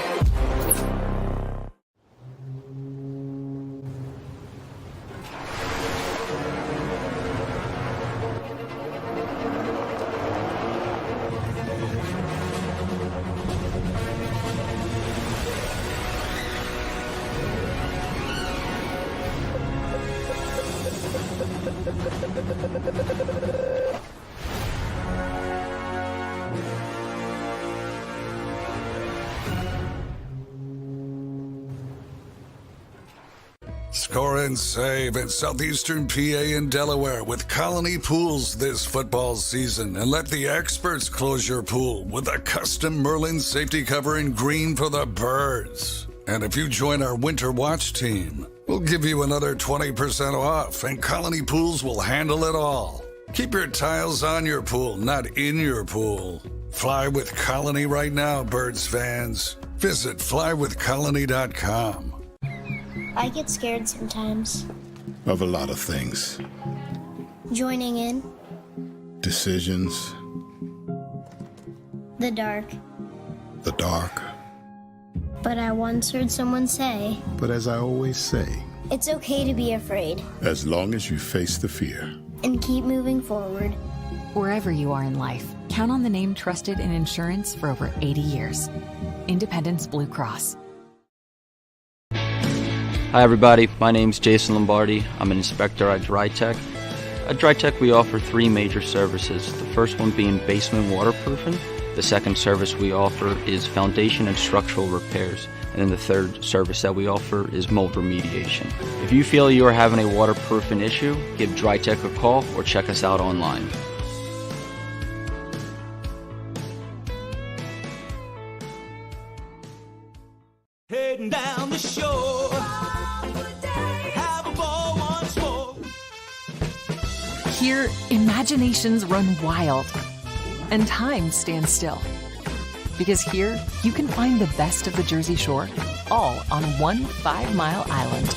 Score and save at Southeastern PA and Delaware with Colony Pools this football season, and let the experts close your pool with a custom Merlin safety cover in green for the birds. And if you join our Winter Watch team, we'll give you another 20% off, and Colony Pools will handle it all. Keep your tiles on your pool, not in your pool. Fly with Colony right now, birds fans. Visit flywithcolony.com. I get scared sometimes. Of a lot of things. Joining in. Decisions. The dark. The dark. But I once heard someone say, But as I always say, it's okay to be afraid. as long as you face the fear. And keep moving forward. Wherever you are in life, count on the name trusted in insurance for over 80 years. Independence Blue Cross. Hi everybody, my name's Jason Lombardi. I'm an inspector at DryTech. At DryTech we offer three major services, the first one being basement waterproofing. The second service we offer is foundation and structural repairs. And then the third service that we offer is mold remediation. If you feel you are having a waterproofing issue, give DryTech a call or check us out online. Heading down the shore. Have a ball once more. Here, imaginations run wild and time stands still. Because here, you can find the best of the Jersey Shore, all on one 5-mile island.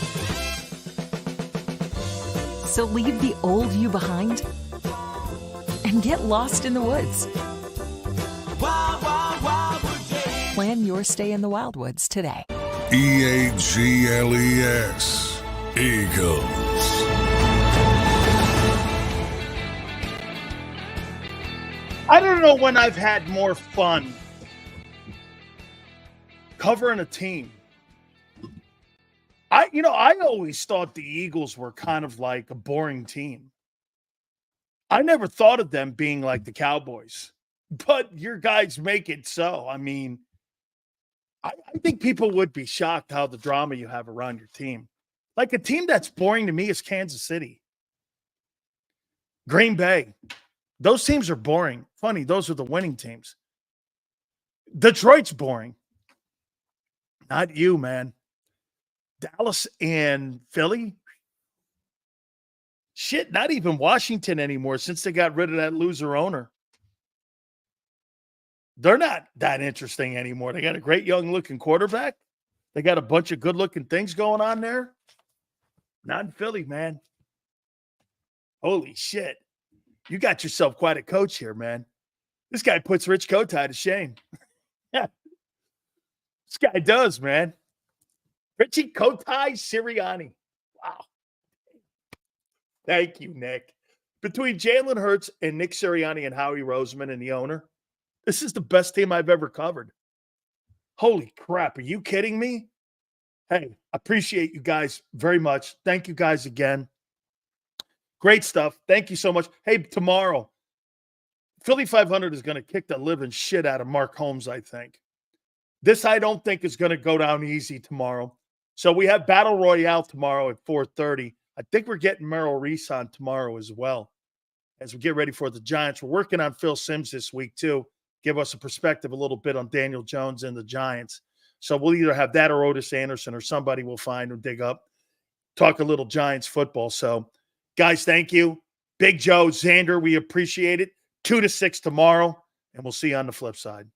So leave the old you behind and get lost in the woods. Wild, wild, wildwood. Plan your stay in the Wildwoods today. EAGLES. Eagles. I don't know when I've had more fun covering a team. I always thought the Eagles were kind of like a boring team. I never thought of them being like the Cowboys, but your guys make it so. I mean, I think people would be shocked how the drama you have around your team. Like a team that's boring to me is Kansas City. Green Bay. Those teams are boring. Funny, those are the winning teams. Detroit's boring. Not you, man. Dallas and Philly. Shit, not even Washington anymore since they got rid of that loser owner. They're not that interesting anymore. They got a great young-looking quarterback. They got a bunch of good-looking things going on there. Not in Philly, man. Holy shit. You got yourself quite a coach here, man. This guy puts Rich Kotite to shame. Yeah. This guy does, man. Richie Kotite Sirianni. Wow. Thank you, Nick. Between Jalen Hurts and Nick Sirianni and Howie Roseman and the owner, This is the best team I've ever covered. Holy crap. Are you kidding me? Hey, appreciate you guys very much. Thank you guys again. Great stuff. Thank you so much. Hey, tomorrow, Philly 500 is going to kick the living shit out of Mark Holmes, I think. This I don't think is going to go down easy tomorrow. So we have Battle Royale tomorrow at 4:30. I think we're getting Merrill Reese on tomorrow as well as we get ready for the Giants. We're working on Phil Simms this week too. Give us a perspective a little bit on Daniel Jones and the Giants. So we'll either have that or Otis Anderson or somebody we'll find and dig up. Talk a little Giants football. So, guys, thank you. Big Joe, Xander, we appreciate it. 2 to 6 tomorrow, and we'll see you on the flip side.